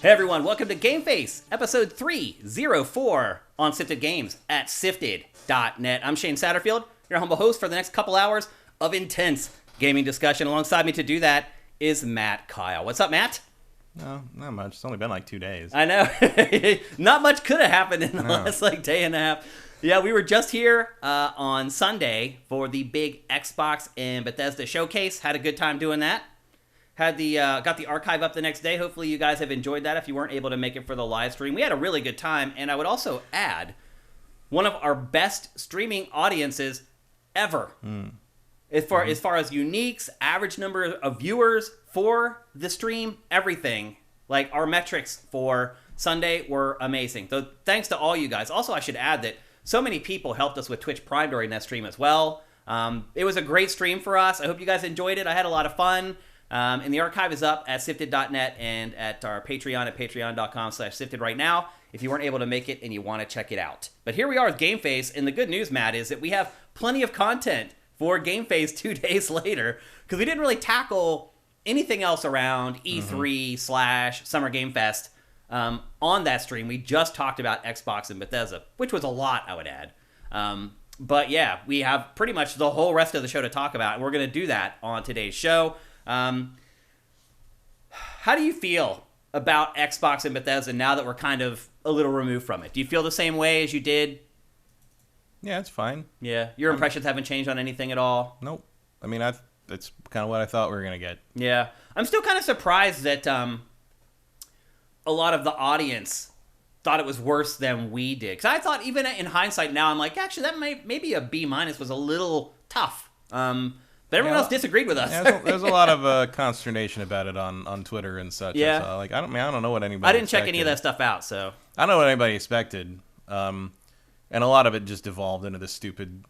Hey everyone, welcome to GameFace, episode 304 on Sifted Games at sifted.net. I'm Shane Satterfield, your humble host for the next couple hours of intense gaming discussion. Alongside me to do that is Matt Kyle. What's up, Matt? No, not much. It's only been like 2 days. I know. Not much could have happened in the last day and a half. Yeah, we were just here on Sunday for the big Xbox and Bethesda showcase. Had a good time doing that. Got the archive up the next day. Hopefully you guys have enjoyed that if you weren't able to make it for the live stream. We had a really good time, and I would also add one of our best streaming audiences ever. As far as uniques, average number of viewers for the stream, everything. Like, our metrics for Sunday were amazing. So thanks to all you guys. Also, I should add that so many people helped us with Twitch Prime during that stream as well. It was a great stream for us. I hope you guys enjoyed it. I had a lot of fun. And the archive is up at sifted.net and at our Patreon at patreon.com/sifted right now if you weren't able to make it and you want to check it out. But here we are with GameFace, and the good news, Matt, is that we have plenty of content for GameFace 2 days later, because we didn't really tackle anything else around E3/Summer Game Fest on that stream. We just talked about Xbox and Bethesda, which was a lot, I would add. But yeah, we have pretty much the whole rest of the show to talk about, and we're going to do that on today's show. How do you feel about Xbox and Bethesda now that we're kind of a little removed from it? Do you feel the same way as you did? Yeah, it's fine. Yeah, your impressions haven't changed on anything at all? Nope. I mean, that's kind of what I thought we were going to get. Yeah. I'm still kind of surprised that a lot of the audience thought it was worse than we did. Because I thought, even in hindsight now, I'm like, actually, that maybe a B- was a little tough. But everyone else disagreed with us. Yeah, there's a lot of consternation about it on Twitter and such. Yeah. So, like, I don't know what anybody I didn't expected. check any of that stuff out, so. I don't know what anybody expected. And a lot of it just devolved into this stupid,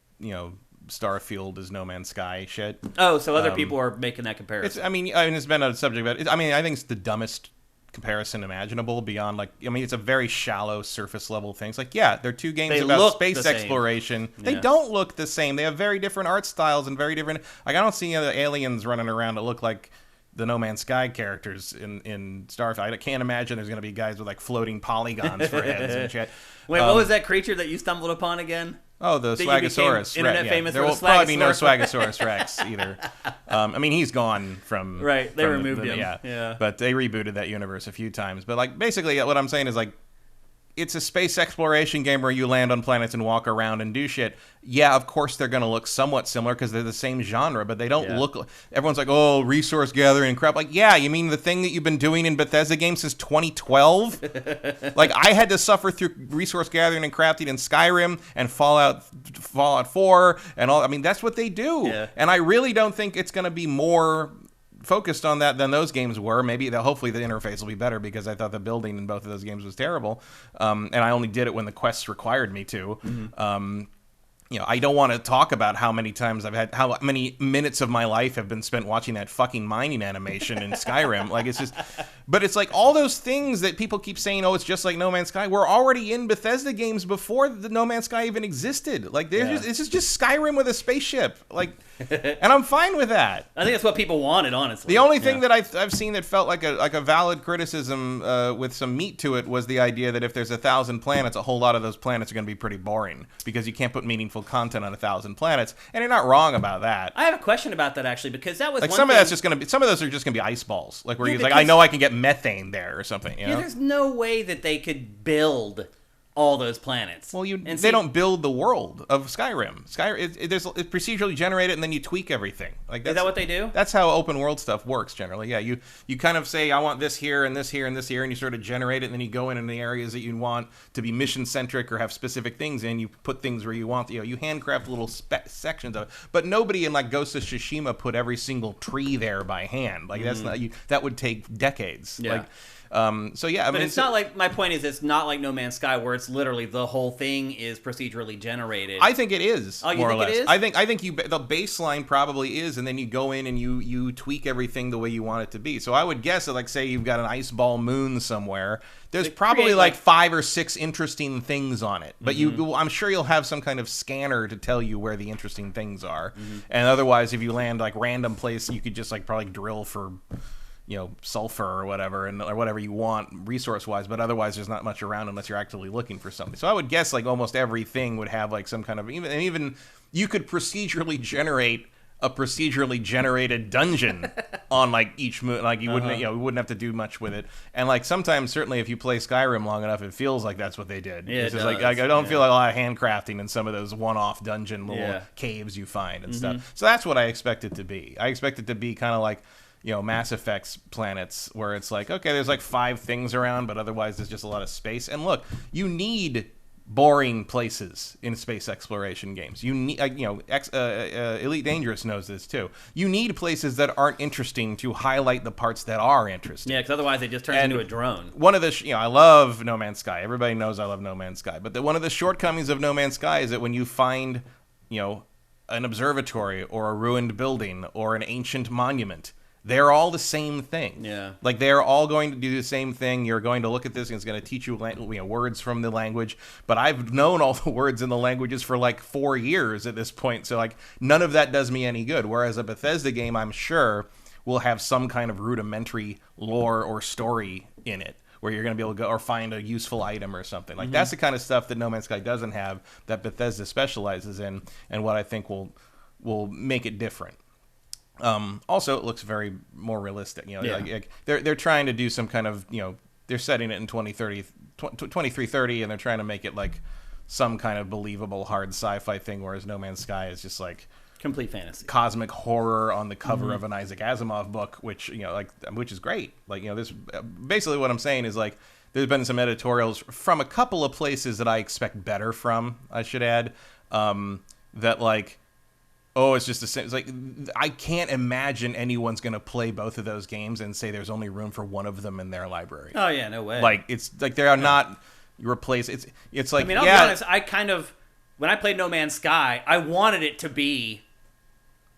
Starfield is No Man's Sky shit. Oh, so other people are making that comparison. It's been a subject about it. I think it's the dumbest comparison imaginable beyond, it's a very shallow surface level thing. It's like, yeah, they're two games about space exploration. They don't look the same. They have very different art styles and very different, I don't see the aliens running around that look like the No Man's Sky characters in Starfield. I can't imagine there's going to be guys with floating polygons for heads and shit. Wait, what was that creature that you stumbled upon again? Oh, the Swagosaurus. Internet famous there will probably be no Swagosaurus Rex either. He's gone from... Right, they removed him. Yeah. But they rebooted that universe a few times. But, basically what I'm saying is, it's a space exploration game where you land on planets and walk around and do shit. Yeah, of course they're going to look somewhat similar because they're the same genre, but they don't look... Everyone's like, oh, resource gathering and crap. Yeah, you mean the thing that you've been doing in Bethesda games since 2012? I had to suffer through resource gathering and crafting in Skyrim and Fallout 4 and all... that's what they do. Yeah. And I really don't think it's going to be more focused on that than those games were. Hopefully the interface will be better, because I thought the building in both of those games was terrible, and I only did it when the quests required me to. I don't want to talk about how many minutes of my life have been spent watching that fucking mining animation in Skyrim. But it's all those things that people keep saying, oh, it's just like No Man's Sky. We're already in Bethesda games before the No Man's Sky even existed. This is just Skyrim with a spaceship. And I'm fine with that. I think that's what people wanted, honestly. The only thing that I've seen that felt like a valid criticism with some meat to it was the idea that if there's 1,000 planets, a whole lot of those planets are going to be pretty boring, because you can't put meaningful content on 1,000 planets. And you're not wrong about that. I have a question about that, actually, because that was some of those are just going to be ice balls, where I know I can get methane there or something. There's no way that they could build all those planets. Well, they don't build the world of Skyrim. It's procedurally generated, and then you tweak everything. Is that what they do? That's how open world stuff works generally. Yeah, you kind of say, I want this here and this here and this here, and you sort of generate it, and then you go in the areas that you want to be mission centric or have specific things in. You put things where you want. You handcraft little sections of it. But nobody in Ghost of Tsushima put every single tree there by hand. That's not. That would take decades. Yeah. But it's not like, my point is, it's not like No Man's Sky, where it's literally the whole thing is procedurally generated. I think it is. Oh, you think it is? I think the baseline probably is, and then you go in and you tweak everything the way you want it to be. So I would guess that, say you've got an ice ball moon somewhere, there's probably 5 or 6 interesting things on it. But I'm sure you'll have some kind of scanner to tell you where the interesting things are. And otherwise, if you land random place, you could just probably drill for sulfur or whatever, or whatever you want resource-wise, but otherwise there's not much around unless you're actively looking for something. So I would guess like almost everything would have like some kind of, even you could procedurally generate a procedurally generated dungeon on like each moon. Like you wouldn't, you wouldn't have to do much with it. And like sometimes, certainly, if you play Skyrim long enough, it feels like that's what they did. Yeah, it's just like I don't feel like a lot of handcrafting in some of those one-off dungeon little caves you find and stuff. So that's what I expect it to be. I expect it to be kind of like, Mass Effect's planets, where it's like, okay, there's like 5 things around, but otherwise there's just a lot of space. And look, you need boring places in space exploration games. You need, Elite Dangerous knows this too. You need places that aren't interesting to highlight the parts that are interesting. Yeah, because otherwise it just turns into a drone. One of the, I love No Man's Sky. Everybody knows I love No Man's Sky. But one of the shortcomings of No Man's Sky is that when you find, an observatory or a ruined building or an ancient monument, they're all the same thing. Yeah. Like, they're all going to do the same thing. You're going to look at this, and it's going to teach you words from the language. But I've known all the words in the languages for, like, 4 years at this point. So, like, none of that does me any good. Whereas a Bethesda game, I'm sure, will have some kind of rudimentary lore or story in it, where you're going to be able to go or find a useful item or something. Like, that's the kind of stuff that No Man's Sky doesn't have, that Bethesda specializes in, and what I think will make it different. Also, it looks very more realistic. Like they're trying to do some kind of, they're setting it in 2330, and they're trying to make it like some kind of believable hard sci-fi thing, whereas No Man's Sky is just like complete fantasy, cosmic horror on the cover of an Isaac Asimov book, which which is great. Like, this basically what I'm saying is, like, there's been some editorials from a couple of places that I expect better from, I should add, that like, oh, it's just the same. It's like, I can't imagine anyone's going to play both of those games and say there's only room for one of them in their library. Oh yeah, no way. Like, it's like they are not replaced. It's like, I mean, I'll be honest. I kind of, when I played No Man's Sky, I wanted it to be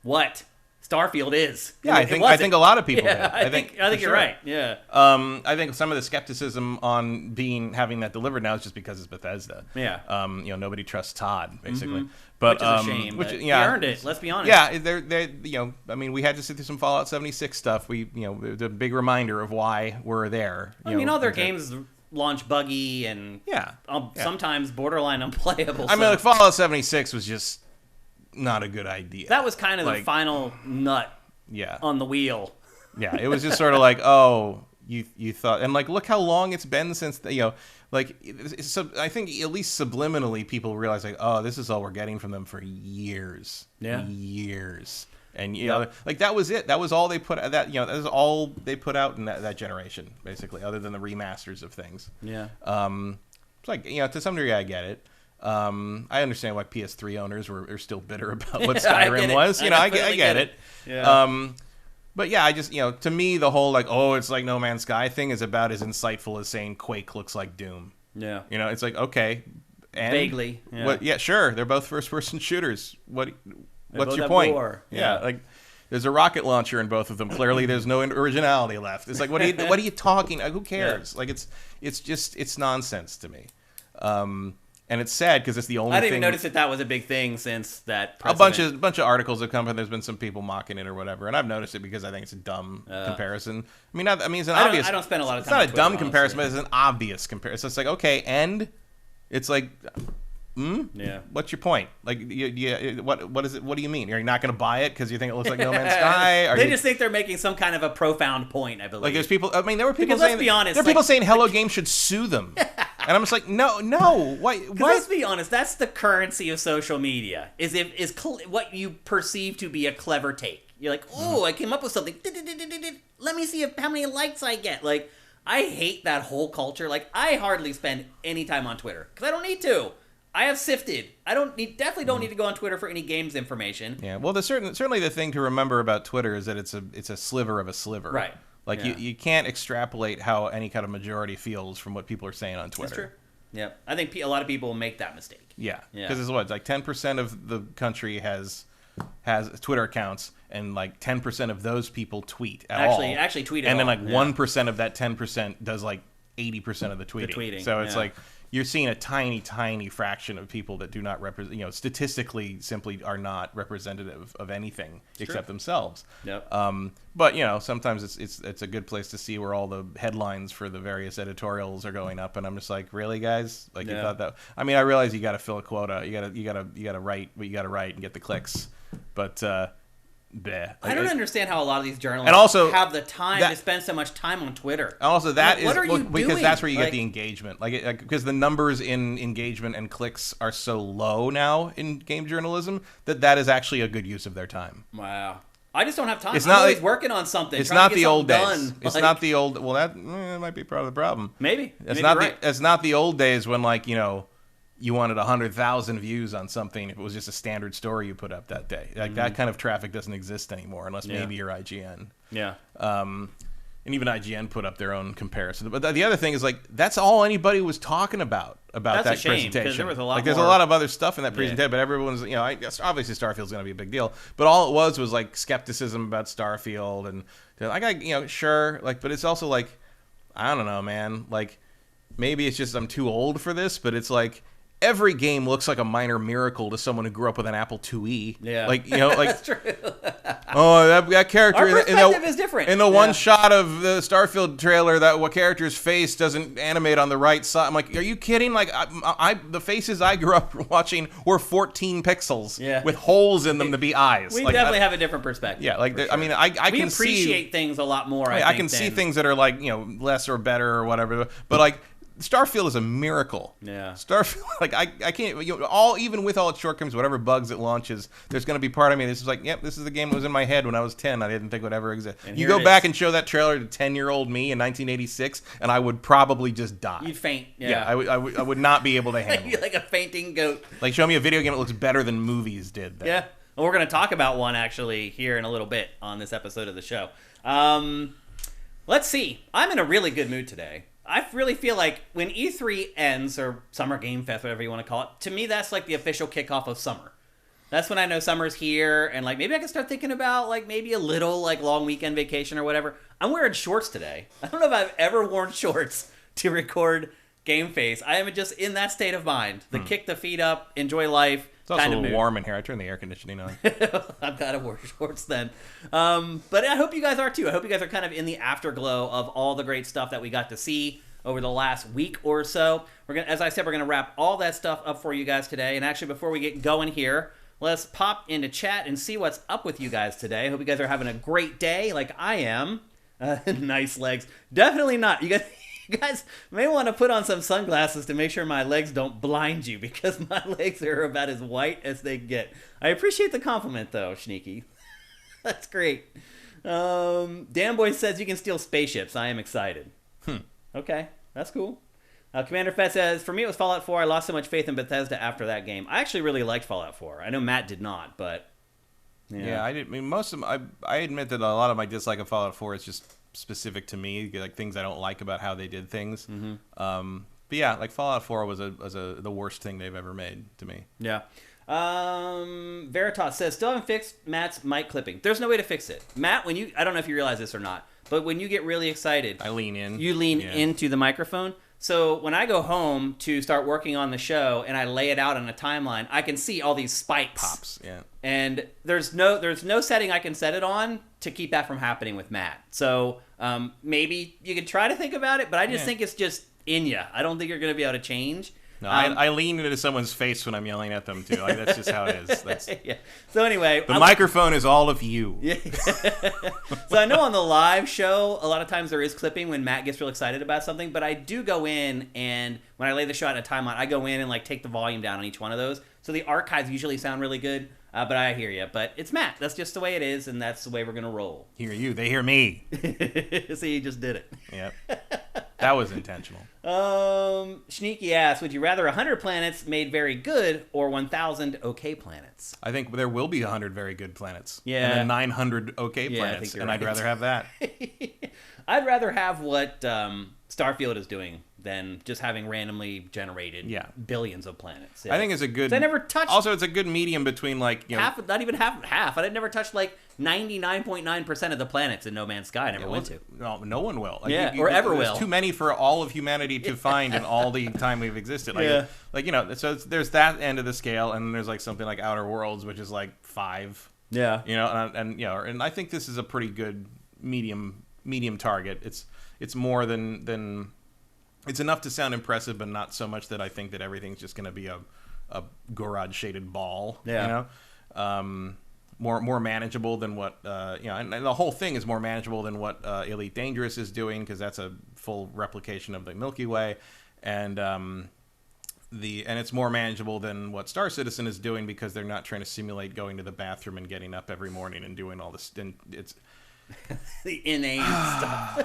what Starfield is. Yeah, I think a lot of people did. I think you're right. Yeah. I think some of the skepticism on having that delivered now is just because it's Bethesda. Yeah. Nobody trusts Todd, basically. But which is a shame. He earned it. Let's be honest. Yeah, they're I mean, we had to sit through some Fallout 76 stuff. We the big reminder of why we're there. I mean, all their games launch buggy and sometimes borderline unplayable. I mean, like, Fallout 76 was just not a good idea. That was kind of the final nut on the wheel. Yeah, it was just sort of like, oh, you thought, and like, look how long it's been since like, I think at least subliminally people realize, like, oh, this is all we're getting from them for years. Years. And like, that was it. That was all they put out. That was all they put out in that generation, basically, other than the remasters of things. Yeah. It's like, to some degree, I get it. I understand why PS3 owners are still bitter about what Skyrim was. I get it. Yeah. But yeah, I just, to me, the whole, like, oh, it's like No Man's Sky thing is about as insightful as saying Quake looks like Doom. Yeah. It's like, okay. And vaguely. Yeah. What, sure, they're both first-person shooters. What's your point? War. Yeah, like, there's a rocket launcher in both of them. Clearly, there's no originality left. It's like, what are you talking? Like, who cares? Yeah. Like, it's nonsense to me. And it's sad because it's the only thing. I didn't even notice that was a big thing since that precedent. A bunch of articles have come, and there's been some people mocking it or whatever, and I've noticed it because I think it's a dumb comparison. I mean, it's an obvious. I don't spend a lot of time. It's not a dumb comparison, but it's an obvious comparison. It's like, okay, and it's like, yeah. What's your point? Like, what is it? What do you mean? You're not going to buy it because you think it looks like No Man's Sky? They just think they're making some kind of a profound point. I believe. Like, there's people. I mean, there were people because saying. Let's be honest. There are people saying Hello Games should sue them. And I'm just like, no, what? Let's be honest. That's the currency of social media. Is what you perceive to be a clever take. You're like, oh, I came up with something. Let me see how many likes I get. Like, I hate that whole culture. Like, I hardly spend any time on Twitter because I don't need to. I have sifted. Definitely don't need to go on Twitter for any games information. Yeah. Well, certainly the thing to remember about Twitter is that it's a sliver of a sliver. Right. Like, you can't extrapolate how any kind of majority feels from what people are saying on Twitter. That's true. Yeah. I think a lot of people make that mistake. Yeah. Because it's what? It's like 10% of the country has Twitter accounts, and like 10% of those people tweet at all. Actually tweet at all. And then all. like 1% of that 10% does like 80% of the tweeting. So it's like you're seeing a tiny fraction of people that do not represent, statistically simply are not representative of anything except themselves. Yep. But sometimes it's a good place to see where all the headlines for the various editorials are going up, and I'm just like, really, guys? Like you thought that? I mean, I realize you got to fill a quota. You got to write what you got to write and get the clicks, but. I don't understand how a lot of these journalists and also have the time to spend so much time on Twitter. Also, that is what are you because doing? that's where you get the engagement. Because the numbers in engagement and clicks are so low now in game journalism that is actually a good use of their time. Wow. I just don't have time. It's I'm not always working on something. It's not the old days. Done. It's not the old. Well, that might be part of the problem. Maybe. It's not the old days when you wanted 100,000 views on something if it was just a standard story you put up that day. That kind of traffic doesn't exist anymore unless maybe you're IGN. Yeah. And even IGN put up their own comparison. But the other thing is that's all anybody was talking about that's that a shame, presentation. There was a lot there's a lot of other stuff in that presentation, but everyone's I guess obviously Starfield's going to be a big deal. But all it was skepticism about Starfield and sure, but it's also I don't know, man. Maybe it's just I'm too old for this, but it's every game looks like a minor miracle to someone who grew up with an Apple IIe. Yeah. That's true. that character. Our perspective is different. In the one shot of the Starfield trailer, that character's face doesn't animate on the right side. I'm like, are you kidding? The faces I grew up watching were 14 pixels with holes in them to be eyes. We definitely have a different perspective. Yeah, I mean, I we can appreciate things a lot more. I can see things that are less or better or whatever, but Starfield is a miracle. Yeah. Starfield, I can't, even with all its shortcomings, whatever bugs it launches, there's going to be part of me that's this is the game that was in my head when I was 10. I didn't think it would ever exist. And you go back and show that trailer to 10-year-old me in 1986, and I would probably just die. You'd faint. Yeah, I would not be able to handle it. Like a fainting goat. Show me a video game that looks better than movies did then. Yeah. Well, we're going to talk about one, actually, here in a little bit on this episode of the show. Let's see. I'm in a really good mood today. I really feel like when E3 ends, or Summer Game Fest, whatever you want to call it, to me that's the official kickoff of summer. That's when I know summer's here, and maybe I can start thinking about maybe a little long weekend vacation or whatever. I'm wearing shorts today. I don't know if I've ever worn shorts to record GameFace. I am just in that state of mind. Kick the feet up, enjoy life. It's also a little warm in here. I turned the air conditioning on. I've got to wear shorts then. But I hope you guys are too. I hope you guys are kind of in the afterglow of all the great stuff that we got to see over the last week or so. As I said, we're going to wrap all that stuff up for you guys today. And actually, before we get going here, let's pop into chat and see what's up with you guys today. I hope you guys are having a great day like I am. Nice legs. Definitely not. You guys may want to put on some sunglasses to make sure my legs don't blind you, because my legs are about as white as they get. I appreciate the compliment, though, Sneaky. That's great. Dan Boy says you can steal spaceships. I am excited. Okay, that's cool. Commander Fett says, for me it was Fallout 4. I lost so much faith in Bethesda after that game. I actually really liked Fallout 4. I know Matt did not, but... Yeah, I did. I mean, most of I admit that a lot of my dislike of Fallout 4 is just specific to me, things I don't like about how they did things. Mm-hmm. But yeah, Fallout 4 was the worst thing they've ever made to me. Yeah. Veritas says, still haven't fixed Matt's mic clipping. There's no way to fix it. Matt, I don't know if you realize this or not, but when you get really excited, I lean in. You lean into the microphone. So when I go home to start working on the show and I lay it out on a timeline, I can see all these spikes. Pops, yeah. And there's no setting I can set it on to keep that from happening with Matt. So maybe you could try to think about it, but I just think it's just in you. I don't think you're going to be able to change. No, I lean into someone's face when I'm yelling at them, too. That's just how it is. Yeah. So anyway... The microphone is all of you. Yeah. So I know on the live show, a lot of times there is clipping when Matt gets real excited about something, but I do go in, and when I lay the show out in a timeline, I go in and take the volume down on each one of those. So the archives usually sound really good, but I hear you. But it's Matt. That's just the way it is, and that's the way we're going to roll. Hear you. They hear me. See, you just did it. Yep. That was intentional. Sneaky asks, would you rather 100 planets made very good or 1,000 okay planets? I think there will be 100 very good planets. Yeah. And then 900 okay planets, and I'd rather have that. I'd rather have what Starfield is doing than just having randomly generated billions of planets. I think it's a good. I never touched. Also, it's a good medium between like half, not even half. I'd never touched like 99.9% of the planets in No Man's Sky. I never went to. No one will. Like, or ever will. There's too many for all of humanity to find in all the time we've existed. Like, so there's that end of the scale, and then there's like something like Outer Worlds, which is like 5. Yeah. And I think this is a pretty good medium target. It's more than it's enough to sound impressive, but not so much that I think that everything's just going to be a garage shaded ball. Yeah. More manageable than what and the whole thing is more manageable than what Elite Dangerous is doing, because that's a full replication of the Milky Way, and it's more manageable than what Star Citizen is doing, because they're not trying to simulate going to the bathroom and getting up every morning and doing all this. And it's the inane stuff.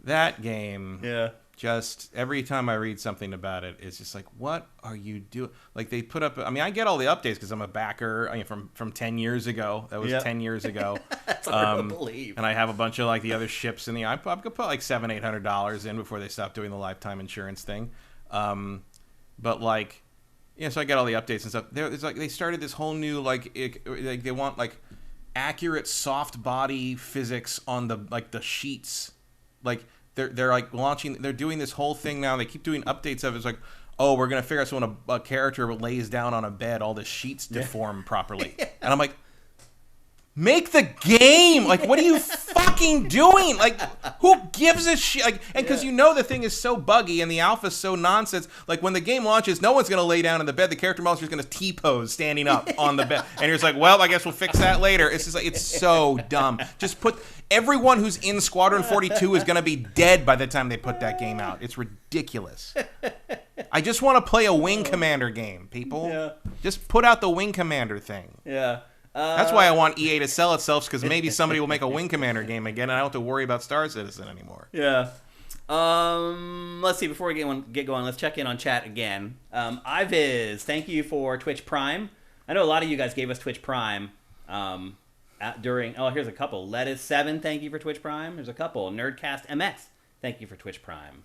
That game. Yeah. Just every time I read something about it, it's just like, what are you doing? Like, they put up. I mean, I get all the updates because I'm a backer. I mean, from 10 years ago. That was 10 years ago. That's hard to believe. And I have a bunch of like the other ships in the. I could put like $700-800 in before they stopped doing the lifetime insurance thing. But like, so I get all the updates and stuff. It's like they started this whole new like they want like accurate soft body physics on the sheets, like. They're like they're doing this whole thing now. They keep doing updates of it. It's like, oh, we're going to figure out so when a character lays down on a bed, all the sheets deform properly. And I'm like, make the game! Like, what are you fucking doing? Like, who gives a shit? Like, and because the thing is so buggy and the alpha's so nonsense, like, when the game launches, no one's going to lay down in the bed. The character model's just going to T-pose standing up on the bed. And you're just like, well, I guess we'll fix that later. It's just like, it's so dumb. Just put... Everyone who's in Squadron 42 is going to be dead by the time they put that game out. It's ridiculous. I just want to play a Wing Commander game, people. Yeah. Just put out the Wing Commander thing. Yeah. That's why I want EA to sell itself, because maybe somebody will make a Wing Commander game again, and I don't have to worry about Star Citizen anymore. Yeah. Let's see, before we get going, let's check in on chat again. Iviz, thank you for Twitch Prime. I know a lot of you guys gave us Twitch Prime. Here's a couple. Lettuce7, thank you for Twitch Prime. There's a couple. Nerdcast MX, thank you for Twitch Prime.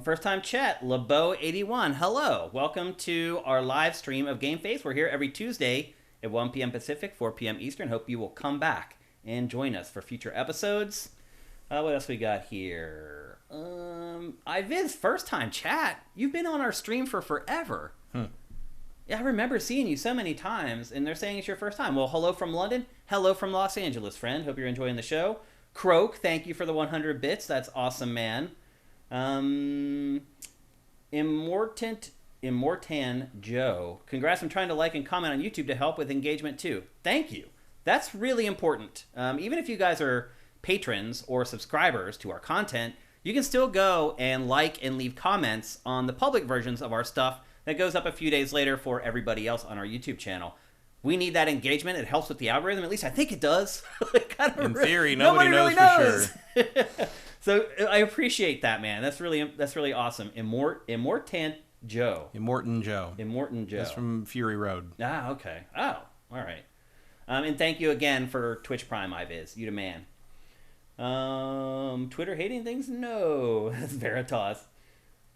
First time chat, LeBeau81, hello. Welcome to our live stream of GameFace. We're here every Tuesday at 1 p.m. Pacific, 4 p.m. Eastern. Hope you will come back and join us for future episodes. What else we got here? Iviz, first time chat. You've been on our stream for forever. Yeah, I remember seeing you so many times, and they're saying it's your first time. Well, hello from London. Hello from Los Angeles, friend. Hope you're enjoying the show. Croak, thank you for the 100 bits. That's awesome, man. Immortan Joe. Congrats on trying to like and comment on YouTube to help with engagement, too. Thank you. That's really important. Even if you guys are patrons or subscribers to our content, you can still go and like and leave comments on the public versions of our stuff that goes up a few days later for everybody else on our YouTube channel. We need that engagement. It helps with the algorithm. At least I think it does. In theory, nobody knows for sure. So I appreciate that, man. That's really awesome. Immortan Joe. That's from Fury Road. Ah, okay. Oh, all right. And thank you again for Twitch Prime, Iviz. You the man. Twitter hating things? No. That's Veritas.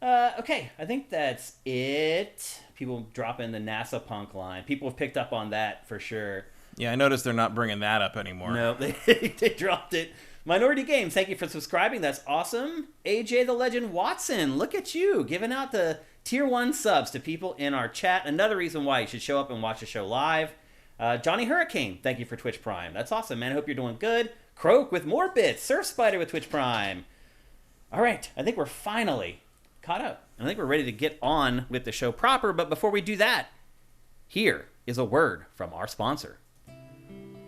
Okay, I think that's it. People dropping the NASA punk line. People have picked up on that for sure. Yeah, I noticed they're not bringing that up anymore. No, they dropped it. Minority Games, thank you for subscribing. That's awesome. AJ the Legend Watson, look at you, giving out the Tier 1 subs to people in our chat. Another reason why you should show up and watch the show live. Johnny Hurricane, thank you for Twitch Prime. That's awesome, man. I hope you're doing good. Croak with more bits. Surf Spider with Twitch Prime. All right, I think we're finally caught up. And I think we're ready to get on with the show proper. But before we do that, here is a word from our sponsor.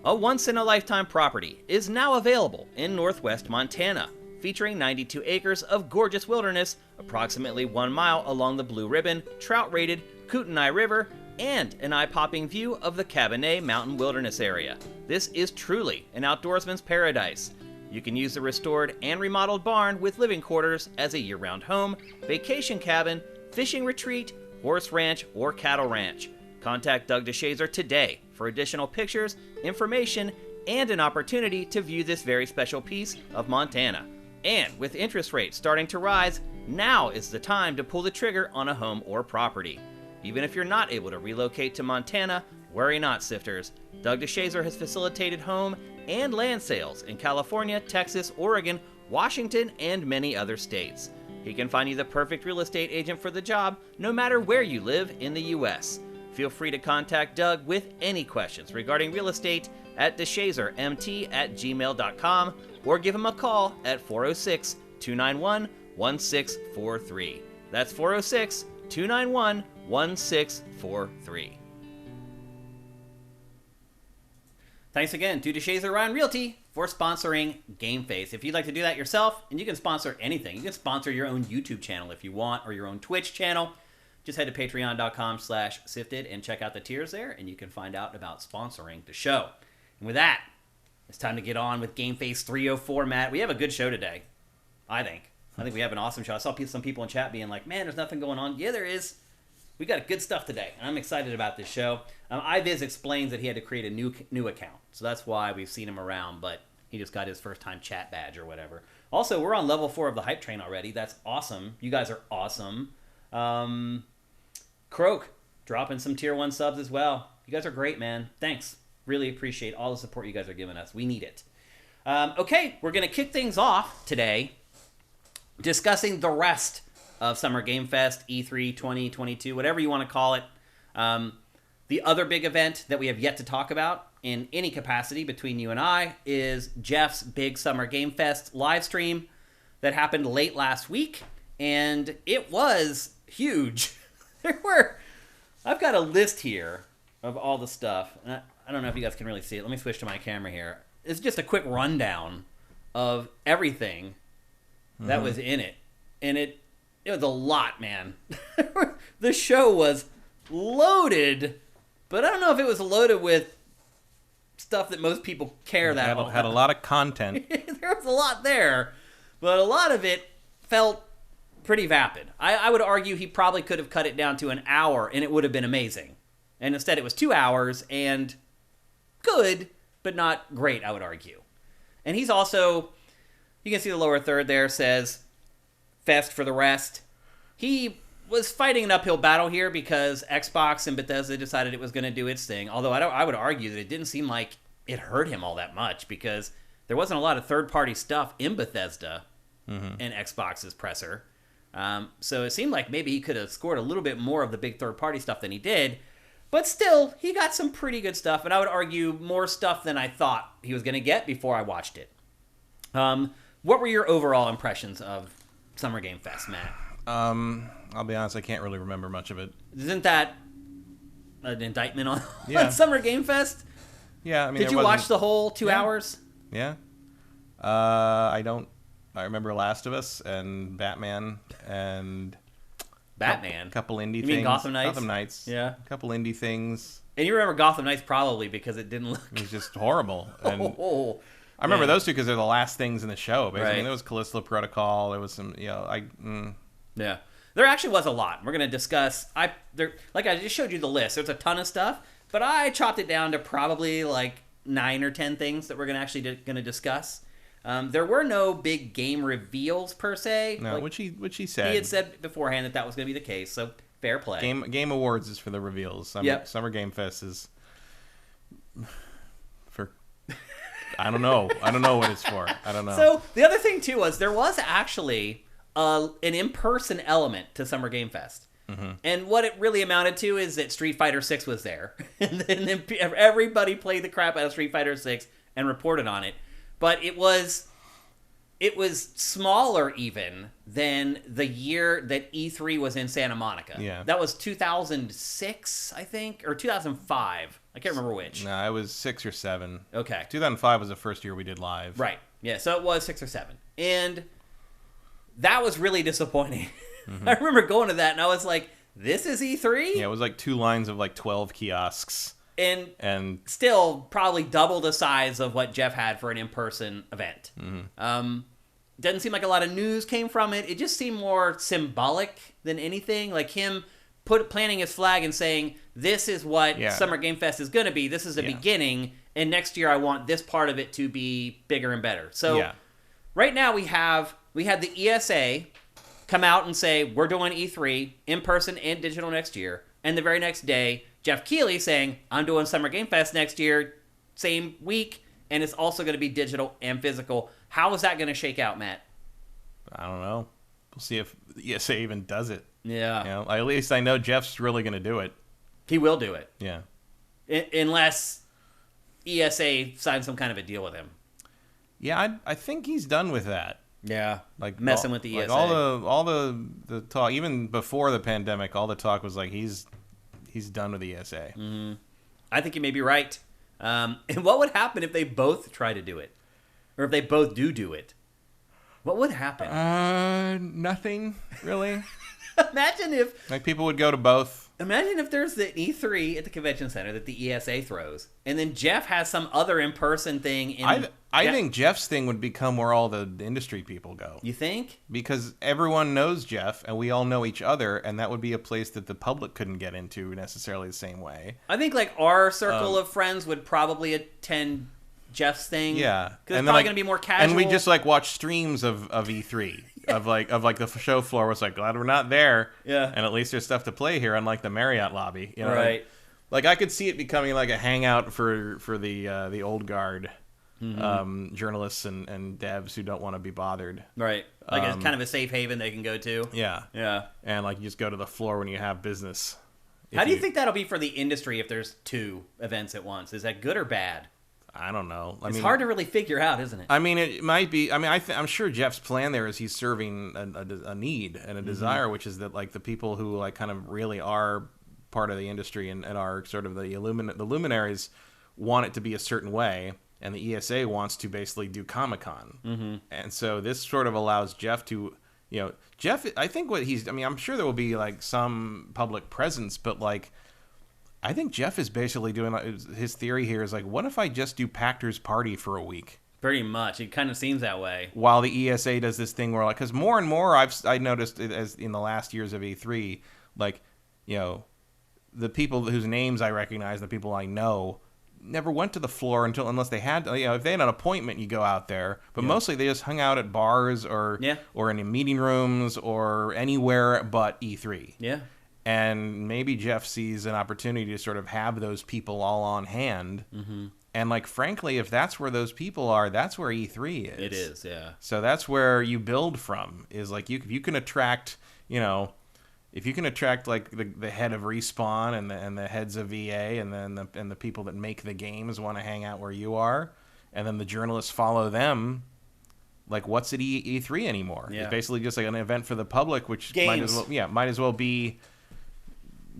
A once-in-a-lifetime property is now available in Northwest Montana, featuring 92 acres of gorgeous wilderness, approximately 1 mile along the Blue Ribbon, trout-rated Kootenai River, and an eye-popping view of the Cabernet Mountain Wilderness area. This is truly an outdoorsman's paradise. You can use the restored and remodeled barn with living quarters as a year-round home, vacation cabin, fishing retreat, horse ranch, or cattle ranch. Contact Doug DeShazer today for additional pictures, information, and an opportunity to view this very special piece of Montana. And with interest rates starting to rise, now is the time to pull the trigger on a home or property. Even if you're not able to relocate to Montana, worry not, sifters. Doug DeShazer has facilitated home and land sales in California, Texas, Oregon, Washington, and many other states. He can find you the perfect real estate agent for the job, no matter where you live in the U.S. Feel free to contact Doug with any questions regarding real estate at deshazermt@gmail.com or give him a call at 406-291-1643. That's 406-291-1643. Thanks again to DeShazer Ryan Realty for sponsoring GameFace. If you'd like to do that yourself, and you can sponsor anything. You can sponsor your own YouTube channel if you want, or your own Twitch channel. Just head to patreon.com/sifted and check out the tiers there, and you can find out about sponsoring the show. And with that, it's time to get on with GameFace 304, Matt. We have a good show today, I think. I think we have an awesome show. I saw some people in chat being like, man, there's nothing going on. Yeah, there is. We got good stuff today, and I'm excited about this show. iViz explains that he had to create a new account, so that's why we've seen him around, but he just got his first-time chat badge or whatever. Also, we're on level 4 of the Hype Train already. That's awesome. You guys are awesome. Croak, dropping some Tier 1 subs as well. You guys are great, man. Thanks. Really appreciate all the support you guys are giving us. We need it. Okay, we're going to kick things off today discussing the rest of Summer Game Fest, E3 2022, whatever you want to call it. The other big event that we have yet to talk about in any capacity between you and I is Geoff's big Summer Game Fest live stream that happened late last week, and it was huge. I've got a list here of all the stuff. I don't know if you guys can really see it. Let me switch to my camera here. It's just a quick rundown of everything that was in it, and it was a lot, man. The show was loaded, but I don't know if it was loaded with stuff that most people care that much. Had a lot of content. There was a lot there, but a lot of it felt pretty vapid. I would argue he probably could have cut it down to an hour, and it would have been amazing. And instead it was 2 hours, and good, but not great, I would argue. And he's also, you can see the lower third there, says Fest for the rest. He was fighting an uphill battle here because Xbox and Bethesda decided it was going to do its thing. Although I would argue that it didn't seem like it hurt him all that much because there wasn't a lot of third-party stuff in Bethesda and Xbox's presser. So it seemed like maybe he could have scored a little bit more of the big third-party stuff than he did. But still, he got some pretty good stuff, and I would argue more stuff than I thought he was going to get before I watched it. What were your overall impressions of Summer Game Fest, Matt? I'll be honest, I can't really remember much of it. Isn't that an indictment on Summer Game Fest? Yeah, I mean, did you watch the whole 2 hours? Yeah. I remember Last of Us and Batman and Batman. A couple indie things. You mean Gotham Knights? Gotham Knights. Yeah. A couple indie things. And you remember Gotham Knights probably because it didn't look... It was just horrible. And I remember those two because they're the last things in the show. Basically. Right. I mean, there was Callisto Protocol. There was some, Yeah. There actually was a lot. We're going to discuss... like I just showed you the list. There's a ton of stuff, but I chopped it down to probably like 9 or 10 things that we're going to discuss. There were no big game reveals per se. No, which he said. He had said beforehand that was going to be the case, so fair play. Game Awards is for the reveals. Summer Game Fest is for... I don't know. I don't know what it's for. I don't know. So the other thing too was there was actually an in-person element to Summer Game Fest. And what it really amounted to is that Street Fighter 6 was there. and then everybody played the crap out of Street Fighter 6 and reported on it. But it was smaller even than the year that E3 was in Santa Monica. Yeah. That was 2006, I think, or 2005. I can't remember which. No, it was 6 or 7. Okay. 2005 was the first year we did live. Right. Yeah, so it was 6 or 7. And that was really disappointing. I remember going to that and I was like, this is E3? Yeah, it was like 2 lines of like 12 kiosks. And still probably double the size of what Geoff had for an in-person event. Doesn't seem like a lot of news came from it. It just seemed more symbolic than anything. Like him planting his flag and saying, this is what Summer Game Fest is going to be. This is the beginning. and next year I want this part of it to be bigger and better. So Yeah. right now we had the ESA come out and say we're doing E3 in person and digital next year, and the very next day Geoff Keighley saying I'm doing Summer Game Fest next year, same week, and it's also going to be digital and physical. How is that going to shake out, Matt? I don't know. We'll see if the ESA even does it. Yeah. You know, at least I know Jeff's really going to do it. He will do it. Yeah. Unless ESA signs some kind of a deal with him. Yeah, I think he's done with that. Yeah. Like messing with the ESA. All the talk, even before the pandemic, all the talk was like he's done with the ESA. Mm-hmm. I think you may be right. And what would happen if they both try to do it? Or if they both do it? What would happen? Nothing, really. Imagine if people would go to both. Imagine if there's the E3 at the convention center that the ESA throws, and then Geoff has some other in-person thing. I think Jeff's thing would become where all the industry people go. You think? Because everyone knows Geoff, and we all know each other, and that would be a place that the public couldn't get into necessarily the same way. I think our circle of friends would probably attend Jeff's thing. Yeah, because it's probably going to be more casual. And we just watch streams of E3 of the show floor. Was glad we're not there. Yeah, and at least there's stuff to play here, unlike the Marriott lobby. You know, right? I could see it becoming a hangout for the old guard, journalists and devs who don't want to be bothered. Right, it's kind of a safe haven they can go to. Yeah, yeah, and you just go to the floor when you have business. How do you think that'll be for the industry if there's two events at once? Is that good or bad? I don't know. It's hard to really figure out, isn't it? I mean, it might be. I mean, I'm sure Jeff's plan there is he's serving a need and a desire, which is that the people who kind of really are part of the industry and are sort of the luminaries want it to be a certain way, and the ESA wants to basically do Comic-Con. Mm-hmm. And so this sort of allows Geoff to, Geoff. I think what he's. I mean, I'm sure there will be some public presence, but I think Geoff is basically doing his theory here is what if I just do Pactor's Party for a week? Pretty much. It kind of seems that way. While the ESA does this thing where because more and more I noticed as in the last years of E3, the people whose names I recognize, the people I know, never went to the floor unless they had if they had an appointment, you go out there, but mostly they just hung out at bars or in meeting rooms or anywhere but E3. Yeah. And maybe Geoff sees an opportunity to sort of have those people all on hand. Mm-hmm. And frankly, if that's where those people are, that's where E3 is. It is, yeah. So that's where you build from. Is if you can attract, if you can attract the head of Respawn and the heads of EA and then the people that make the games want to hang out where you are, and then the journalists follow them. What's at E3 anymore? Yeah. It's basically just an event for the public, which games. might as well be.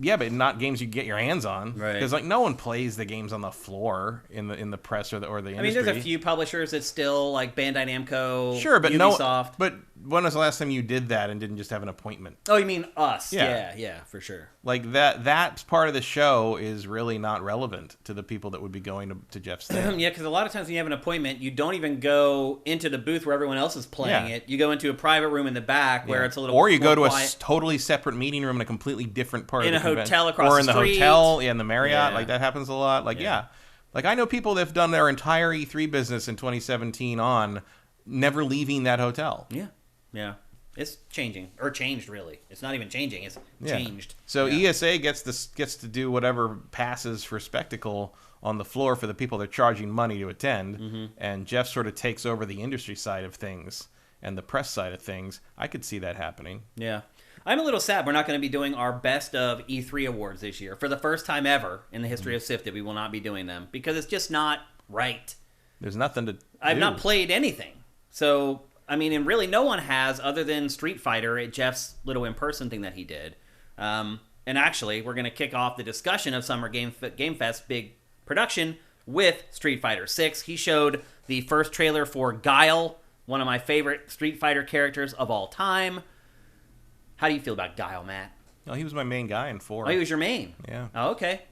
Yeah, but not games you get your hands on. Right. Because no one plays the games on the floor in the press or the industry. I mean, there's a few publishers that still Bandai Namco. Sure, but Ubisoft. But when was the last time you did that and didn't just have an appointment? Oh, you mean us? Yeah, yeah, for sure. That part of the show is really not relevant to the people that would be going to Jeff's thing. Yeah, because a lot of times when you have an appointment, you don't even go into the booth where everyone else is playing it. You go into a private room in the back where it's a little. Or you go to quiet. a totally separate meeting room in a completely different part in of the a hotel across or the in street. the hotel, in the Marriott. Yeah. That happens a lot. I know people that have done their entire E3 business in 2017 on never leaving that hotel. Yeah. It's changing, or changed really. It's not even changing. It's changed. So ESA gets to do whatever passes for spectacle on the floor for the people they're charging money to attend, and Geoff sort of takes over the industry side of things and the press side of things. I could see that happening. Yeah. I'm a little sad we're not going to be doing our best of E3 awards this year. For the first time ever in the history of Sifted, we will not be doing them because it's just not right. There's nothing to I've not played anything. So, I mean, and really no one has other than Street Fighter at Jeff's little in-person thing that he did. And actually, we're going to kick off the discussion of Summer Game Fest big production with Street Fighter 6. He showed the first trailer for Guile, one of my favorite Street Fighter characters of all time. How do you feel about Guile, Matt? Oh, he was my main guy in 4. Oh, he was your main? Yeah. Oh, okay.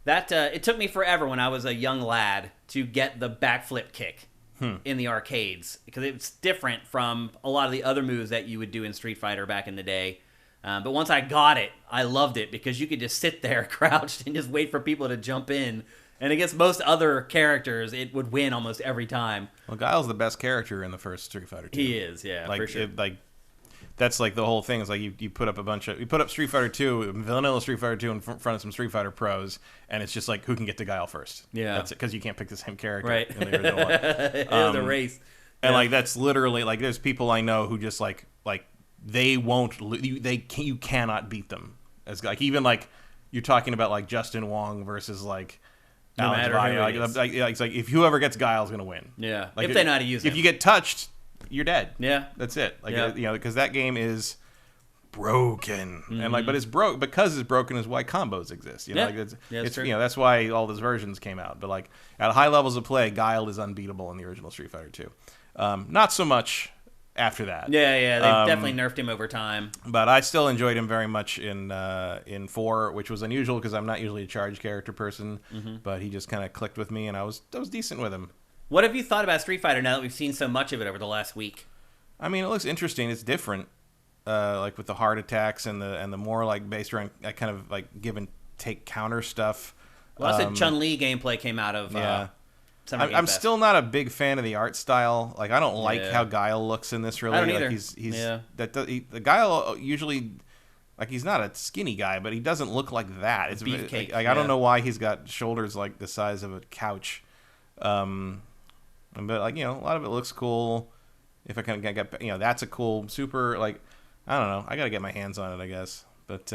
That it took me forever when I was a young lad to get the backflip kick in the arcades because it's different from a lot of the other moves that you would do in Street Fighter back in the day. But once I got it, I loved it because you could just sit there crouched and just wait for people to jump in And against most other characters, it would win almost every time. Well, Guile's the best character in the first Street Fighter 2. He is, yeah, like, for sure. That's like the whole thing. Is like you put up Street Fighter 2, vanilla Street Fighter 2 in front of some Street Fighter pros, and it's just like who can get to Guile first. Yeah, that's it, because you can't pick the same character right in the original one. The race, and like that's literally like there's people I know who just like they won't you cannot beat them. As like even like you're talking about like Justin Wong versus like. No matter who it's like if whoever gets Guile is gonna win. Yeah, like if they know how to use it. If you get touched, you're dead. Yeah, that's it. Like yeah. Because that game is broken, and like, but it's broke because it's broken is why combos exist. Yeah. Like it's true. that's why all those versions came out. But like at high levels of play, Guile is unbeatable in the original Street Fighter 2. Not so much after that. Yeah, they've definitely nerfed him over time. But I still enjoyed him very much in 4, which was unusual because I'm not usually a charge character person. But he just kind of clicked with me, and I was decent with him. What have you thought about Street Fighter now that we've seen so much of it over the last week? I mean, it looks interesting. It's different, like with the heart attacks and the more like based around kind of like give and take counter stuff. Well, that's Chun-Li gameplay came out of. Yeah. I'm still not a big fan of the art style. Like I don't like how Guile looks in this. Really, I don't either. Like the Guile usually. Like he's not a skinny guy, but he doesn't look like that. It's beefcake. Like I don't know why he's got shoulders like the size of a couch. But like a lot of it looks cool. If I can get that's a cool super like I don't know. I got to get my hands on it, I guess. But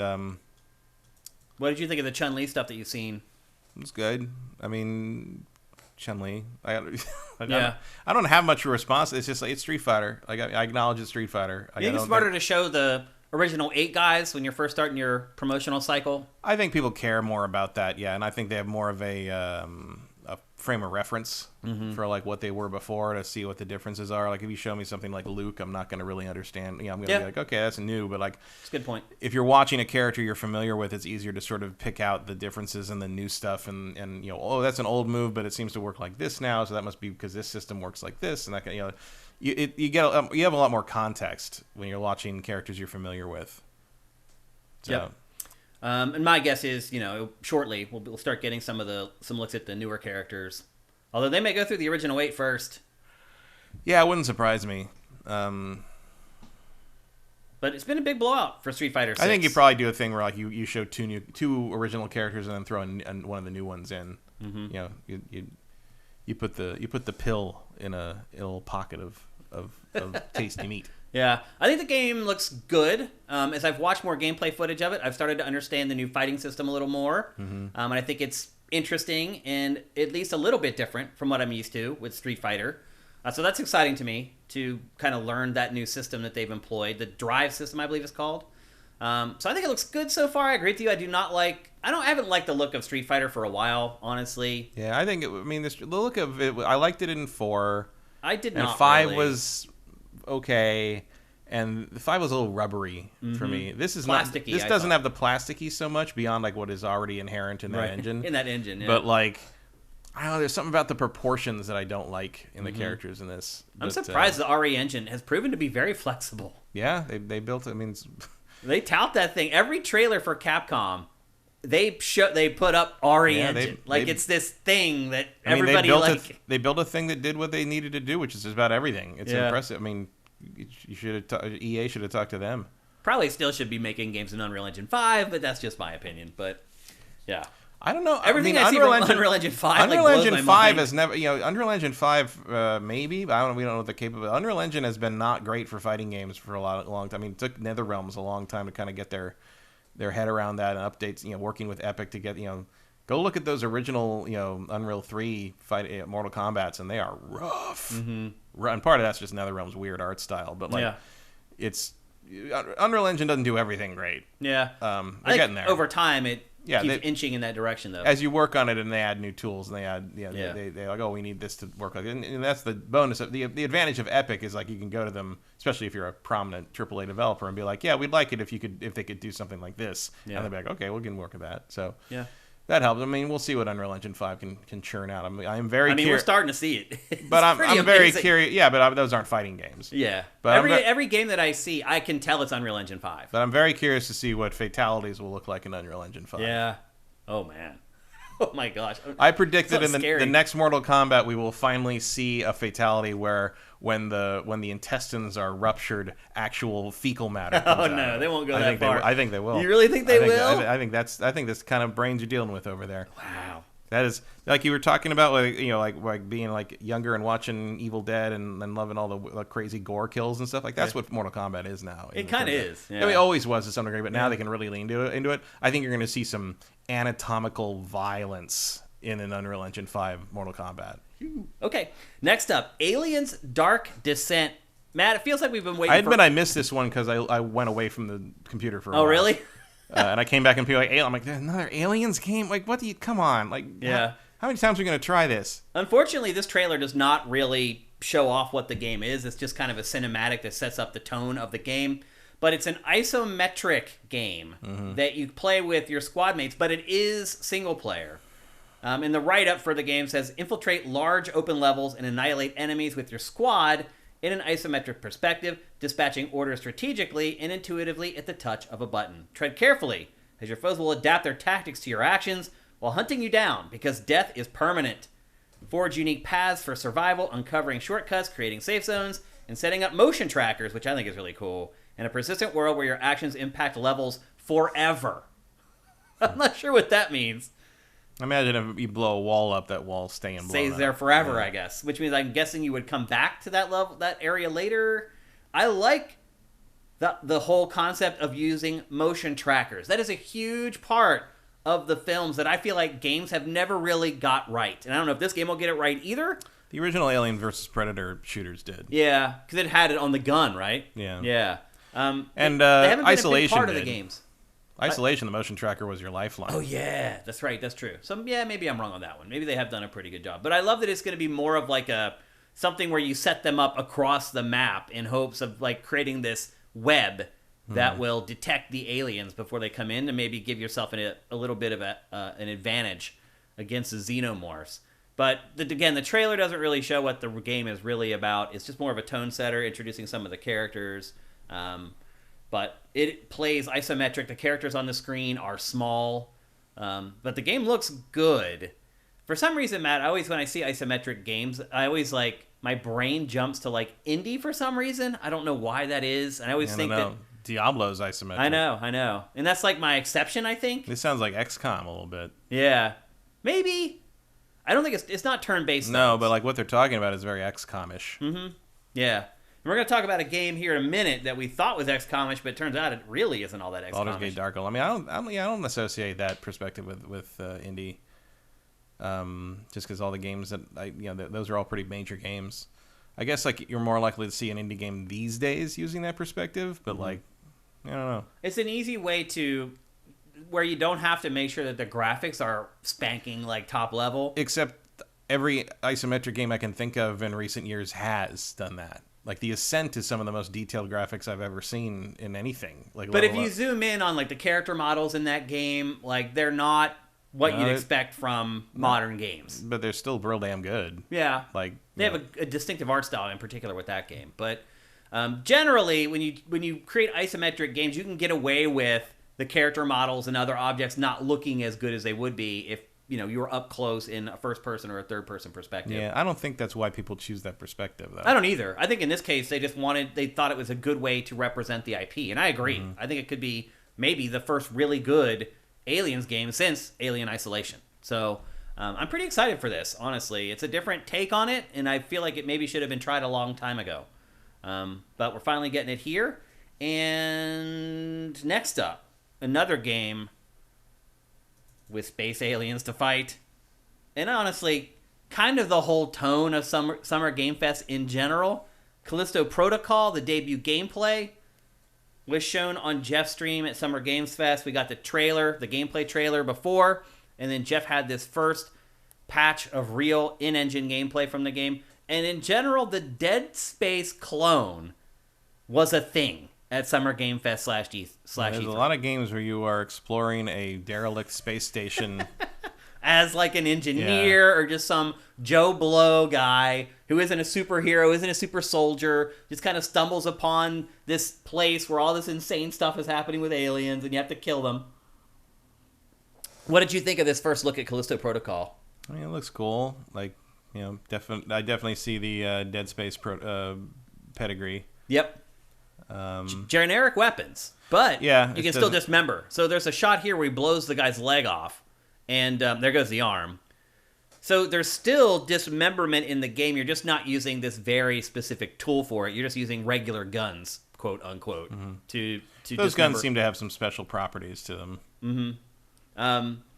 what did you think of the Chun-Li stuff that you've seen? It's good. I mean, Chun-Li. I don't have much of a response. It's just like it's Street Fighter. Like I acknowledge it's Street Fighter. You think it's smarter to show the original 8 guys when you're first starting your promotional cycle? I think people care more about that, yeah, and I think they have more of a frame of reference for like what they were before to see what the differences are. Like if you show me something like Luke, I'm not going to really understand. I'm going to be like, okay, that's new, but like, that's a good point. If you're watching a character you're familiar with, it's easier to sort of pick out the differences and the new stuff, and oh, that's an old move, but it seems to work like this now, so that must be because this system works like this, and that you have a lot more context when you're watching characters you're familiar with. So. Yep. And my guess is, shortly we'll start getting some looks at the newer characters. Although they may go through the original 8 first. Yeah, it wouldn't surprise me. But it's been a big blowout for Street Fighter 6. I think you probably do a thing where like you show two original characters and then throw one of the new ones in. You put the pill in a little pocket of tasty meat. Yeah, I think the game looks good. As I've watched more gameplay footage of it, I've started to understand the new fighting system a little more. And I think it's interesting and at least a little bit different from what I'm used to with Street Fighter. So that's exciting to me to kind of learn that new system that they've employed. The drive system, I believe it's called. So I think it looks good so far. I agree with you. I haven't liked the look of Street Fighter for a while, honestly. Yeah, I think the look of it, I liked it in 4. I did not. And 5 really. Was okay, and 5 was a little rubbery for me. This is plasticky. This doesn't have the plasticky so much beyond like what is already inherent in that engine. In that engine, yeah. But like, I don't know. There's something about the proportions that I don't like in the characters in this. I'm surprised the RE engine has proven to be very flexible. Yeah, they built it. I mean, they tout that thing. Every trailer for Capcom, they put up RE engine. It's this thing that everybody they built a thing that did what they needed to do, which is just about everything. It's impressive. I mean, EA should have talked to them. Probably still should be making games in Unreal Engine 5, but that's just my opinion. But yeah, I don't know. Everything I see from Unreal Engine 5, Unreal Engine 5 has never, Unreal Engine 5 maybe, but we don't know what the capability. Unreal Engine has been not great for fighting games for a long time. I mean, it took NetherRealms a long time to kind of get their head around that and updates. Working with Epic to get go look at those original Unreal 3 Mortal Kombats, and they are rough. And part of that's just NetherRealm's weird art style, but it's Unreal Engine doesn't do everything great. Yeah, they're getting there over time. It keeps inching in that direction, though. As you work on it, and they add new tools, and they add they like, oh, we need this to work like, and that's the bonus of the advantage of Epic is like you can go to them, especially if you're a prominent AAA developer, and be like, yeah, we'd like it if they could do something like this, and they'll be like, okay, we can work with that. So yeah. That helps. I mean, we'll see what Unreal Engine 5 can churn out. I'm very. We're starting to see it. But I'm very curious. Yeah, but those aren't fighting games. Yeah, but every game that I see, I can tell it's Unreal Engine 5. But I'm very curious to see what fatalities will look like in Unreal Engine 5. Yeah. Oh man. Oh my gosh! I predicted So in the next Mortal Kombat we will finally see a fatality where when the intestines are ruptured, actual fecal matter comes out. No, they won't go that far. I think they will. You really think they will? I think that's kind of brains you're dealing with over there. Wow. That is like you were talking about, like, you know, like being like younger and watching Evil Dead and loving all the crazy gore kills and stuff. Like that's what Mortal Kombat is now. It kind of is. Yeah. I mean, it always was to some degree, but now they can really lean into it. I think you're going to see some anatomical violence in an Unreal Engine 5 Mortal Kombat. Okay, next up, Aliens Dark Descent. Matt, it feels like we've been waiting. I admit I missed this one because I went away from the computer for a while. Oh, really? And I came back and people were like, I'm like, there's another Aliens game? Like, what do you, come on. Like, yeah. How many times are we going to try this? Unfortunately, this trailer does not really show off what the game is. It's just kind of a cinematic that sets up the tone of the game. But it's an isometric game that you play with your squad mates, but it is single player. And the write-up for the game says, infiltrate large open levels and annihilate enemies with your squad in an isometric perspective, dispatching orders strategically and intuitively at the touch of a button. Tread carefully, as your foes will adapt their tactics to your actions while hunting you down, because death is permanent. Forge unique paths for survival, uncovering shortcuts, creating safe zones, and setting up motion trackers, which I think is really cool, in a persistent world where your actions impact levels forever. I'm not sure what that means. Imagine if you blow a wall up, that wall's staying blown Stays there forever, I guess. Which means I'm guessing you would come back to that level, that area later. I like the whole concept of using motion trackers. That is a huge part of the films that I feel like games have never really got right. And I don't know if this game will get it right either. The original Alien vs. Predator shooters did. Yeah, because it had it on the gun, right? Yeah. Yeah. And they haven't been Isolation a big part did. of the games. Isolation, the motion tracker was your lifeline. Oh, yeah. That's right. That's true. So, yeah, maybe I'm wrong on that one. Maybe they have done a pretty good job. But I love that it's going to be more of like something where you set them up across the map in hopes of like creating this web that will detect the aliens before they come in and maybe give yourself a little bit of an advantage against the xenomorphs. But, again, the trailer doesn't really show what the game is really about. It's just more of a tone setter, introducing some of the characters. But it plays isometric. The characters on the screen are small. But the game looks good. For some reason, Matt, when I see isometric games, I always my brain jumps to indie for some reason. I don't know why that is. And I always think that Diablo's isometric. I know. And that's my exception, I think. This sounds like XCOM a little bit. Yeah. Maybe. I don't think it's not turn-based. No, but what they're talking about is very XCOM-ish. Mm-hmm. Yeah. And we're going to talk about a game here in a minute that we thought was XCOM-ish, but it turns out it really isn't all that XCOM-ish. Baldur's Gate Dark World. I mean, I don't associate that perspective with indie. Just because all the games that those are all pretty major games. I guess you're more likely to see an indie game these days using that perspective, but I don't know. It's an easy way to where you don't have to make sure that the graphics are spanking top level. Except every isometric game I can think of in recent years has done that. The Ascent is some of the most detailed graphics I've ever seen in anything. But if you zoom in on the character models in that game, they're not what you'd expect from modern games. But they're still real damn good. Yeah. They have a distinctive art style in particular with that game. But generally, when you create isometric games, you can get away with the character models and other objects not looking as good as they would be if you were up close in a first person or a third person perspective. Yeah, I don't think that's why people choose that perspective, though. I don't either. I think in this case they thought it was a good way to represent the IP, and I agree. Mm-hmm. I think it could be maybe the first really good Aliens game since Alien Isolation. So I'm pretty excited for this. Honestly, it's a different take on it, and I feel like it maybe should have been tried a long time ago. But we're finally getting it here. And next up, another game with space aliens to fight. And honestly, kind of the whole tone of Summer Game Fest in general. Callisto Protocol, the debut gameplay, was shown on Geoff's stream at Summer Games Fest. We got the gameplay trailer before, and then Geoff had this first patch of real in-engine gameplay from the game. And in general, the Dead Space clone was a thing at Summer Game Fest /E3. There's a lot of games where you are exploring a derelict space station as an engineer or just some Joe Blow guy who isn't a superhero, isn't a super soldier, just kind of stumbles upon this place where all this insane stuff is happening with aliens and you have to kill them. What did you think of this first look at Callisto Protocol? I mean, it looks cool. Like, I definitely see the Dead Space pedigree. Yep. Generic weapons, but you can still dismember. So there's a shot here where he blows the guy's leg off, and there goes the arm. So there's still dismemberment in the game. You're just not using this very specific tool for it. You're just using regular guns, quote unquote, to Those dismember. guns seem to have some special properties to them.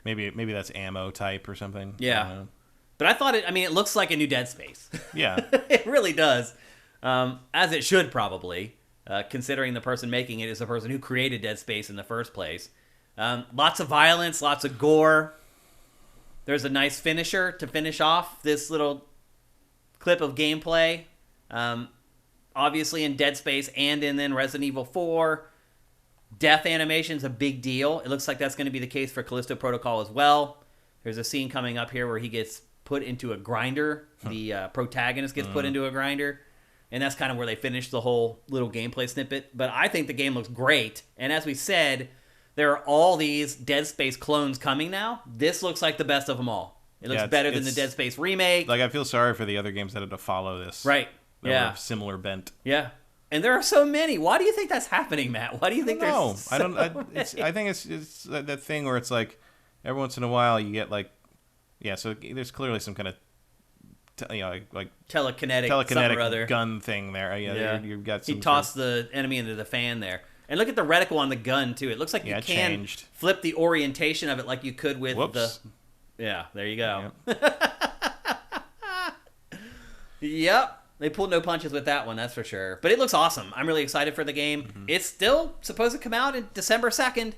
Maybe that's ammo type or something. Yeah. But I thought it looks like a new Dead Space. Yeah. It really does. As it should probably, considering the person making it is the person who created Dead Space in the first place. Lots of violence, lots of gore. There's a nice finisher to finish off this little clip of gameplay. Obviously in Dead Space and in Resident Evil 4, death animation is a big deal. It looks like that's going to be the case for Callisto Protocol as well. There's a scene coming up here where he gets put into a grinder. The protagonist gets put into a grinder. And that's kind of where they finish the whole little gameplay snippet. But I think the game looks great. And as we said, there are all these Dead Space clones coming now. This looks like the best of them all. It looks better than the Dead Space remake. Like, I feel sorry for the other games that had to follow this. Right. That were similar bent. Yeah. And there are so many. Why do you think that's happening, Matt? Why do you think there's so many? I think it's that thing where it's like every once in a while you get like, so there's clearly some kind of like telekinetic gun thing there. You've got some. He tossed the enemy into the fan there. And look at the reticle on the gun, too. It looks like you can flip the orientation of it like you could with the... Yeah, there you go. Yep. They pulled no punches with that one, that's for sure. But it looks awesome. I'm really excited for the game. It's still supposed to come out in December 2nd.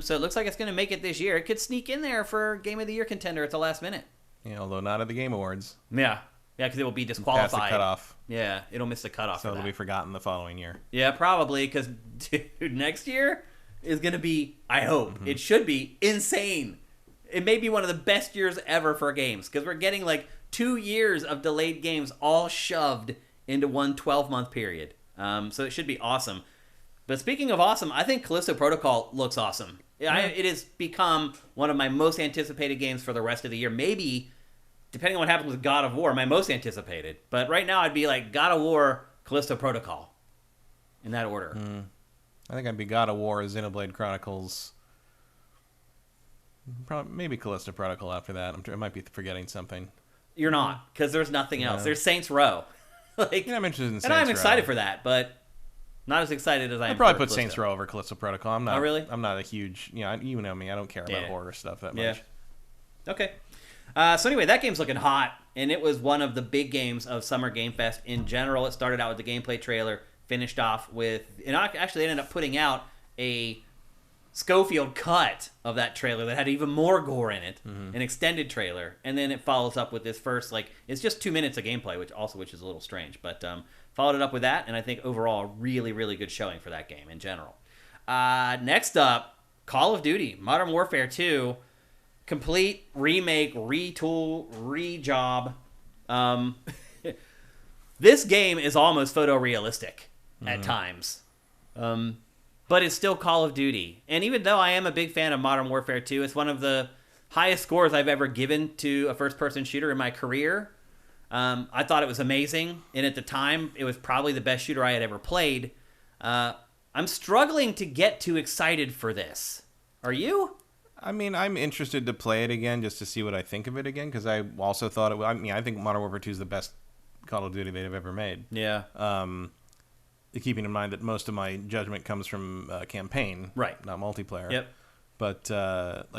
So it looks like it's going to make it this year. It could sneak in there for Game of the Year contender at the last minute. Yeah, although not at the Game Awards. Yeah. Yeah, because it will be disqualified. Past the cutoff. Yeah, it'll miss the cutoff. So it'll be forgotten the following year. Yeah, probably, because, dude, next year is going to be, I hope, it should be insane. It may be one of the best years ever for games, because we're getting, 2 years of delayed games all shoved into one 12-month period. So it should be awesome. But speaking of awesome, I think Callisto Protocol looks awesome. It has become one of my most anticipated games for the rest of the year. Maybe... depending on what happens with God of War, my most anticipated. But right now, I'd be like God of War, Callisto Protocol. In that order. I think I'd be God of War, Xenoblade Chronicles. Maybe Callisto Protocol after that. I might be forgetting something. You're not, because there's nothing else. There's Saints Row. I'm interested in Saints Row. And I'm excited for that, but not as excited as I am. I'd probably put Callisto. Saints Row over Callisto Protocol. I'm not. Oh, really? I'm not a huge. You know me. I don't care about horror stuff that much. Okay. So anyway, that game's looking hot, and it was one of the big games of Summer Game Fest in general. It started out with the gameplay trailer, finished off with... and actually, they ended up putting out a Schofield cut of that trailer that had even more gore in it, an extended trailer, and then it follows up with this first, it's just 2 minutes of gameplay, which is a little strange, but followed it up with that, and I think overall, a really, really good showing for that game in general. Next up, Call of Duty, Modern Warfare 2... complete remake, retool, rejob. This game is almost photorealistic at times. But it's still Call of Duty. And even though I am a big fan of Modern Warfare 2, it's one of the highest scores I've ever given to a first-person shooter in my career. I thought it was amazing. And at the time, it was probably the best shooter I had ever played. I'm struggling to get too excited for this. Are you? I mean, I'm interested to play it again just to see what I think of it again, because I also thought I think Modern Warfare 2 is the best Call of Duty they've ever made. Yeah. Keeping in mind that most of my judgment comes from campaign, right? Not multiplayer. Yep. But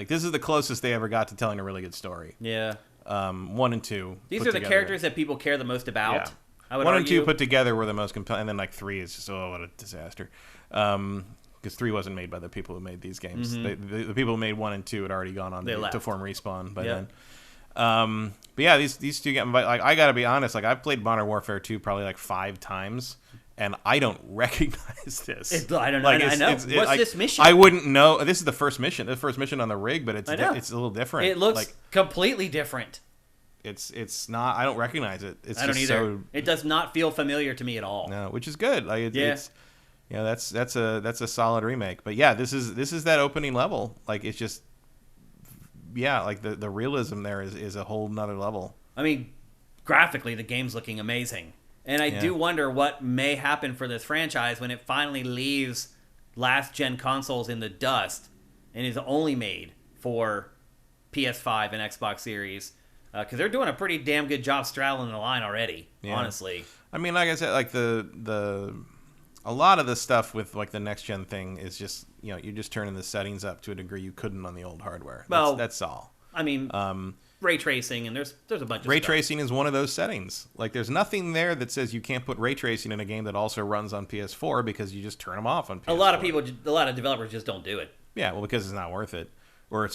this is the closest they ever got to telling a really good story. Yeah. 1 and 2. These are the characters that people care the most about. Yeah. I would 1 argue. and 2 put together were the most compelling, and then 3 is just what a disaster. Because 3 wasn't made by the people who made these games. The people who made 1 and 2 had already gone on to form Respawn by then. But yeah, these two games. I gotta be honest. I've played Modern Warfare 2 probably 5 times, and I don't recognize this. I don't know. I know. What's this mission? I wouldn't know. This is the first mission. The first mission on the rig, but it's a little different. It looks completely different. It's not. I don't recognize it. I don't either. It does not feel familiar to me at all. No, which is good. It's that's a solid remake. But yeah, this is that opening level. It's just yeah, like the realism there is a whole nother level. I mean, graphically, the game's looking amazing. And I do wonder what may happen for this franchise when it finally leaves last-gen consoles in the dust and is only made for PS5 and Xbox Series. Because they're doing a pretty damn good job straddling the line already, honestly. I mean, like I said, like a lot of the stuff with like the next-gen thing is just, you know, you're just turning the settings up to a degree you couldn't on the old hardware. Well, that's all. I mean, ray tracing, and there's a bunch of ray stuff. tracing is one of those settings. Like, there's nothing there that says you can't put ray tracing in a game that also runs on PS4 because you just turn them off on PS4. A lot of developers just don't do it. Yeah, well, because it's not worth it, or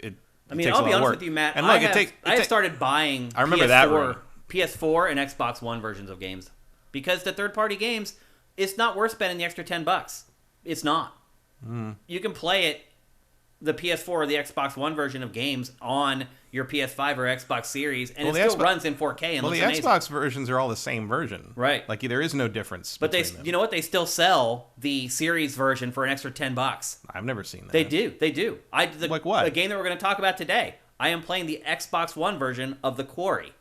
it. I mean, I'll be honest with you, Matt. And look, I have started buying I remember that room. PS4 and Xbox One versions of games because the third-party games, it's not worth spending the extra $10. It's not. You can play it, the PS4 or the Xbox One version of games on your PS5 or Xbox Series, and it still runs in 4K and looks amazing. Well, the Xbox versions are all the same version. Right. Like, there is no difference But between them. You know what? They still sell the Series version for an extra $10. I've never seen that. They do. Like what? The game that we're going to talk about today, I am playing the Xbox One version of the Quarry,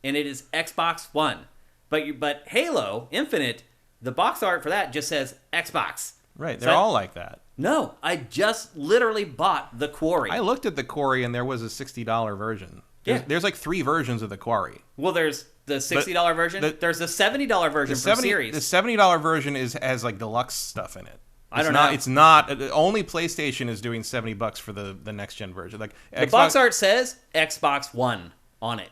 and it is Xbox One. But Halo Infinite, the box art for that just says Xbox. Right. They're all like that. No, I just literally bought the Quarry. I looked at the Quarry, and there was a $60 version. There's like 3 versions of the Quarry. Well, there's the $60 version. There's the $70 version for Series. The $70 version has like deluxe stuff in it. I don't know. It's not. Only PlayStation is doing $70 for the next gen version. Like the box art says Xbox One on it.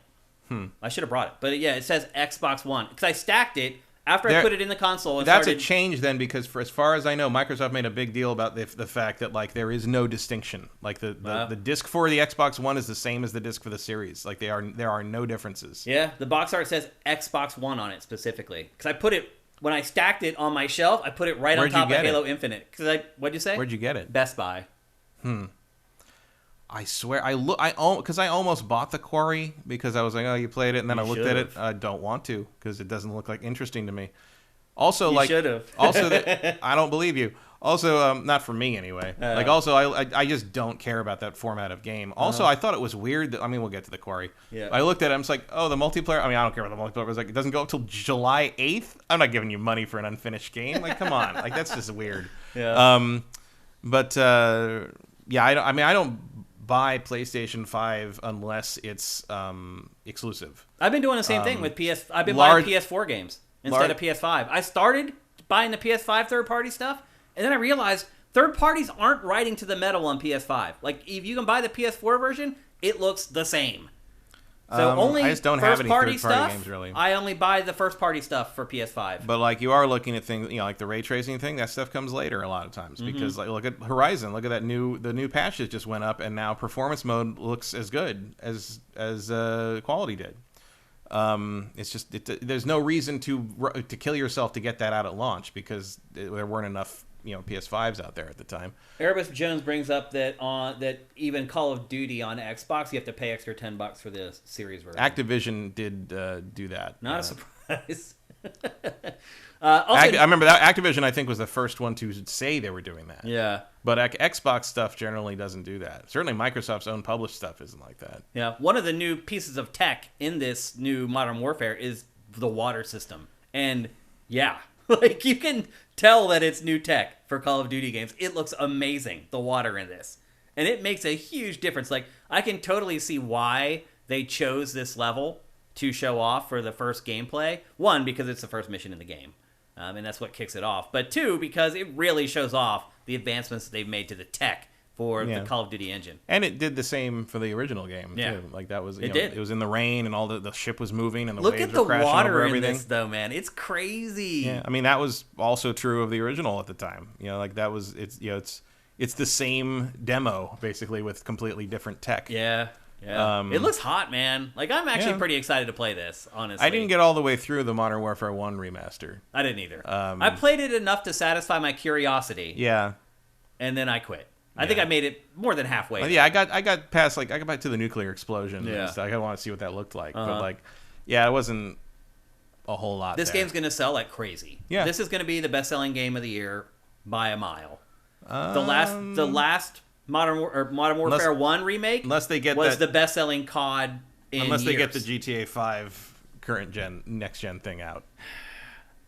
I should have brought it, but yeah, it says Xbox One because I stacked it. After I put it in the console, that's a change then, because for as far as I know, Microsoft made a big deal about the fact that like there is no distinction. Like the disc for the Xbox One is the same as the disc for the Series. Like there are no differences. Yeah, the box art says Xbox One on it specifically because I put it when I stacked it on my shelf. I put it right on top of Halo Infinite. What'd you say? Where'd you get it? Best Buy. I swear, because I almost bought the Quarry because I was like, oh, you played it, and then I looked at it. I don't want to because it doesn't look like interesting to me. Also, you should have. Also, I don't believe you. Also, not for me anyway. I just don't care about that format of game. Also, I thought it was weird that, I mean, we'll get to the Quarry. Yeah. I looked at it, I'm just like, oh, the multiplayer. I mean, I don't care about the multiplayer. I was like, it doesn't go up till July 8th. I'm not giving you money for an unfinished game. Like, come on, like that's just weird. Yeah. Yeah, I don't buy PlayStation 5 unless it's exclusive. I've been doing the same thing with PS. I've been buying PS4 games instead of PS5. I started buying the PS5 third-party stuff, and then I realized third parties aren't writing to the metal on PS5. Like, if you can buy the PS4 version, it looks the same. So only I just don't have any first-party third-party stuff. games, really. I only buy the first-party stuff for PS5. But like you are looking at things, you know, like the ray tracing thing. That stuff comes later a lot of times because like look at Horizon. Look at the new patch that just went up, and now performance mode looks as good as quality did. It's just there's no reason to kill yourself to get that out at launch because there weren't enough PS5s out there at the time. Erebus Jones brings up that even Call of Duty on Xbox, you have to pay extra $10 for the series version. Activision did do that. Not a surprise. I remember that Activision, I think, was the first one to say they were doing that. Yeah. But Xbox stuff generally doesn't do that. Certainly Microsoft's own published stuff isn't like that. Yeah. One of the new pieces of tech in this new Modern Warfare is the water system. And yeah, like you can tell that it's new tech for Call of Duty games. It looks amazing, the water in this. And it makes a huge difference. Like, I can totally see why they chose this level to show off for the first gameplay. One, because it's the first mission in the game. And that's what kicks it off. But two, because it really shows off the advancements that they've made to the tech for the Call of Duty engine. And it did the same for the original game, too. Like, that was, it was in the rain, and all the ship was moving, and the waves were crashing over everything. Look at the water in this, though, man. It's crazy. Yeah, I mean, that was also true of the original at the time. Like, that was, it's the same demo, basically, with completely different tech. Yeah. Yeah. It looks hot, man. Like, I'm actually pretty excited to play this, honestly. I didn't get all the way through the Modern Warfare 1 remaster. I didn't either. I played it enough to satisfy my curiosity. Yeah. And then I quit. I think I made it more than halfway. Well, yeah, I got past, like, I got back to the nuclear explosion. Yeah. So I want to see what that looked like. But, like, yeah, it wasn't a whole lot This game's going to sell like crazy. Yeah. This is going to be the best-selling game of the year by a mile. The last Modern Warfare 1 remake unless they get was the best-selling COD in unless they years. get the GTA 5 current gen, next gen thing out.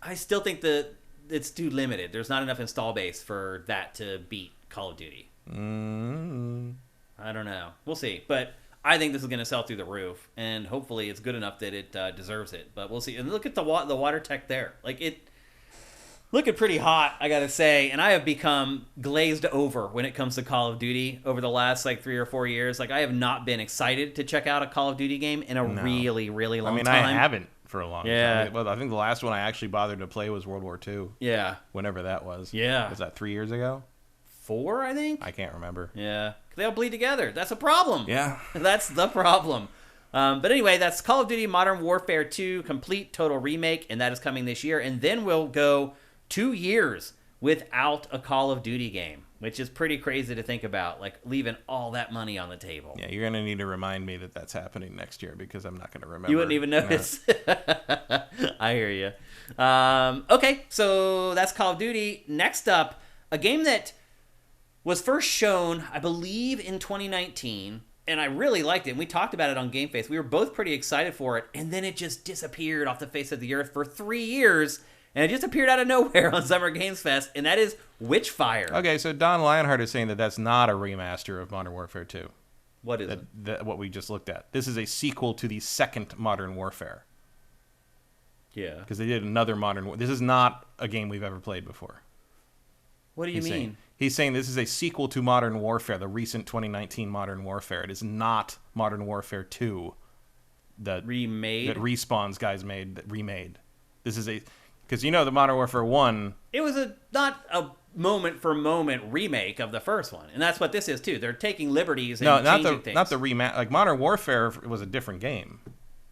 I still think that it's too limited. There's not enough install base for that to beat Call of Duty. I don't know. We'll see. But I think this is going to sell through the roof, and hopefully it's good enough that it deserves it. But we'll see. And look at the water tech there. Like, it looking pretty hot, I got to say. And I have become glazed over when it comes to Call of Duty over the last, 3 or 4 years. Like, I have not been excited to check out a Call of Duty game in a really, really long time. I haven't for a long time. Well, I think the last one I actually bothered to play was World War II. Yeah. Whenever that was. Yeah. Was that 3 years ago? 4, I think? I can't remember. Yeah. They all bleed together. That's a problem. Yeah. That's the problem. But anyway, that's Call of Duty Modern Warfare 2 Complete Total Remake, and that is coming this year. And then we'll go 2 years without a Call of Duty game, which is pretty crazy to think about, leaving all that money on the table. Yeah, you're going to need to remind me that that's happening next year because I'm not going to remember. You wouldn't even notice. I hear you. Okay, so that's Call of Duty. Next up, a game that was first shown, I believe, in 2019, and I really liked it. And we talked about it on GameFace. We were both pretty excited for it, and then it just disappeared off the face of the earth for 3 years, and it just appeared out of nowhere on Summer Games Fest, and that is Witchfire. Okay, so Don Lionheart is saying that that's not a remaster of Modern Warfare 2. What is it? What we just looked at. This is a sequel to the second Modern Warfare. Yeah. Because they did another This is not a game we've ever played before. What do you mean? He's saying this is a sequel to Modern Warfare, the recent 2019 Modern Warfare. It is not Modern Warfare 2 that Respawn's guys remade. This is because the Modern Warfare 1... It was not a moment-for-moment remake of the first one, and that's what this is, too. They're taking liberties and changing things. Not the remake. Modern Warfare was a different game.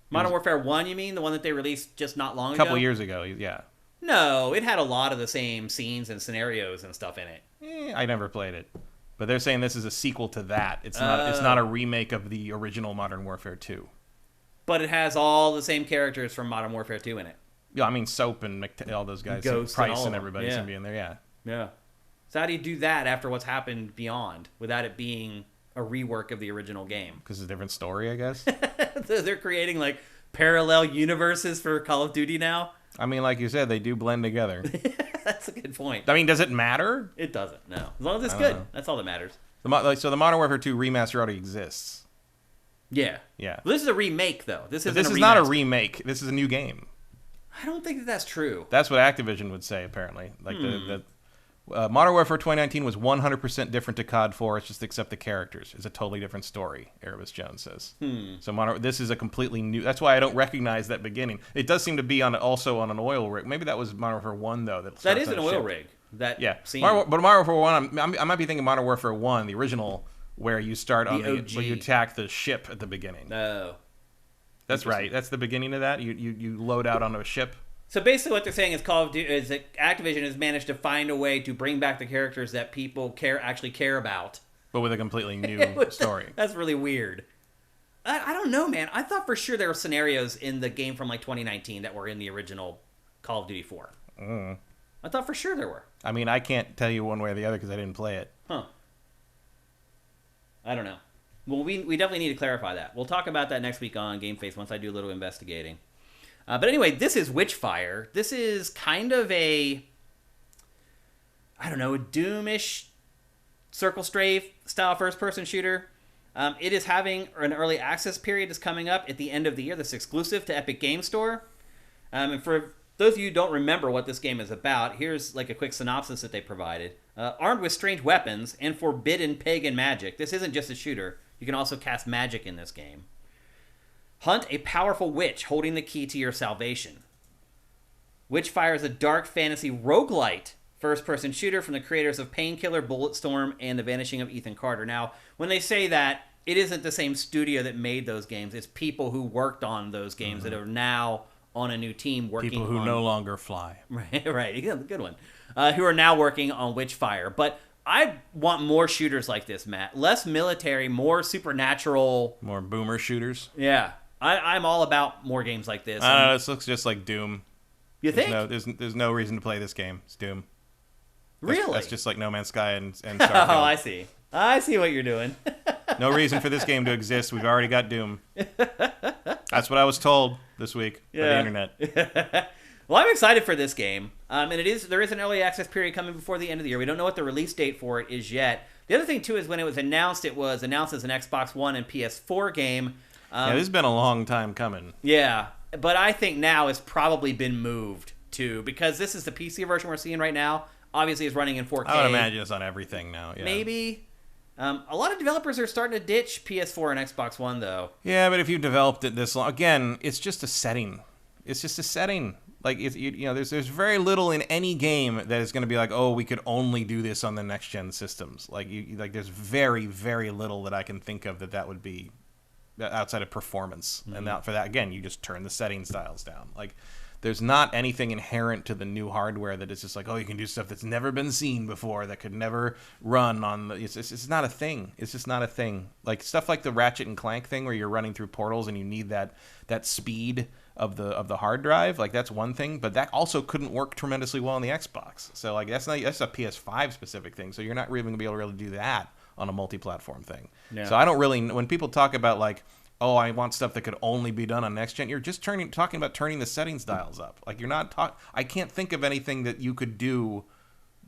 Modern Warfare 1, you mean? The one that they released just not long ago? A couple years ago, yeah. No, it had a lot of the same scenes and scenarios and stuff in it. I never played it. But they're saying this is a sequel to that. It's not a remake of the original Modern Warfare 2. But it has all the same characters from Modern Warfare 2 in it. Yeah, I mean Soap and all those guys. Ghost Price and everybody's going to be in there, yeah. Yeah. So how do you do that after what's happened Beyond without it being a rework of the original game? Because it's a different story, I guess. They're creating parallel universes for Call of Duty now. I mean, like you said, they do blend together. That's a good point. I mean, does it matter? It doesn't, no. As long as it's good. That's all that matters. So the Modern Warfare 2 remaster already exists. Yeah. Yeah. Well, this is a remake, though. This is not a remake. This is a new game. I don't think that's true. That's what Activision would say, apparently. Modern Warfare 2019 was 100% different to COD 4. It's just except the characters. It's a totally different story, Erebus Jones says. So this is a completely new... That's why I don't recognize that beginning. It does seem to be also on an oil rig. Maybe that was Modern Warfare 1, though. That is an oil rig. But Modern Warfare 1, I might be thinking Modern Warfare 1, the original, where you start on where you attack the ship at the beginning. No. That's right. That's the beginning of that. You load out onto a ship. So basically what they're saying is is that Activision has managed to find a way to bring back the characters that people actually care about. But with a completely new story. That's really weird. I don't know, man. I thought for sure there were scenarios in the game from 2019 that were in the original Call of Duty 4. I thought for sure there were. I mean, I can't tell you one way or the other because I didn't play it. Huh. I don't know. Well, we definitely need to clarify that. We'll talk about that next week on GameFace once I do a little investigating. But anyway, this is Witchfire. This is kind of a Doom-ish circle strafe style first-person shooter. It is having an early access period that's coming up at the end of the year. That's exclusive to Epic Game Store. And for those of you who don't remember what this game is about, here's a quick synopsis that they provided. Armed with strange weapons and forbidden pagan magic, this isn't just a shooter. You can also cast magic in this game. Hunt a powerful witch holding the key to your salvation. Witchfire is a dark fantasy roguelite first-person shooter from the creators of Painkiller, Bulletstorm, and The Vanishing of Ethan Carter. Now, when they say that, it isn't the same studio that made those games. It's people who worked on those games that are now on a new team working on... People who no longer fly. Right. Yeah, good one. Who are now working on Witchfire. But I want more shooters like this, Matt. Less military, more supernatural... More boomer shooters? Yeah. I'm all about more games like this. I don't know, this looks just like Doom. You think? There's no reason to play this game. It's Doom. Really? That's just like No Man's Sky and Starfield. Oh, I see. I see what you're doing. No reason for this game to exist. We've already got Doom. That's what I was told this week by the internet. Well, I'm excited for this game. And there is an early access period coming before the end of the year. We don't know what the release date for it is yet. The other thing, too, is when it was announced as an Xbox One and PS4 game. Yeah, this has been a long time coming. Yeah, but I think now it's probably been moved to, because this is the PC version we're seeing right now. Obviously, it's running in 4K. I would imagine it's on everything now. Yeah. Maybe. A lot of developers are starting to ditch PS4 and Xbox One, though. Yeah, but if you developed it this long, again, it's just a setting. It's just a setting. Like, there's very little in any game that is going to be like, oh, we could only do this on the next gen systems. Like, there's very, very little that I can think of that would be outside of performance. Mm-hmm. And for that, again, you just turn the setting styles down. Like, there's not anything inherent to the new hardware that is just like, oh, you can do stuff that's never been seen before, that could never run on the... It's not a thing. It's just not a thing. Like, stuff like the Ratchet and Clank thing where you're running through portals and you need that speed of the hard drive, like, that's one thing, but that also couldn't work tremendously well on the Xbox. So, like, that's a PS5 specific thing, so you're not really going to be able to really do that on a multi-platform thing. Yeah. So I don't really... When people talk about, like, oh, I want stuff that could only be done on next gen, you're just talking about turning the settings dials up. Like, you're not I can't think of anything that you could do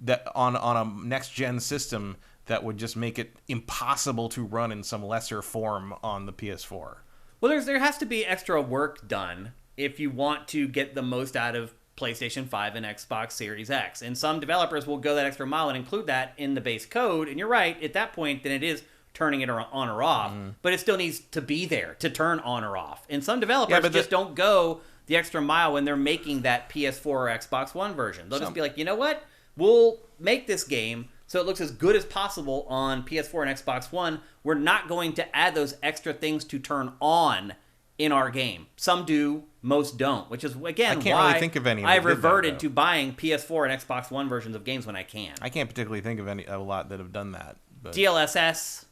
that on a next gen system that would just make it impossible to run in some lesser form on the PS4. Well, there has to be extra work done if you want to get the most out of PlayStation 5 and Xbox Series X. And some developers will go that extra mile and include that in the base code. And you're right, at that point, then it is turning it on or off. But it still needs to be there to turn on or off. And some developers just don't go the extra mile when they're making that PS4 or Xbox One version. They'll just be like, you know what? We'll make this game so it looks as good as possible on PS4 and Xbox One. We're not going to add those extra things to turn on in our game. Some do, most don't, which is, again, I can't really think of any I've reverted to buying PS4 and Xbox One versions of games when I can. I can't particularly think of a lot that have done that. But... DLSS,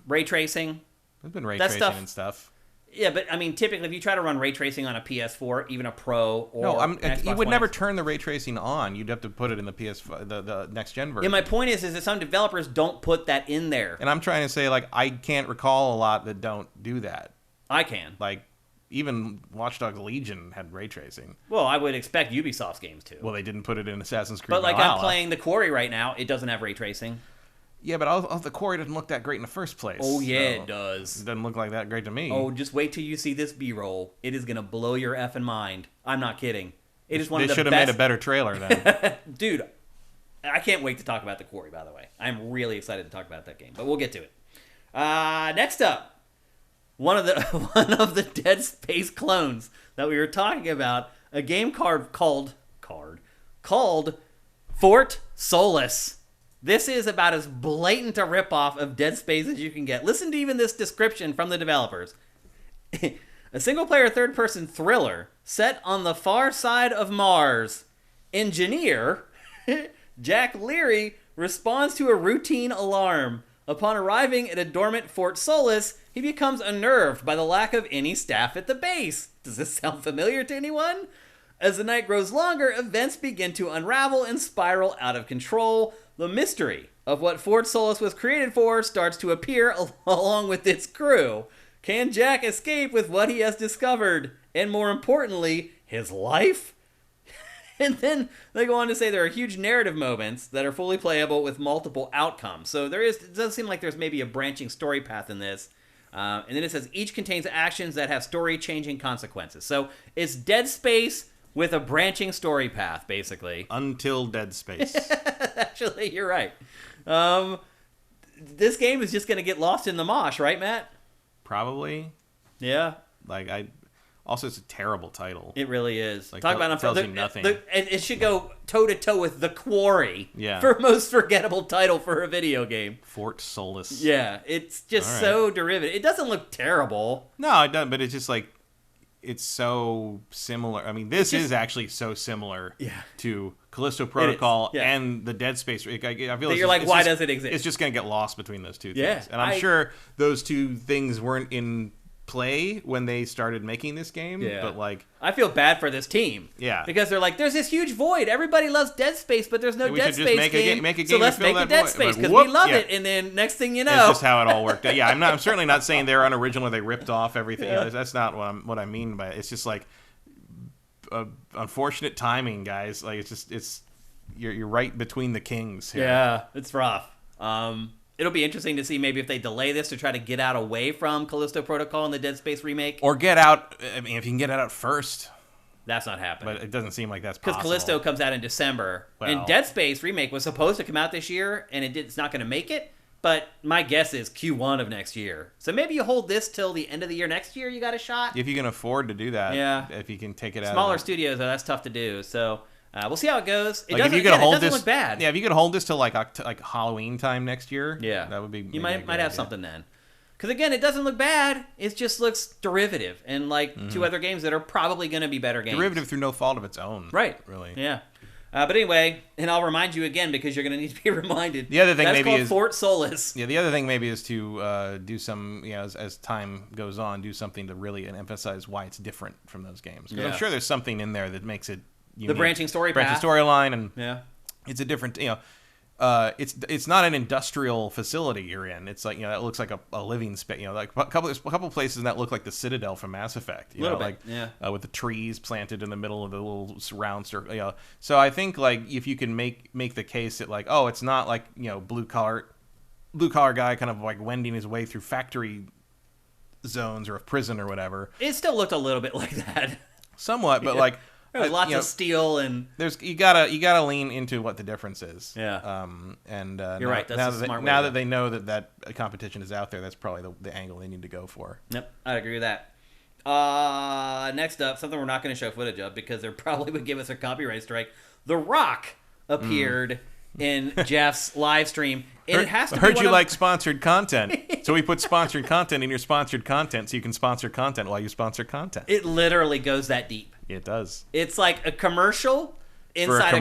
ray tracing. There's been ray tracing and stuff. Yeah, but I mean, typically, if you try to run ray tracing on a PS4, even a Pro or you would never turn the ray tracing on. You'd have to put it in the PS5, the next gen version. Yeah, my point is that some developers don't put that in there. And I'm trying to say, like, I can't recall a lot that don't do that. I can. Like, even Watch Dogs Legion had ray tracing. Well, I would expect Ubisoft's games to. Well, they didn't put it in Assassin's Creed But, like, Valhalla. I'm playing the Quarry right now. It doesn't have ray tracing. Yeah, but the Quarry doesn't look that great in the first place. Oh, yeah, it does. It doesn't look like that great to me. Oh, just wait till you see this B-roll. It is going to blow your effing mind. I'm not kidding. It is one of the best... They should have made a better trailer then. Dude, I can't wait to talk about the Quarry, by the way. I'm really excited to talk about that game, but we'll get to it. Next up, one of the Dead Space clones that we were talking about, a game called Fort Solis. This is about as blatant a ripoff of Dead Space as you can get. Listen to even this description from the developers. A single-player third-person thriller set on the far side of Mars. Engineer Jack Leary responds to a routine alarm. Upon arriving at a dormant Fort Solis, he becomes unnerved by the lack of any staff at the base. Does this sound familiar to anyone? As the night grows longer, events begin to unravel and spiral out of control. The mystery of what Fort Solis was created for starts to appear along with its crew. Can Jack escape with what he has discovered? And more importantly, his life? And then they go on to say there are huge narrative moments that are fully playable with multiple outcomes. So it does seem like there's maybe a branching story path in this. And then it says each contains actions that have story-changing consequences. So it's Dead Space with a branching story path, basically. Until Dead Space. Actually, you're right. This game is just going to get lost in the mosh, right, Matt? Probably. Yeah. Also, it's a terrible title. It really is. Talk about it tells you nothing. It should go toe-to-toe with The Quarry for most forgettable title for a video game. Fort Solis. Yeah, it's just so derivative. It doesn't look terrible. No, it doesn't, but it's just like... It's so similar. I mean, this is actually so similar to Callisto Protocol and the Dead Space. I feel you're like, why does it exist? It's just going to get lost between those two things. And I'm sure those two things weren't in play when they started making this game. Yeah. But like, I feel bad for this team. Yeah. Because they're like, there's this huge void. Everybody loves Dead Space, but there's no Dead Space game. So let's make a Dead Space because we love it. And then next thing you know, it's just how it all worked out. Yeah, I'm certainly not saying they're unoriginal. They ripped off everything. Yeah. That's not what I mean by it. It's just like unfortunate timing, guys. Like it's you're right between the kings here. Yeah, it's rough. It'll be interesting to see maybe if they delay this to try to get out away from Callisto Protocol and the Dead Space remake. Or get out, I mean, if you can get it out first. That's not happening. But it doesn't seem like that's possible. Because Callisto comes out in December. Well, and Dead Space remake was supposed to come out this year, and it's not going to make it. But my guess is Q1 of next year. So maybe you hold this till the end of the year next year, you got a shot. If you can afford to do that. Yeah. If you can take it out. Smaller studios, though, that's tough to do. So... we'll see how it goes. It like doesn't look bad. Yeah, if you could hold this till like Halloween time next year, yeah, that would be. You might have something then. Because again, it doesn't look bad. It just looks derivative, and like two other games that are probably going to be better games. Derivative through no fault of its own. Right. Really. Yeah. But anyway, and I'll remind you again because you're going to need to be reminded. The other thing that's maybe called is Fort Solis. Yeah, the other thing maybe is to do some, as time goes on, do something to really emphasize why it's different from those games. Because I'm sure there's something in there that makes it. Unique. The branching storyline, and yeah, it's a different, it's not an industrial facility you're in. It's like, it looks like a living space. Like a couple places that look like the Citadel from Mass Effect. With the trees planted in the middle of the little round circle. So I think like if you can make the case that like, oh, it's not like blue collar guy kind of like wending his way through factory zones or a prison or whatever. It still looked a little bit like that. Somewhat, but like. There's lots of steel and you gotta lean into what the difference is. Yeah. You're right. That's a smart way now that they know that competition is out there, that's probably the angle they need to go for. Yep, I agree with that. Next up, something we're not going to show footage of because they probably would give us a copyright strike. The Rock appeared in Geoff's live stream. And it has to heard you like sponsored content, so we put sponsored content in your sponsored content, so you can sponsor content while you sponsor content. It literally goes that deep. It does. It's like a commercial inside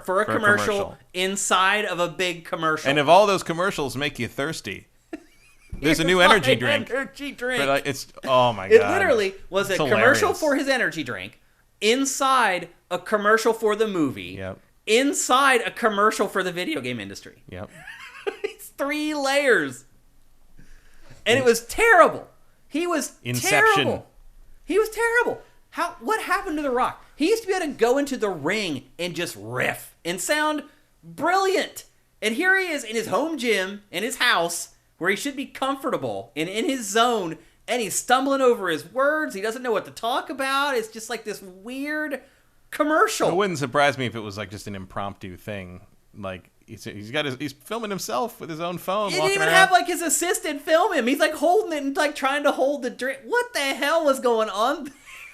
for a commercial inside of a big commercial. And if all those commercials make you thirsty, there's a new energy drink. But it's oh my god! It literally was a commercial for his energy drink inside a commercial for the movie. Yep. Inside a commercial for the video game industry. Yep. It's 3 layers. And it was terrible. He was Inception. Terrible. He was terrible. What happened to The Rock? He used to be able to go into the ring and just riff and sound brilliant. And here he is in his home gym, in his house, where he should be comfortable and in his zone, and he's stumbling over his words. He doesn't know what to talk about. It's just like this weird commercial. It wouldn't surprise me if it was like just an impromptu thing. Like he's filming himself with his own phone. He didn't even have like his assistant film him. He's like holding it and like trying to hold the drink. What the hell was going on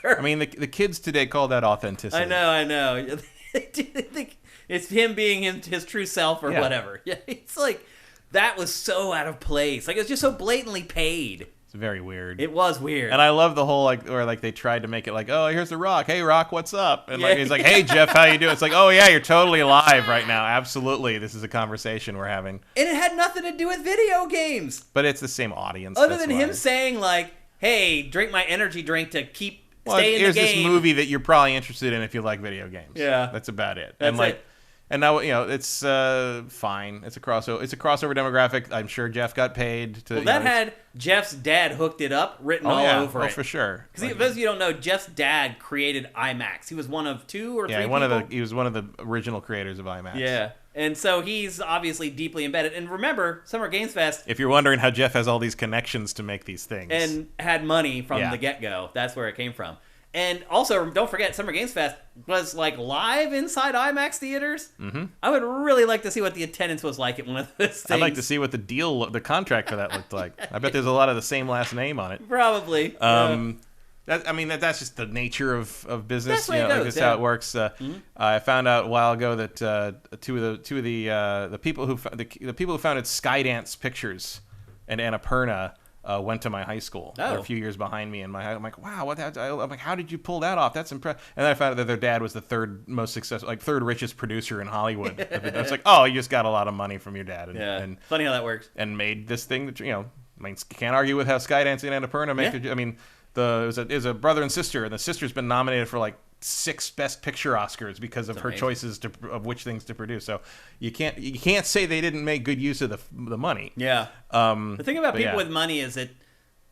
there? I mean, the kids today call that authenticity. I know. They think it's him being his true self or whatever. Yeah, it's like that was so out of place. Like it was just so blatantly paid. It's very weird. It was weird. And I love the whole where they tried to make it like, oh, here's The Rock. Hey, Rock, what's up? And he's like, hey, Geoff, how you doing? It's like, oh yeah, you're totally live right now. Absolutely, this is a conversation we're having. And it had nothing to do with video games. But it's the same audience. Other than him saying like, hey, drink my energy drink to stay in the game. Here's this movie that you're probably interested in if you like video games. Yeah, that's about it. That's it. And now it's fine. It's a crossover demographic. I'm sure Geoff got paid. Had Geoff's dad hooked it up, written all over it. Oh, for sure. Because for those of you who don't know, Geoff's dad created IMAX. He was one of 2 or 3 people. He was one of the original creators of IMAX. Yeah. And so he's obviously deeply embedded. And remember, Summer Games Fest... If you're wondering how Geoff has all these connections to make these things. And had money from the get-go. That's where it came from. And also, don't forget, Summer Games Fest was like live inside IMAX theaters. Mm-hmm. I would really like to see what the attendance was like at one of those things. I'd like to see what the contract for that looked like. I bet there's a lot of the same last name on it. Probably. That's just the nature of business. That's that's how it works. I found out a while ago that two of the people who founded Skydance Pictures and Annapurna went to my high school. They're a few years behind me, and I'm like, wow, I'm like, how did you pull that off? That's impressive. And then I found out that their dad was the third most successful, like third richest producer in Hollywood. I was like, oh, you just got a lot of money from your dad. And funny how that works. And made this thing that I mean, can't argue with how Skydance and Annapurna make it. I mean, it was a brother and sister, and the sister's been nominated for like 6 Best Picture Oscars because of her choices of which things to produce. So you can't say they didn't make good use of the money. Yeah. The thing about people with money is that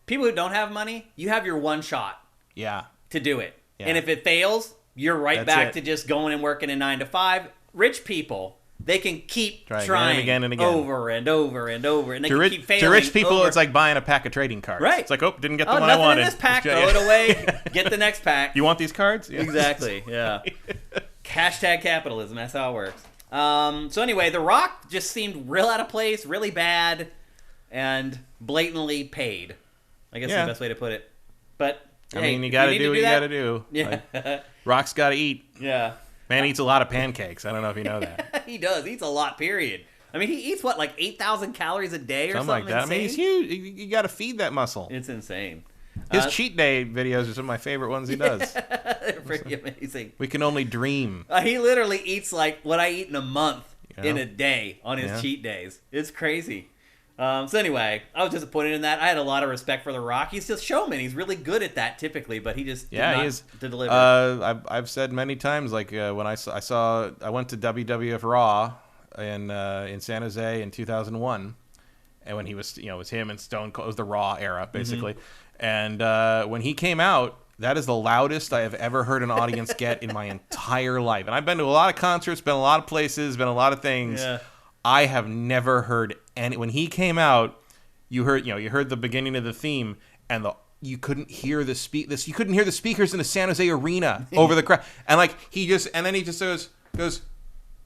people who don't have money, you have your one shot. Yeah. To do it, yeah. And if it fails, you're right back to just going and working a 9 to 5. Rich people, they can keep trying again and again over and over and over, and they can keep failing. To rich people, it's like buying a pack of trading cards. Right. It's like, didn't get the one I wanted. In this pack, throw it away. Get the next pack. You want these cards? Yeah. Exactly. Yeah. Hashtag capitalism. That's how it works. So anyway, The Rock just seemed real out of place, really bad, and blatantly paid. I guess is the best way to put it. But I mean, you got to do what you got to do. Yeah. Like, Rock's got to eat. Yeah. Man eats a lot of pancakes. I don't know if you know that. He does. He eats a lot, period. I mean, he eats, what, like 8,000 calories a day or something like that. insane? I mean, he's huge. You got to feed that muscle. It's insane. His cheat day videos are some of my favorite ones he does. They're pretty amazing. We can only dream. He literally eats like what I eat in a month in a day on his cheat days. It's crazy. So anyway, I was disappointed in that. I had a lot of respect for The Rock. He's just showman. He's really good at that typically, but he just did not deliver. I've said many times, like when I went to WWF Raw in San Jose in 2001, and when he was, it was him and Stone Cold. It was the Raw era basically, and when he came out, that is the loudest I have ever heard an audience get in my entire life. And I've been to a lot of concerts, been a lot of places, been a lot of things. Yeah. I have never heard any. When he came out, you heard the beginning of the theme, and you couldn't hear the you couldn't hear the speakers in the San Jose arena over the crowd. And like then he just goes,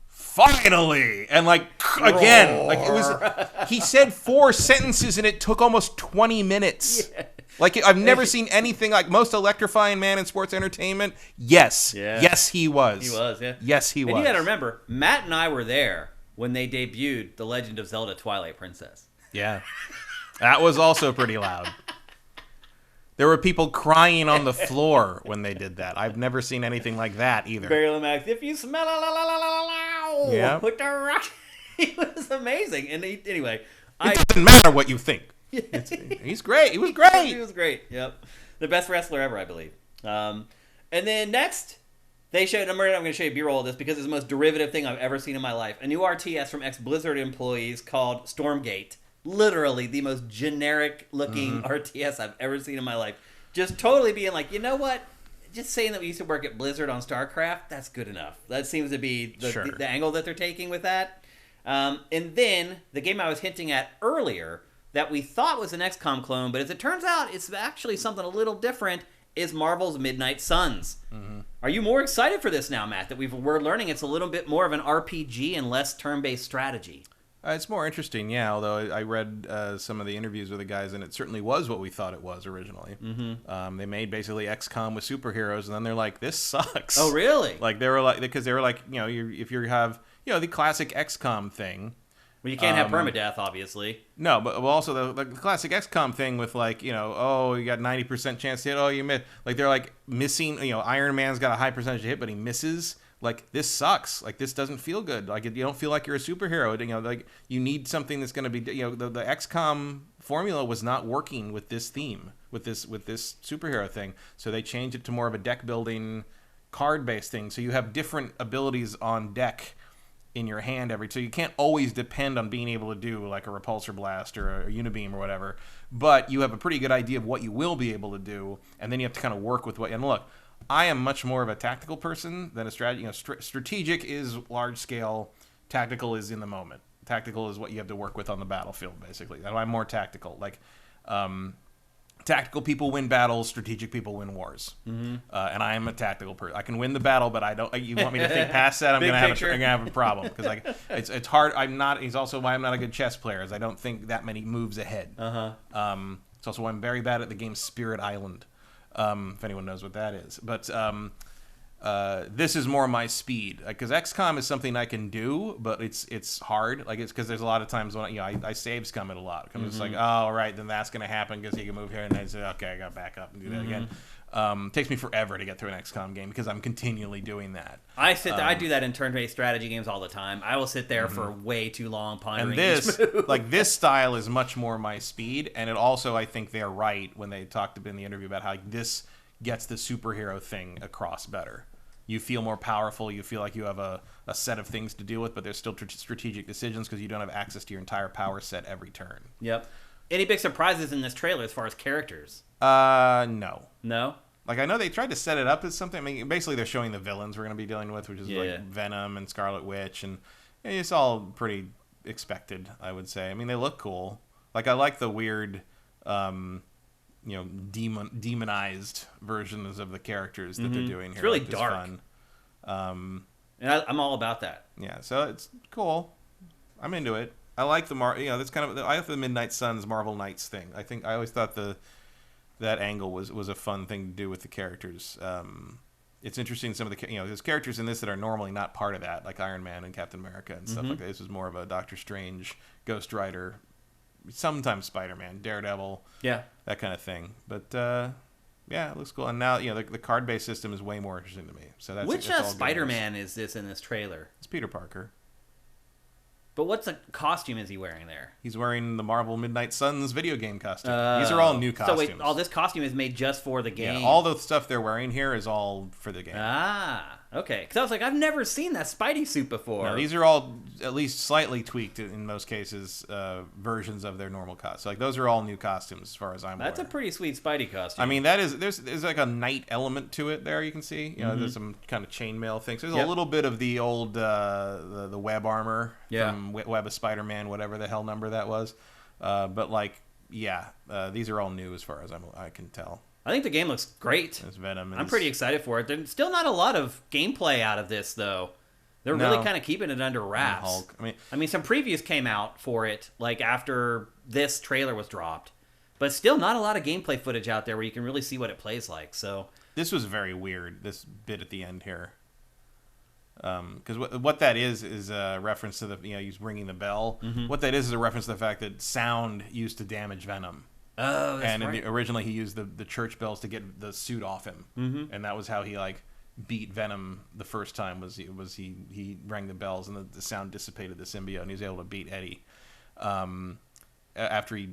finally, and like again, like it was. He said 4 sentences, and it took almost 20 minutes. Yeah. Like, I've never seen anything like most electrifying man in sports entertainment. Yes. Yeah. Yes, he was. He was, yeah. Yes, he was. And you got to remember, Matt and I were there when they debuted The Legend of Zelda Twilight Princess. Yeah. That was also pretty loud. There were people crying on the floor when they did that. I've never seen anything like that either. Barry Lomax, if you smell with the rock. He was amazing. And anyway. It doesn't matter what you think. He's great. He was great. He was great. Yep. The best wrestler ever, I believe. And then next, they showed, I'm going to show you B-roll of this because it's the most derivative thing I've ever seen in my life. A new RTS from ex-Blizzard employees called Stormgate. Literally the most generic-looking RTS I've ever seen in my life. Just totally being like, you know what? Just saying that we used to work at Blizzard on StarCraft, that's good enough. That seems to be the angle that they're taking with that. And then, the game I was hinting at earlier that we thought was an XCOM clone, but as it turns out, it's actually something a little different, is Marvel's Midnight Suns. Mm-hmm. Are you more excited for this now, Matt, that we're learning it's a little bit more of an RPG and less turn-based strategy? It's more interesting, yeah, although I read some of the interviews with the guys, and it certainly was what we thought it was originally. Mm-hmm. They made basically XCOM with superheroes, and then they're like, this sucks. Oh, really? Like, they were like, because they were like, if you have, the classic XCOM thing. Well, you can't have permadeath, obviously. No, but also the classic XCOM thing with like, you got 90% chance to hit, you miss. Like, they're like missing, Iron Man's got a high percentage to hit, but he misses. Like, this sucks. Like, this doesn't feel good. Like, you don't feel like you're a superhero. Like, you need something that's going to be, the XCOM formula was not working with this theme, with this superhero thing. So they changed it to more of a deck building, card-based thing. So you have different abilities on deck in your hand so you can't always depend on being able to do like a repulsor blast or a unibeam or whatever, but you have a pretty good idea of what you will be able to do, and then you have to kind of work with and look, I am much more of a tactical person than a strategy. Strategic is large scale, tactical is in the moment. Tactical is what you have to work with on the battlefield, basically. I'm more tactical. Like, tactical people win battles, strategic people win wars. Mm-hmm. And I am a tactical person. I can win the battle, but I don't. You want me to think past that? I'm gonna have a problem because it's hard. It's also why I'm not a good chess player, is I don't think that many moves ahead. It's also why I'm very bad at the game Spirit Island, if anyone knows what that is. But this is more my speed, because XCOM is something I can do, but it's hard. Like, it's because there's a lot of times when I save scum it a lot. I'm just like, oh, right, then that's gonna happen because you can move here, and I say, okay, I gotta back up and do that again. Takes me forever to get through an XCOM game because I'm continually doing that. I sit there. I do that in turn-based strategy games all the time. I will sit there for way too long pondering and this, each move. like this style is much more my speed, and it also, I think they're right when they talked in the interview about how this gets the superhero thing across better. You feel more powerful. You feel like you have a set of things to deal with, but there's still strategic decisions because you don't have access to your entire power set every turn. Yep. Any big surprises in this trailer as far as characters? No. No? Like, I know they tried to set it up as something. I mean, basically, they're showing the villains we're going to be dealing with, which is like Venom and Scarlet Witch, and it's all pretty expected, I would say. I mean, they look cool. Like, I like the weird, demonized versions of the characters that they're doing here. It's really like, dark. Fun. And I'm all about that. Yeah, so it's cool. I'm into it. I like that's kind of I like the Midnight Suns Marvel Knights thing. I always thought that angle was a fun thing to do with the characters. It's interesting some of the there's characters in this that are normally not part of that, like Iron Man and Captain America and stuff like that. This was more of a Doctor Strange, Ghost Rider, sometimes Spider-Man, Daredevil, that kind of thing. But it looks cool. And now the card-based system is way more interesting to me. So Which all Spider-Man is this in this trailer? It's Peter Parker. But what costume is he wearing there? He's wearing the Marvel Midnight Suns video game costume. These are all new costumes. So wait, all this costume is made just for the game? Yeah, all the stuff they're wearing here is all for the game. Ah, okay. Because I was like, I've never seen that Spidey suit before. No, these are all at least slightly tweaked, in most cases, versions of their normal costumes. So, like, those are all new costumes as far as I'm aware. That's a pretty sweet Spidey costume. I mean, there's like a knight element to it there, you can see. There's some kind of chainmail things. There's a little bit of the old the web armor from Web of Spider-Man, whatever the hell number that was. But these are all new as far as I can tell. I think the game looks great. It's Venom. I'm pretty excited for it. There's still not a lot of gameplay out of this, though. They're really kind of keeping it under wraps. Hulk. I mean, some previews came out for it, like after this trailer was dropped, but still not a lot of gameplay footage out there where you can really see what it plays like. So this was very weird. This bit at the end here, because what that is a reference to he's ringing the bell. What that is a reference to the fact that sound used to damage Venom. Oh, that's right. Originally he used the church bells to get the suit off him, and that was how he beat Venom the first time. He rang the bells and the sound dissipated the symbiote, and he was able to beat Eddie after he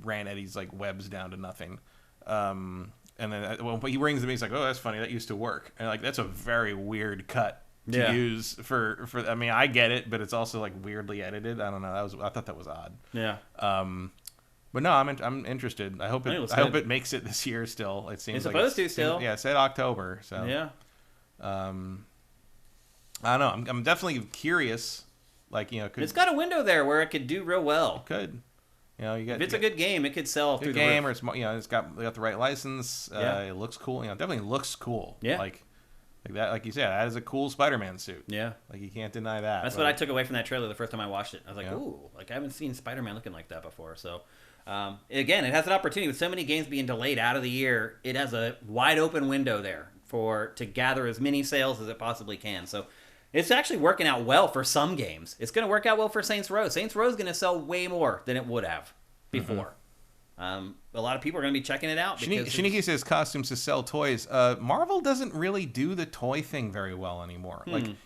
ran Eddie's webs down to nothing. And then when he rings them, he's like, "Oh, that's funny. That used to work." And that's a very weird cut to use for. I mean, I get it, but it's also weirdly edited. I don't know. I thought that was odd. Yeah. But no, I'm interested. I hope it makes it this year. Still, it seems it's supposed to still. Yeah, it said October. So yeah. I don't know. I'm definitely curious. It's got a window there where it could do real well. It could. If it's a good game, it could sell through the game, roof. or it's got the right license. It looks cool. It definitely looks cool. Yeah. Like that. Like you said, that is a cool Spider-Man suit. Yeah. You can't deny that. That's what I took away from that trailer the first time I watched it. I was like, ooh, I haven't seen Spider-Man looking like that before. So. Again, it has an opportunity with so many games being delayed out of the year. It has a wide open window there to gather as many sales as it possibly can. So it's actually working out well for some games. It's going to work out well for Saints Row. Saints Row is going to sell way more than it would have before. A lot of people are going to be checking it out. Shiniki says costumes to sell toys. Marvel doesn't really do the toy thing very well anymore.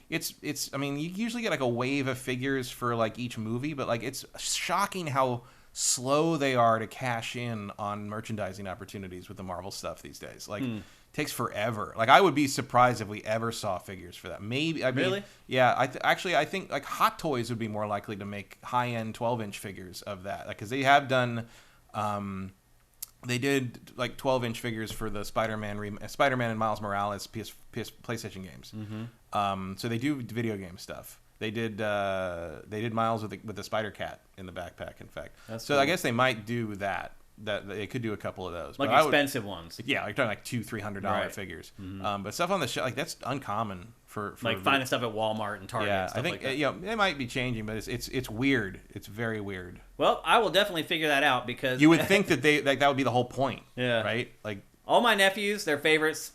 It's. I mean, you usually get a wave of figures for each movie, but it's shocking how slow they are to cash in on merchandising opportunities with the Marvel stuff these days. It takes forever. I would be surprised if we ever saw figures for that. Maybe. Really? Yeah. I think Hot Toys would be more likely to make high-end 12-inch figures of that, because they have done. They did 12-inch figures for the Spider-Man and Miles Morales PlayStation games. So they do video game stuff. They did Miles with the Spider Cat in the backpack. In fact, that's cool. I guess they might do that. That they could do a couple of those, expensive ones. Yeah, talking $200-$300 figures. But stuff on the shelf that's uncommon for finding stuff at Walmart and Target. Yeah, I think they might be changing, but it's weird. It's very weird. Well, I will definitely figure that out, because you would think that that would be the whole point. Yeah. Right. All my nephews, their favorite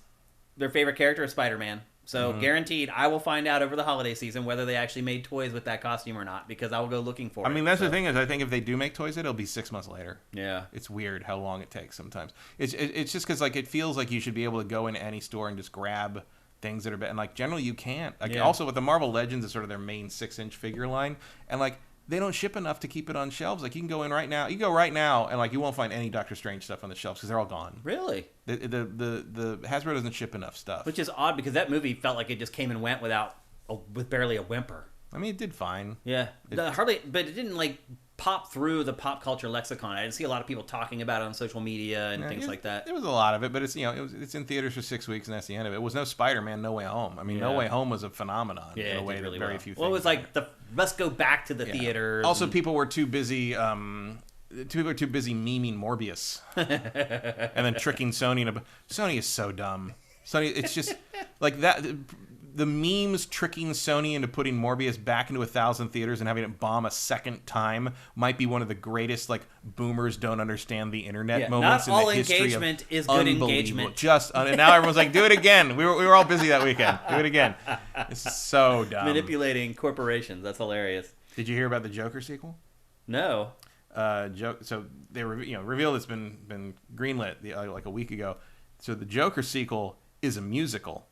character is Spider-Man. So guaranteed, I will find out over the holiday season whether they actually made toys with that costume or not, because I will go looking for it. I mean, that's the thing is, I think if they do make toys, it'll be 6 months later. Yeah. It's weird how long it takes sometimes. It's just because, like, it feels like you should be able to go into any store and just grab things that are, and, like, generally you can't. Like, also with the Marvel Legends, is sort of their main 6-inch figure line, and, like, they don't ship enough to keep it on shelves. Like, you can go in right now. You go right now, and, like, you won't find any Doctor Strange stuff on the shelves because they're all gone. Really? The Hasbro doesn't ship enough stuff. Which is odd, because that movie felt like it just came and went with barely a whimper. I mean, it did fine. Yeah. Hardly, but it didn't, like, pop through the pop culture lexicon. I didn't see a lot of people talking about it on social media and things like that. There was a lot of it, but it's, it's in theaters for 6 weeks, and that's the end of it. It was no Spider-Man, No Way Home. I mean, No Way Home was a phenomenon in a way that very few things. Well, it was like let's go back to the theater. Also, people were too busy. People are too busy memeing Morbius, and then tricking Sony. Sony is so dumb. Sony, it's just like that. The memes tricking Sony into putting Morbius back into 1,000 theaters and having it bomb a second time might be one of the greatest, like, boomers don't understand the internet moments in the history of. Not all engagement is good engagement. And now everyone's like, do it again. We were all busy that weekend. Do it again. It's so dumb. Manipulating corporations. That's hilarious. Did you hear about the Joker sequel? No. So they revealed it's been greenlit like a week ago. So the Joker sequel is a musical.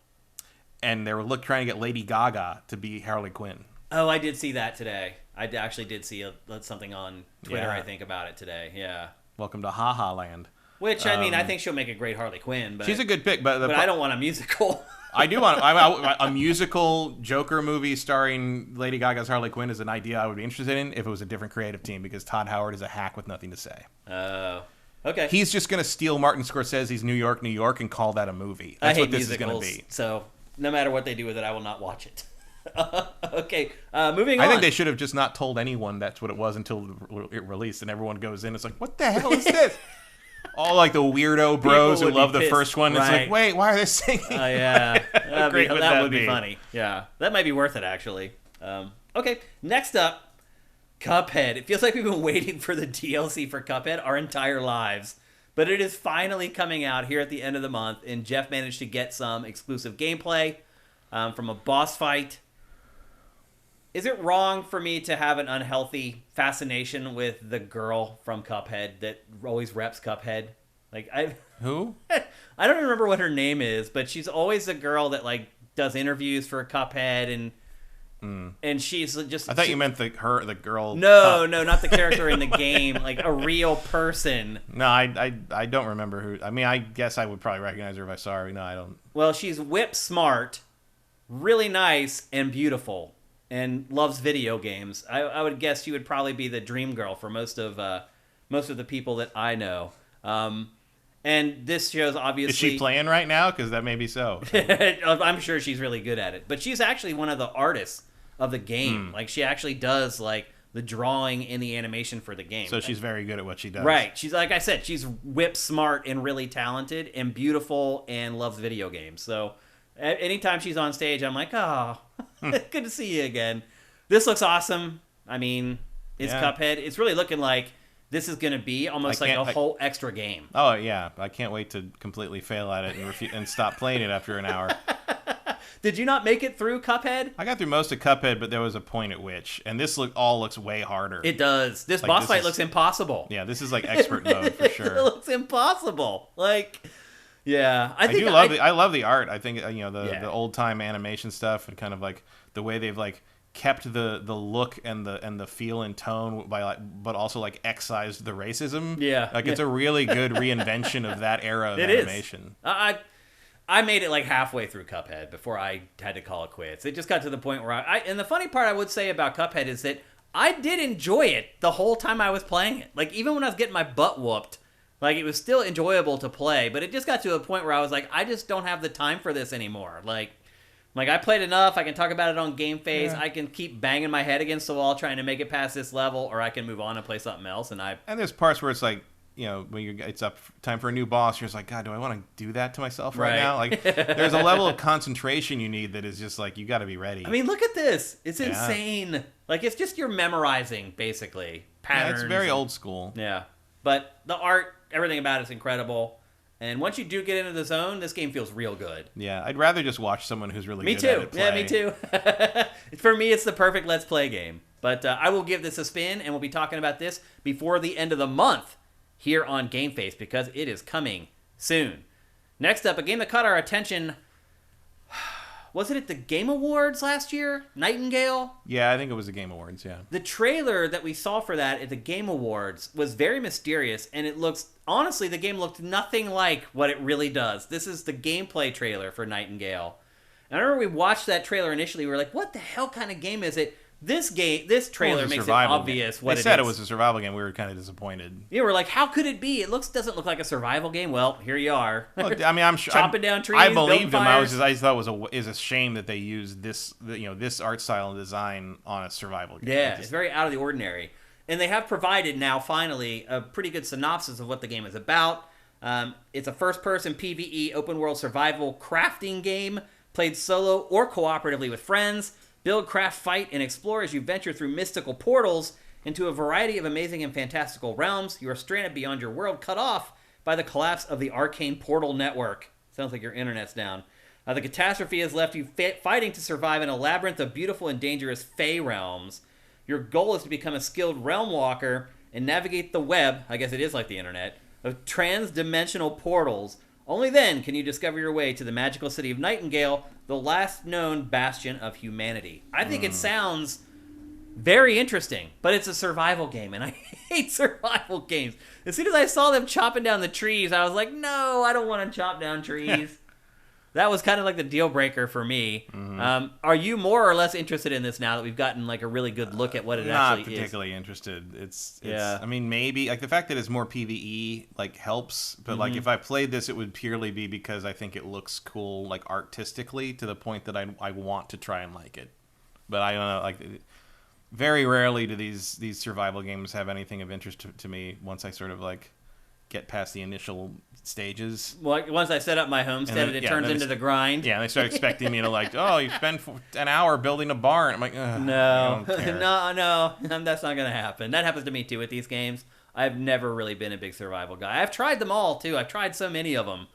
And they were trying to get Lady Gaga to be Harley Quinn. Oh, I did see that today. I actually did see something on Twitter, I think, about it today. Yeah. Welcome to Ha Ha Land. Which, I mean, I think she'll make a great Harley Quinn. But she's a good pick, but I don't want a musical. I do want a musical Joker movie starring Lady Gaga's Harley Quinn is an idea I would be interested in if it was a different creative team, because Todd Howard is a hack with nothing to say. Oh. Okay. He's just going to steal Martin Scorsese's New York, New York and call that a movie. That's what this is going to be. So no matter what they do with it, I will not watch it. Okay, moving on. I think they should have just not told anyone that's what it was until it released, and everyone goes in. It's like, what the hell is this? All like the weirdo bros who love the first one. Right. It's like, wait, why are they singing? Yeah, that would be funny. Yeah, that might be worth it, actually. Okay, next up, Cuphead. It feels like we've been waiting for the DLC for Cuphead our entire lives. But it is finally coming out here at the end of the month, and Geoff managed to get some exclusive gameplay from a boss fight. Is it wrong for me to have an unhealthy fascination with the girl from Cuphead that always reps Cuphead? Who? I don't remember what her name is, but she's always the girl that like does interviews for Cuphead and she's just. I thought you meant the girl. No, not the character in the game, like a real person. No, I don't remember who. I mean, I guess I would probably recognize her if I saw her. No, I don't. Well, she's whip smart, really nice, and beautiful, and loves video games. I would guess she would probably be the dream girl for most of the people that I know. And this shows obviously. Is she playing right now? Because that may be so. I'm sure she's really good at it. But she's actually one of the artists of the game. Like, she actually does, like, the drawing and the animation for the game. So she's very good at what she does. Right. She's, like I said, she's whip smart and really talented and beautiful and loves video games. So anytime she's on stage, I'm like, oh, good to see you again. This looks awesome. I mean, it's Cuphead. It's really looking like this is going to be almost like a whole extra game. Oh, yeah. I can't wait to completely fail at it and stop playing it after an hour. Did you not make it through Cuphead? I got through most of Cuphead, but there was a point at which, and this all looks way harder. It does. This boss fight looks impossible. Yeah, this is like expert mode for sure. It looks impossible. Like, yeah, I love the art. I think the old time animation stuff and kind of like the way they've like kept the look and the feel and tone but also like excised the racism. Yeah, like it's a really good reinvention of that era of animation. I made it like halfway through Cuphead before I had to call it quits. It just got to the point where and the funny part I would say about Cuphead is that I did enjoy it the whole time I was playing it. Like, even when I was getting my butt whooped, like, it was still enjoyable to play, but it just got to a point where I was like, I just don't have the time for this anymore. Like I played enough, I can talk about it on GameFace, I can keep banging my head against the wall trying to make it past this level, or I can move on and play something else. And there's parts where it's like, when it's up time for a new boss, you're just like, God, do I want to do that to myself right now? Like, there's a level of concentration you need that is just like, you got to be ready. I mean, look at this. It's insane. Like, it's just you're memorizing, basically, patterns. Yeah, it's very old school. Yeah. But the art, everything about it's incredible. And once you do get into the zone, this game feels real good. Yeah, I'd rather just watch someone who's really Me good too. at it play. Yeah, me too. For me, it's the perfect Let's Play game. But I will give this a spin, and we'll be talking about this before the end of the month here on GameFace, because it is coming soon. Next up, a game that caught our attention. Was it at the Game Awards last year? Nightingale? Yeah, I think it was the Game Awards, yeah. The trailer that we saw for that at the Game Awards was very mysterious, and it looks... Honestly, the game looked nothing like what it really does. This is the gameplay trailer for Nightingale. And I remember we watched that trailer initially, we were like, what the hell kind of game is it? This trailer makes it obvious what it is. They said it was a survival game. We were kind of disappointed. Yeah, we're like, how could it be? It doesn't look like a survival game. Well, here you are. Well, I mean, I'm sure chopping down trees. I believed him. Fires. I just thought it was a shame that they used this art style and design on a survival game. Yeah, it's very out of the ordinary. And they have provided now, finally, a pretty good synopsis of what the game is about. It's a first-person PvE open-world survival crafting game, played solo or cooperatively with friends. Build, craft, fight, and explore as you venture through mystical portals into a variety of amazing and fantastical realms. You are stranded beyond your world, cut off by the collapse of the arcane portal network. Sounds like your internet's down. The catastrophe has left you fighting to survive in a labyrinth of beautiful and dangerous fey realms. Your goal is to become a skilled realm walker and navigate the web, I guess it is like the internet, of trans-dimensional portals. Only then can you discover your way to the magical city of Nightingale, the last known bastion of humanity. I think it sounds very interesting, but it's a survival game, and I hate survival games. As soon as I saw them chopping down the trees, I was like, no, I don't want to chop down trees. That was kind of like the deal breaker for me. Mm-hmm. Are you more or less interested in this now that we've gotten like a really good look at what it actually is? Not particularly interested. It's yeah. I mean, maybe like the fact that it's more PvE like helps, but like if I played this, it would purely be because I think it looks cool, like artistically, to the point that I want to try and like it. But I don't know, like very rarely do these survival games have anything of interest to me once I sort of like get past the initial stages. Well, once I set up my homestead, it turns into the grind. Yeah, and they start expecting me to like, oh, you spend an hour building a barn. I'm like, no, no, that's not gonna happen. That happens to me too with these games. I've never really been a big survival guy. I've tried them all too. I've tried so many of them.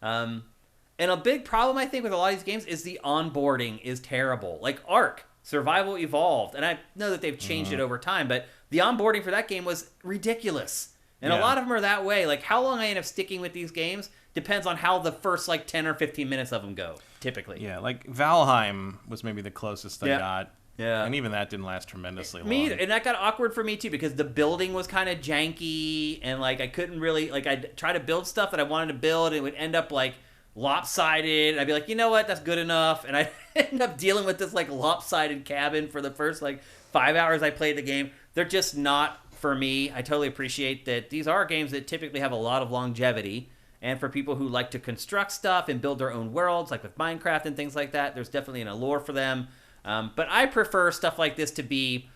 And a big problem I think with a lot of these games is the onboarding is terrible. Like Ark, Survival Evolved, and I know that they've changed it over time, but the onboarding for that game was ridiculous. And a lot of them are that way. Like, how long I end up sticking with these games depends on how the first, like, 10 or 15 minutes of them go, typically. Yeah, like, Valheim was maybe the closest I got. Yeah. And even that didn't last tremendously long. And that got awkward for me, too, because the building was kind of janky, and, like, I couldn't really... Like, I'd try to build stuff that I wanted to build, and it would end up, like, lopsided. I'd be like, you know what? That's good enough. And I'd end up dealing with this, like, lopsided cabin for the first, like, 5 hours I played the game. They're just not... For me, I totally appreciate that these are games that typically have a lot of longevity, and for people who like to construct stuff and build their own worlds, like with Minecraft and things like that, there's definitely an allure for them. But I prefer stuff like this to be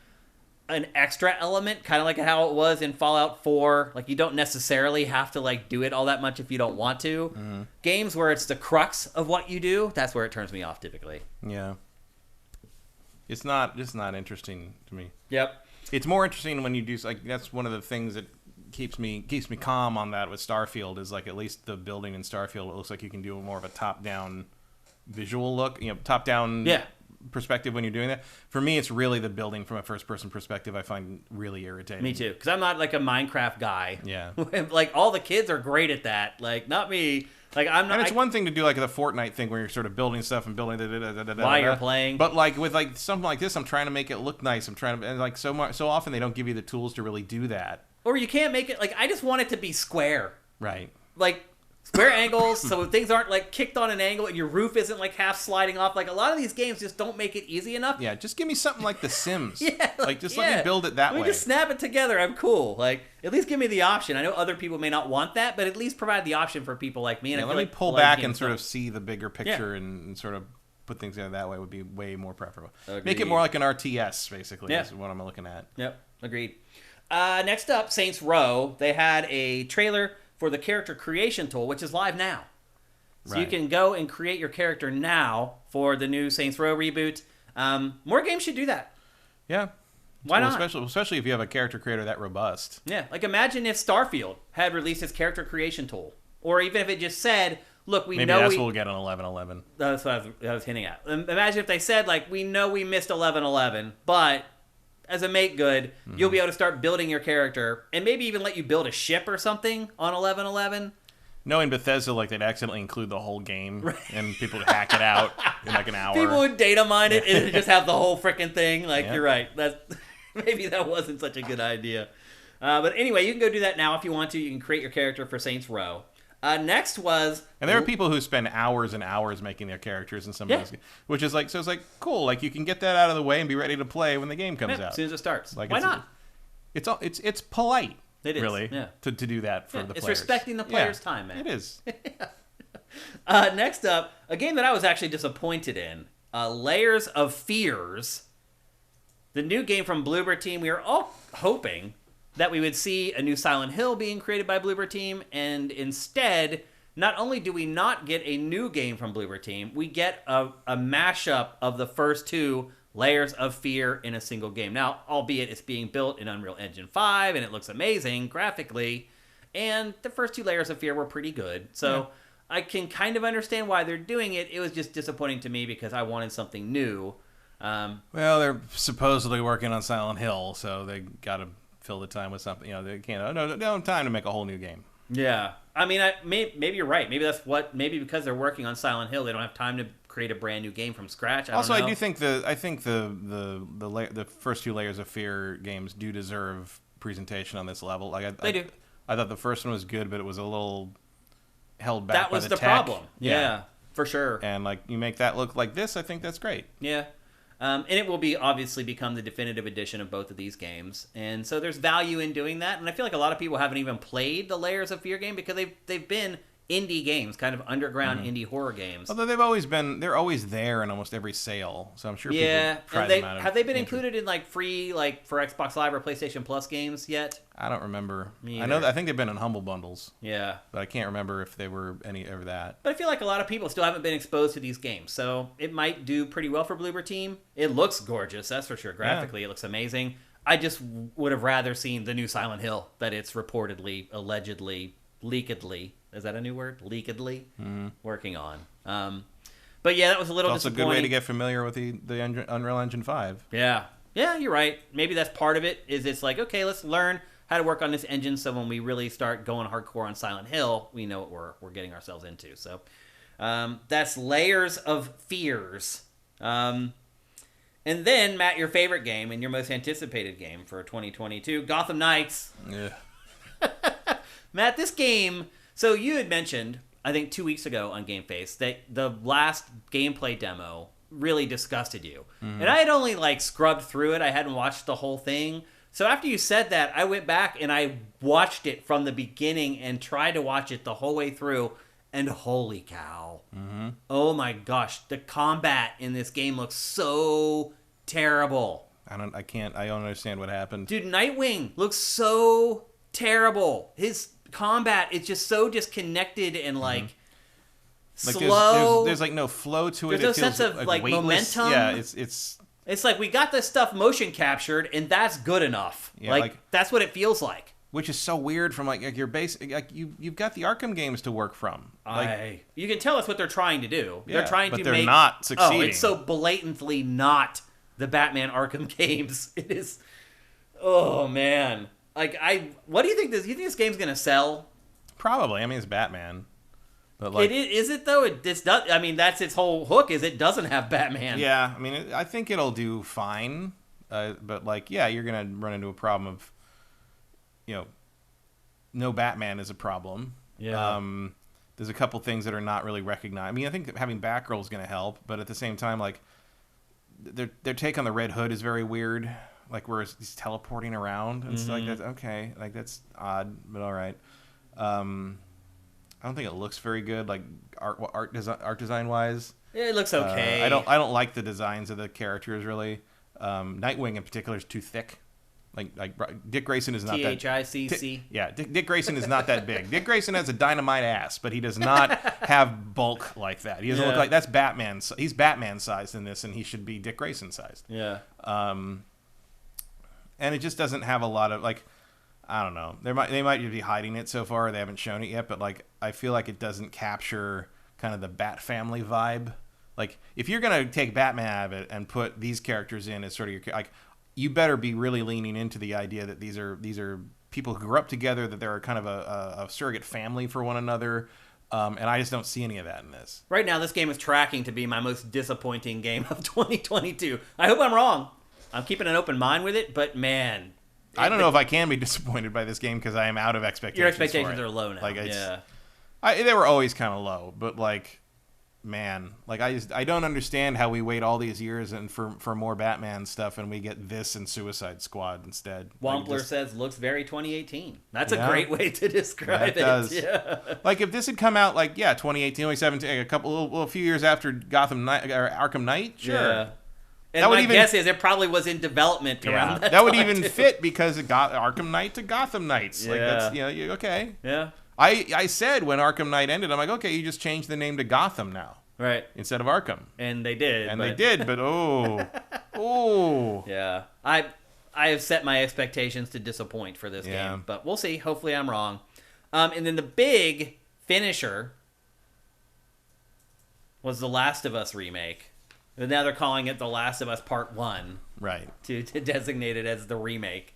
an extra element, kind of like how it was in Fallout 4. Like, you don't necessarily have to like do it all that much if you don't want to. Mm-hmm. Games where it's the crux of what you do, that's where it turns me off typically. Yeah. It's not interesting to me. Yep. It's more interesting when you do, like, that's one of the things that keeps me calm on that with Starfield is, like, at least the building in Starfield, it looks like you can do more of a top-down visual look, top-down perspective when you're doing that. For me, it's really the building from a first-person perspective I find really irritating. Me too, because I'm not, like, a Minecraft guy. Yeah. Like, all the kids are great at that. Like, not me. Like, I'm not. And it's one thing to do like the Fortnite thing where you're sort of building stuff and building while you're playing. But like with like something like this, I'm trying to make it look nice. I'm trying to, and like so often they don't give you the tools to really do that. Or you can't make it like, I just want it to be square. Right. Like square angles, so things aren't like kicked on an angle and your roof isn't like half sliding off. Like a lot of these games just don't make it easy enough. Yeah, just give me something like The Sims. Let me build it that way. Let me just snap it together. I'm cool. Like, at least give me the option. I know other people may not want that, but at least provide the option for people like me. And let me pull back and sort of see the bigger picture and sort of put things together that way would be way more preferable. Agreed. Make it more like an RTS, basically, is what I'm looking at. Yep, agreed. Next up, Saints Row. They had a trailer for the character creation tool, which is live now. So you can go and create your character now for the new Saints Row reboot. More games should do that. Yeah. Why not? Especially if you have a character creator that robust. Yeah. Like imagine if Starfield had released its character creation tool. Or even if it just said, look, we Maybe know that's what we'll get on 11-11. That's what I was hinting at. Imagine if they said, like, we know we missed 11-11, but as a make good, you'll be able to start building your character and maybe even let you build a ship or something on 11-11. Knowing Bethesda, like, they'd accidentally include the whole game and people would hack it out in like an hour. People would data mine it and just have the whole freaking thing. Like, you're right. Maybe that wasn't such a good idea. But anyway, you can go do that now if you want to. You can create your character for Saints Row. Next was... And there are people who spend hours and hours making their characters in some of those games. Which is like, so it's like, cool. Like, you can get that out of the way and be ready to play when the game comes out. As soon as it starts. Like, why not? It's polite. It is, really, to do that for the players. It's respecting the player's time, man. It is. Next up, a game that I was actually disappointed in, Layers of Fears. The new game from Bloober Team. We were all hoping that we would see a new Silent Hill being created by Bloober Team, and instead, not only do we not get a new game from Bloober Team, we get a mashup of the first two Layers of Fear in a single game. Now, albeit it's being built in Unreal Engine 5, and it looks amazing graphically, and the first two Layers of Fear were pretty good. So I can kind of understand why they're doing it. It was just disappointing to me because I wanted something new. Well, they're supposedly working on Silent Hill, so they got to fill the time with something. You know, they can't. No, they don't have time to make a whole new game. Yeah, I mean, maybe you're right. Maybe that's what. Maybe because they're working on Silent Hill, they don't have time to create a brand new game from scratch. I do think the first two Layers of Fear games do deserve presentation on this level. Like they do. I thought the first one was good, but it was a little held back. That was by the the tech. Problem. Yeah, for sure. And like you make that look like this, I think that's great. Yeah. And it will obviously become the definitive edition of both of these games. And so there's value in doing that. And I feel like a lot of people haven't even played the Layers of Fear game because they've been indie games, kind of underground indie horror games. Although they're always there in almost every sale. So I'm sure people try them out. Have they been included in like free, like for Xbox Live or PlayStation Plus games yet? I don't remember. Me I think they've been in Humble Bundles. Yeah. But I can't remember if they were any of that. But I feel like a lot of people still haven't been exposed to these games. So it might do pretty well for Bloober Team. It looks gorgeous, that's for sure. Graphically, it looks amazing. I just would have rather seen the new Silent Hill that it's reportedly, allegedly, leakedly, is that a new word? Leakedly? Working on. But yeah, that was a little disappointing. It's also a good way to get familiar with the Unreal Engine 5. Yeah. Yeah, you're right. Maybe that's part of it, is it's like, okay, let's learn how to work on this engine so when we really start going hardcore on Silent Hill, we know what we're getting ourselves into. So that's Layers of Fears. And then, Matt, your favorite game and your most anticipated game for 2022, Gotham Knights. Yeah. Matt, this game... So you had mentioned, I think 2 weeks ago on GameFace, that the last gameplay demo really disgusted you. And I had only like scrubbed through it. I hadn't watched the whole thing. So after you said that, I went back and I watched it from the beginning and tried to watch it the whole way through. And holy cow. Oh my gosh. The combat in this game looks so terrible. I don't understand what happened. Dude, Nightwing looks so terrible. His combat is just so disconnected and like slow. There's like no flow to it. There's no feels sense of like weightless. momentum. Yeah, it's like we got this stuff motion captured and that's good enough. Yeah, like that's what it feels like. Which is so weird from like your base. Like you've got the Arkham games to work from. You can tell us what they're trying to do. Yeah, they're trying but to they're not succeeding. Oh, it's so blatantly not the Batman Arkham games. It is. Oh man. Like what do you think this? You think this game's gonna sell? Probably. I mean, it's Batman, but like, is it though? It's not. I mean, that's its whole hook. Is it doesn't have Batman? Yeah. I mean, I think it'll do fine, but like, yeah, you're gonna run into a problem of, no Batman is a problem. Yeah. There's a couple things that are not really recognized. I mean, I think having Batgirl is gonna help, but at the same time, like, their take on the Red Hood is very weird. Like, where he's teleporting around and stuff like that. Okay, like that's odd, but all right. I don't think it looks very good, like art design wise. Yeah, it looks okay. I don't like the designs of the characters really. Nightwing in particular is too thick. Like Dick Grayson is not that. THICC. Yeah, Dick Grayson is not that big. Dick Grayson has a dynamite ass, but he does not have bulk like that. He doesn't look like that's Batman. He's Batman sized in this, and he should be Dick Grayson sized. Yeah. And it just doesn't have a lot of like. I don't know. They might just be hiding it so far. They haven't shown it yet, but like I feel like it doesn't capture kind of the Bat family vibe. Like if you're gonna take Batman out of it and put these characters in as sort of your like, you better be really leaning into the idea that these are people who grew up together, that they're kind of a surrogate family for one another. And I just don't see any of that in this. Right now, this game is tracking to be my most disappointing game of 2022. I hope I'm wrong. I'm keeping an open mind with it, but man, I don't know if I can be disappointed by this game because I am out of expectations. Your expectations are low now. Like yeah, they were always kind of low, but like, man, like I don't understand how we wait all these years and for more Batman stuff and we get this and Suicide Squad instead. Wampler says looks very 2018. That's a great way to describe it. Does. Yeah. Like if this had come out like 2018, 2017, a few years after Gotham Knight or Arkham Knight, sure. Yeah. And my guess is it probably was in development around that that would time even too. fit because it got Arkham Knight to Gotham Knights. Like that's okay. Yeah. I said when Arkham Knight ended, I'm like, okay, you just changed the name to Gotham now. Right. Instead of Arkham. And they did. But oh. Yeah. I have set my expectations to disappoint for this game, but we'll see. Hopefully I'm wrong. And then the big finisher was the Last of Us remake. And now they're calling it The Last of Us Part 1. Right. To designate it as the remake.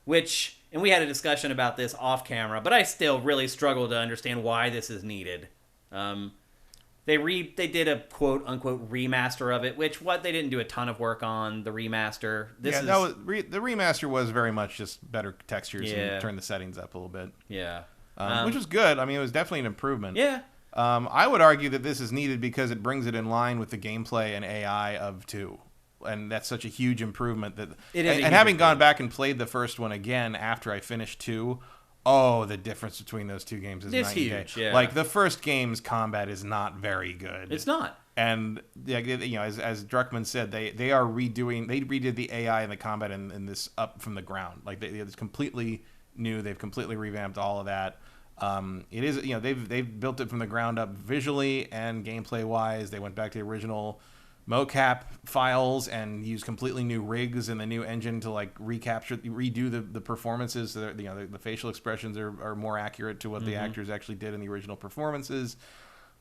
Which, and we had a discussion about this off camera, but I still really struggle to understand why this is needed. They did a quote unquote remaster of it, which they didn't do a ton of work on the remaster. The remaster was very much just better textures and turn the settings up a little bit. Yeah. Which was good. I mean, it was definitely an improvement. Yeah. I would argue that this is needed because it brings it in line with the gameplay and AI of 2. And that's such a huge improvement that it is. And having gone back and played the first one again after I finished 2, the difference between those two games is night and day. Yeah. Like the first game's combat is not very good. It's not. And as Druckmann said, they redid the AI and the combat in this up from the ground. Like it's completely new. They've completely revamped all of that. It is they've built it from the ground up visually and gameplay wise. They went back to the original mocap files and used completely new rigs and the new engine to like redo the performances. So the facial expressions are more accurate to what the actors actually did in the original performances.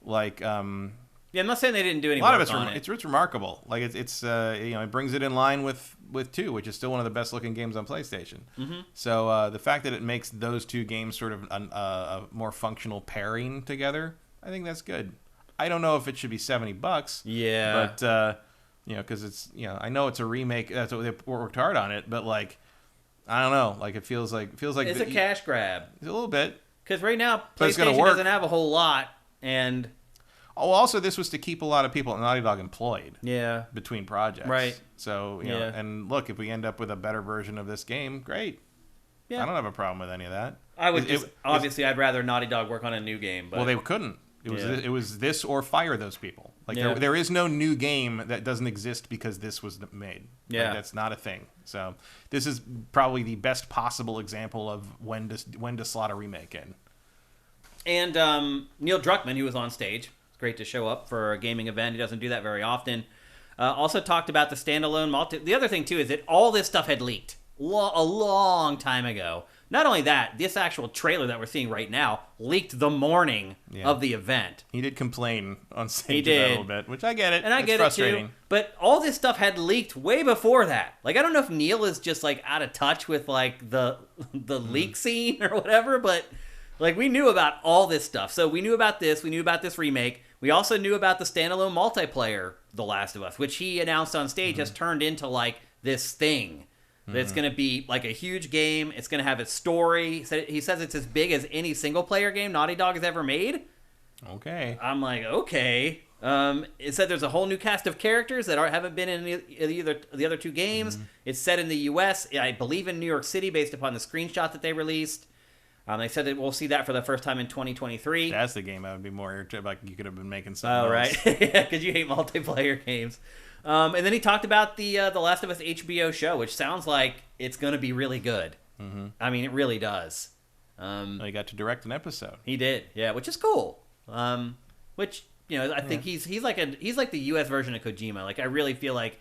Like I'm not saying they didn't do any a lot work of on it. It's remarkable. Like it brings it in line with 2, which is still one of the best looking games on PlayStation. Mm-hmm. So the fact that it makes those two games sort of a more functional pairing together, I think that's good. I don't know if it should be $70. Yeah. But because it's I know it's a remake. That's what they worked hard on it. But like, I don't know. Like it feels like it's a cash grab. A little bit. Because right now PlayStation doesn't have a whole lot, and also this was to keep a lot of people at Naughty Dog employed. Yeah. Between projects. Right. So and look, if we end up with a better version of this game, great. Yeah. I don't have a problem with any of that. I would obviously I'd rather Naughty Dog work on a new game. But well, they couldn't. It was this or fire those people. Like there is no new game that doesn't exist because this was made. Yeah, like, that's not a thing. So this is probably the best possible example of when to slot a remake in. And Neil Druckmann, who was on stage, it's great to show up for a gaming event. He doesn't do that very often. Also talked about the standalone multi. The other thing too is that all this stuff had leaked a long time ago. Not only that, this actual trailer that we're seeing right now leaked the morning of the event. He did complain on stage about it a little bit, which I get it. And I get it too. But all this stuff had leaked way before that. Like, I don't know if Neil is just like out of touch with like the leak scene or whatever, but like we knew about all this stuff. So we knew about this. We knew about this remake. We also knew about the standalone multiplayer, The Last of Us, which he announced on stage has turned into like this thing. It's going to be like a huge game. It's going to have its story. He says it's as big as any single-player game Naughty Dog has ever made. Okay. I'm like, okay. It said there's a whole new cast of characters that haven't been in the other two games. It's set in the U.S., I believe in New York City, based upon the screenshot that they released. They said that we'll see that for the first time in 2023. That's the game I would be more irritated. Like you could have been making something else. Oh, right. Yeah, because you hate multiplayer games. And then he talked about the Last of Us HBO show, which sounds like it's going to be really good. Mm-hmm. I mean, it really does. He got to direct an episode. He did, yeah, which is cool. Which I think he's like the U.S. version of Kojima. Like I really feel like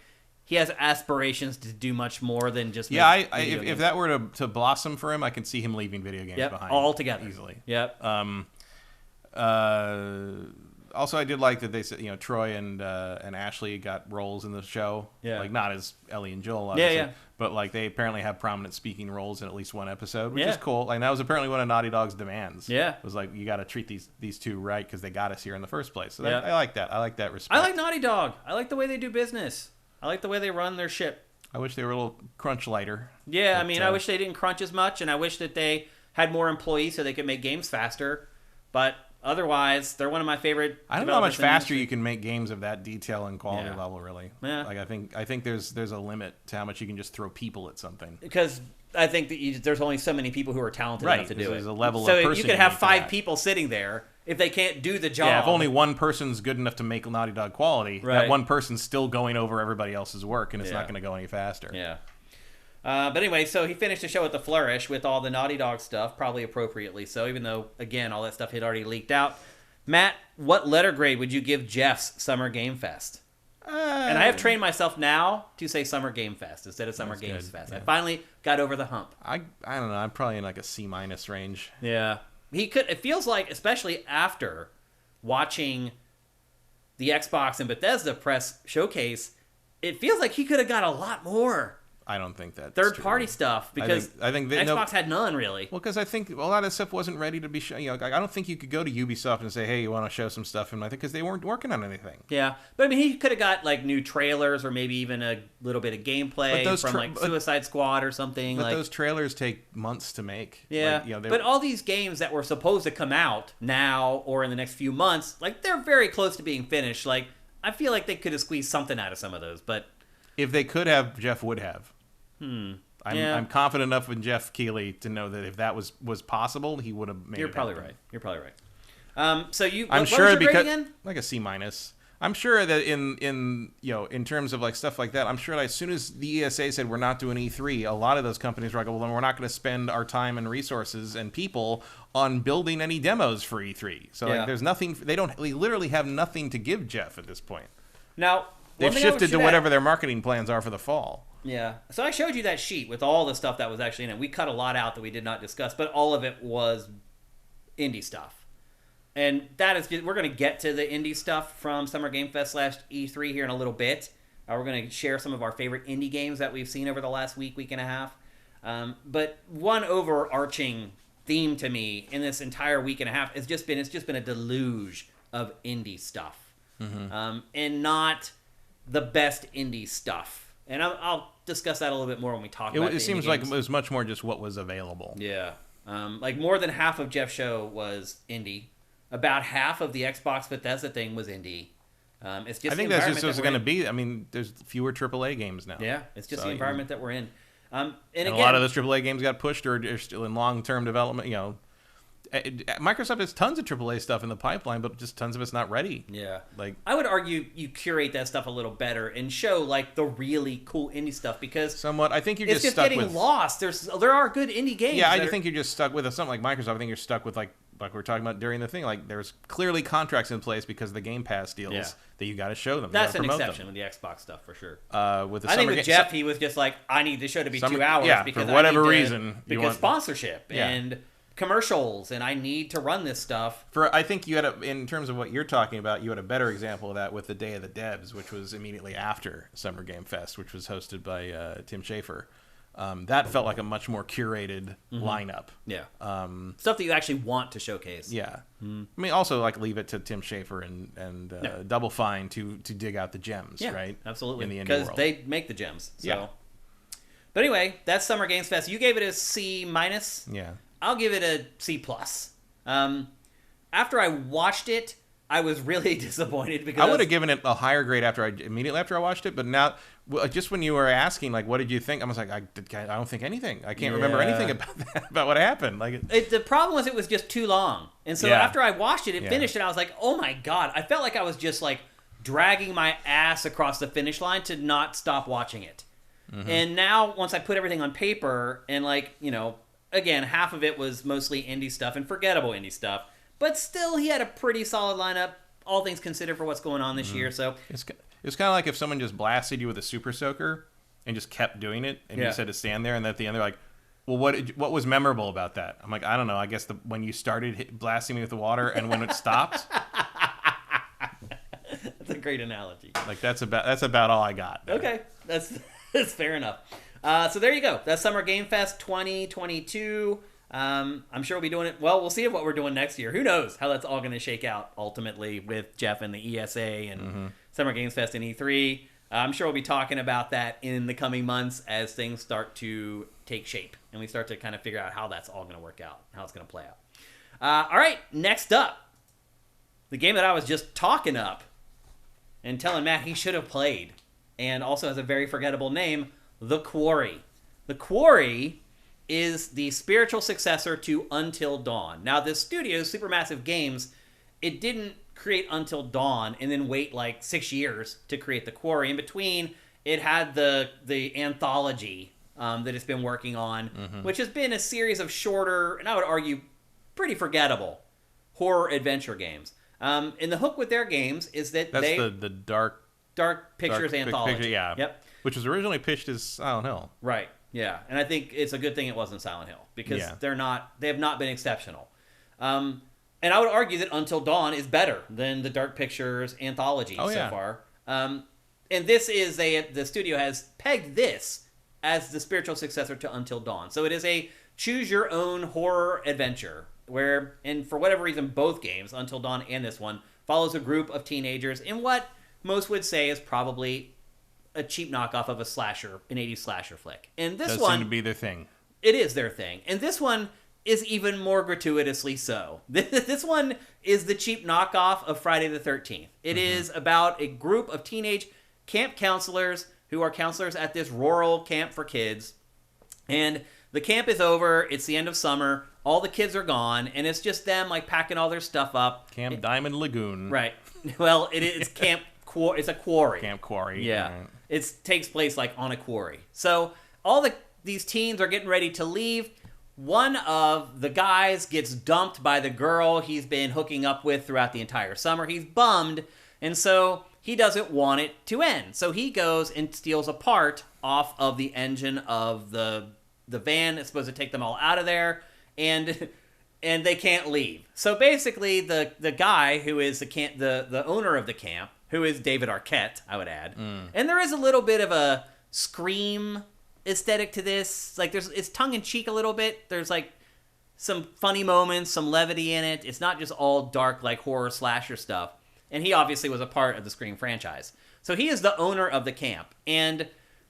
he has aspirations to do much more than just Yeah, make video games. if that were to blossom for him, I can see him leaving video games behind altogether easily. Yep. Also, I did like that they said, Troy and Ashley got roles in the show. Yeah. Like, not as Ellie and Joel, obviously. Yeah. But, like, they apparently have prominent speaking roles in at least one episode, which Yeah. is cool. Like, that was apparently one of Naughty Dog's demands. Yeah. It was like, you got to treat these two right because they got us here in the first place. So Yeah. I like that. I like that respect. I like Naughty Dog. I like the way they do business. I like the way they run their ship. I wish they were a little crunch lighter. Yeah, But, I mean, I wish they didn't crunch as much, and I wish that they had more employees so they could make games faster. But otherwise, they're one of my favorite. I don't know how much developers in the faster industry. you can make games of that detail and quality Yeah. level, really. Yeah. Like, I think there's a limit to how much you can just throw people at something. Because I think that there's only so many people who are talented enough to do There's it. a level so of you person could you have need for 5 that. people sitting there if they can't do the job. Yeah, if only one person's good enough to make Naughty Dog quality, Right. that one person's still going over everybody else's work, and it's Yeah. not going to go any faster. Yeah. But anyway, so he finished the show with the flourish with all the Naughty Dog stuff, probably appropriately so, even though, again, all that stuff had already leaked out. Matt, what letter grade would you give Jeff's Summer Game Fest? And I have trained myself now to say Summer Game Fest instead of Summer That's Games good, Fest. yeah. I finally got over the hump. I don't know. I'm probably in like a C- range. Yeah. It feels like, especially after watching the Xbox and Bethesda press showcase, it feels like he could have got a lot more I don't think that's third-party true. stuff because I think Xbox had none, really. Well, because I think a lot of stuff wasn't ready to be shown. I don't think you could go to Ubisoft and say, "Hey, you want to show some stuff?" And I think because they weren't working on anything. Yeah, but I mean, he could have got like new trailers or maybe even a little bit of gameplay from like Suicide Squad or something. But like those trailers take months to make. Yeah, but all these games that were supposed to come out now or in the next few months, like they're very close to being finished. Like I feel like they could have squeezed something out of some of those, but if they could have, Jeff would have. I'm confident enough in Geoff Keighley to know that if that was possible, he would have made it. You're probably right. So I'm what sure was your grade because again? like a C-. I'm sure that in terms of like stuff like that, I'm sure that as soon as the ESA said we're not doing E3, a lot of those companies were like, well, then we're not going to spend our time and resources and people on building any demos for E3. So like, there's nothing. They literally have nothing to give Jeff at this point. Now they've shifted to whatever their marketing plans are for the fall. Yeah. So I showed you that sheet with all the stuff that was actually in it. We cut a lot out that we did not discuss, but all of it was indie stuff. And that is, we're going to get to the indie stuff from Summer Game Fest / E3 here in a little bit. We're going to share some of our favorite indie games that we've seen over the last week and a half. But one overarching theme to me in this entire week and a half it's just been a deluge of indie stuff. And not the best indie stuff. And I'll discuss that a little bit more when we talk about it. It seems like it was much more just what was available. Yeah. Like more than half of Jeff's show was indie. About half of the Xbox Bethesda thing was indie. It's just I think that's just what's going to be. I mean, there's fewer AAA games now. Yeah, it's just the environment that we're in. And again, a lot of those AAA games got pushed or are still in long-term development. Microsoft has tons of AAA stuff in the pipeline, but just tons of it's not ready. Yeah. Like I would argue you curate that stuff a little better and show like the really cool indie stuff because somewhat. I think you're just stuck getting with lost. There are good indie games. Yeah, I think you're just stuck with something like Microsoft. I think you're stuck with like we were talking about during the thing. Like there's clearly contracts in place because of the Game Pass deals that you got to show them. That's an exception with the Xbox stuff for sure. With the I think with Jeff, he was just like, I need the show to be 2 hours because for whatever reason, because sponsorship and commercials, and I need to run this stuff. I think you had in terms of what you're talking about, you had a better example of that with the Day of the Devs, which was immediately after Summer Game Fest, which was hosted by Tim Schafer. That felt like a much more curated lineup. Yeah. Stuff that you actually want to showcase. Yeah. I mean, also like leave it to Tim Schafer and Double Fine to dig out the gems, right? Absolutely. In the indie because world. they make the gems. So. Yeah. But anyway, that's Summer Games Fest. You gave it a C-. Yeah. I'll give it a C+. After I watched it, I was really disappointed because I would have given it a higher grade immediately after I watched it, but now just when you were asking like what did you think, I was like I don't think anything. I can't remember anything about that, about what happened. Like the problem was it was just too long, and so after I watched it, finished it. I was like, oh my god! I felt like I was just like dragging my ass across the finish line to not stop watching it. And now once I put everything on paper and again, half of it was mostly indie stuff and forgettable indie stuff. But still, he had a pretty solid lineup, all things considered, for what's going on this year. So It's kind of like if someone just blasted you with a super soaker and just kept doing it, and you Yeah. just had to stand there, and at the end they're like, well, what was memorable about that? I'm like, I don't know. I guess when you started blasting me with the water and when it stopped. That's a great analogy. Like that's about all I got there. Okay, that's fair enough. So there you go. That's Summer Game Fest 2022. I'm sure we'll be doing it. Well, we'll see what we're doing next year. Who knows how that's all going to shake out ultimately with Geoff and the ESA and Summer Games Fest and E3. I'm sure we'll be talking about that in the coming months as things start to take shape and we start to kind of figure out how that's all going to work out, how it's going to play out. All right, next up, the game that I was just talking up and telling Matt he should have played, and also has a very forgettable name, The Quarry. The Quarry is the spiritual successor to Until Dawn. Now, this studio, Supermassive Games, it didn't create Until Dawn and then wait like 6 years to create The Quarry. In between, it had the anthology that it's been working on, which has been a series of shorter, and I would argue, pretty forgettable horror adventure games. And the hook with their games is that That's the Dark Pictures anthology. Picture, yeah. Yep. Which was originally pitched as Silent Hill. Right. Yeah. And I think it's a good thing it wasn't Silent Hill because they have not been exceptional. And I would argue that Until Dawn is better than the Dark Pictures anthology so far. And this is the studio has pegged this as the spiritual successor to Until Dawn. So it is a choose your own horror adventure where, and for whatever reason, both games, Until Dawn and this one, follows a group of teenagers in what most would say is probably a cheap knockoff of a slasher, an 80s slasher flick. And this one seem to be their thing. It is their thing. And this one is even more gratuitously so. This one is the cheap knockoff of Friday the 13th. It is about a group of teenage camp counselors who are counselors at this rural camp for kids. And the camp is over. It's the end of summer. All the kids are gone. And it's just them like packing all their stuff up. Camp Diamond Lagoon. Right. Well, it's camp. It's a quarry. Camp Quarry. Yeah. Right. It takes place like on a quarry. So these teens are getting ready to leave. One of the guys gets dumped by the girl he's been hooking up with throughout the entire summer. He's bummed, and so he doesn't want it to end. So he goes and steals a part off of the engine of the van that's supposed to take them all out of there, and they can't leave. So basically, the guy who is the owner of the camp, who is David Arquette, I would add, and there is a little bit of a Scream aesthetic to this. Like it's tongue in cheek a little bit. There's like some funny moments, some levity in it. It's not just all dark like horror slasher stuff. And he obviously was a part of the Scream franchise. So he is the owner of the camp, and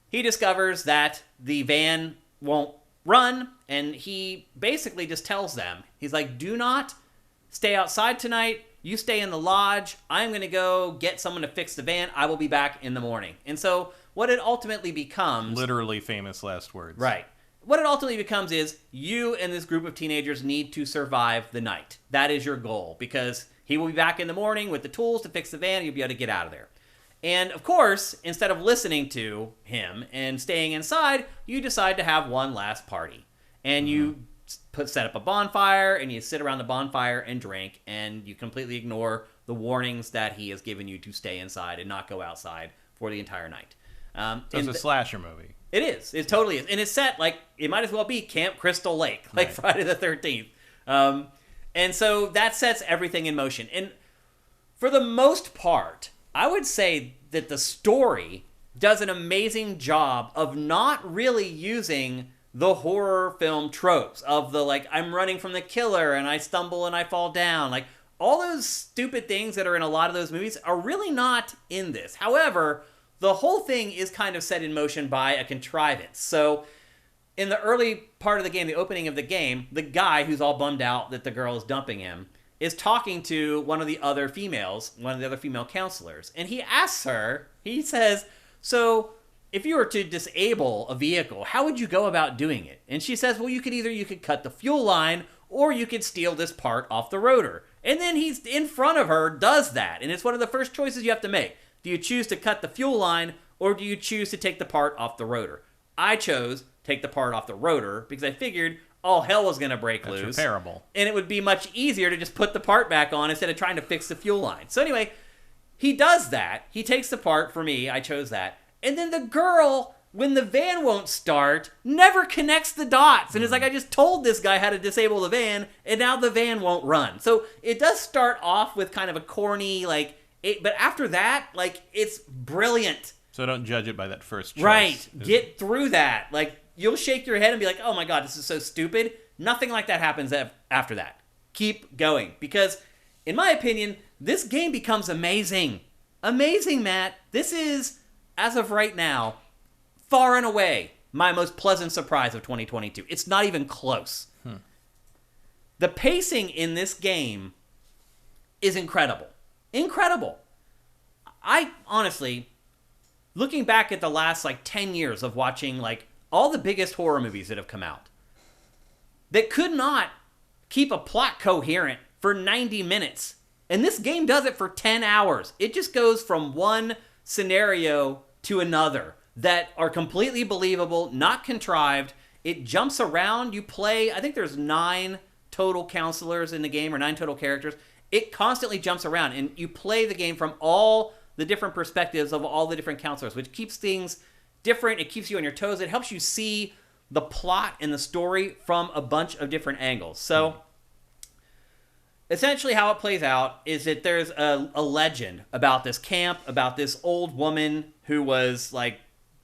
he discovers that the van won't run, and he basically just tells them, he's like, do not stay outside tonight. You stay in the lodge. I'm going to go get someone to fix the van. I will be back in the morning. And so what it ultimately becomes... Literally famous last words. Right. What it ultimately becomes is you and this group of teenagers need to survive the night. That is your goal, because he will be back in the morning with the tools to fix the van. You'll be able to get out of there. And, of course, instead of listening to him and staying inside, you decide to have one last party. And you set up a bonfire, and you sit around the bonfire and drink, and you completely ignore the warnings that he has given you to stay inside and not go outside for the entire night. So it's a slasher movie. It is. It totally is. And it's set, like, it might as well be Camp Crystal Lake, like Friday the 13th. And so that sets everything in motion. And for the most part, I would say that the story does an amazing job of not really using the horror film tropes of the, like, I'm running from the killer and I stumble and I fall down. Like, all those stupid things that are in a lot of those movies are really not in this. However, the whole thing is kind of set in motion by a contrivance. So in the early part of the game, the opening of the game, the guy who's all bummed out that the girl is dumping him is talking to one of the other female counselors. And he asks her, he says, so if you were to disable a vehicle, how would you go about doing it? And she says, well, you could cut the fuel line, or you could steal this part off the rotor. And then he's in front of her, does that. And it's one of the first choices you have to make. Do you choose to cut the fuel line, or do you choose to take the part off the rotor? I chose take the part off the rotor because I figured all hell was going to break loose. That's repairable. And it would be much easier to just put the part back on instead of trying to fix the fuel line. So anyway, he does that. He takes the part for me. I chose that. And then the girl, when the van won't start, never connects the dots. And it's like, I just told this guy how to disable the van, and now the van won't run. So it does start off with kind of a corny, but after that, it's brilliant. So don't judge it by that first choice. Right. Get through that. You'll shake your head and be like, oh my God, this is so stupid. Nothing like that happens after that. Keep going. Because, in my opinion, this game becomes amazing. Amazing, Matt. This is, as of right now, far and away my most pleasant surprise of 2022. It's not even close. The pacing in this game is incredible. Incredible. I, honestly, looking back at the last, 10 years of watching, all the biggest horror movies that have come out, that could not keep a plot coherent for 90 minutes. And this game does it for 10 hours. It just goes from one scenario to another that are completely believable, not contrived. It jumps around. You play, I think there's 9 total counselors in the game, or 9 total characters. It constantly jumps around, and you play the game from all the different perspectives of all the different counselors, which keeps things different. It keeps you on your toes. It helps you see the plot and the story from a bunch of different angles. So, essentially how it plays out is that there's a legend about this camp, about this old woman who was,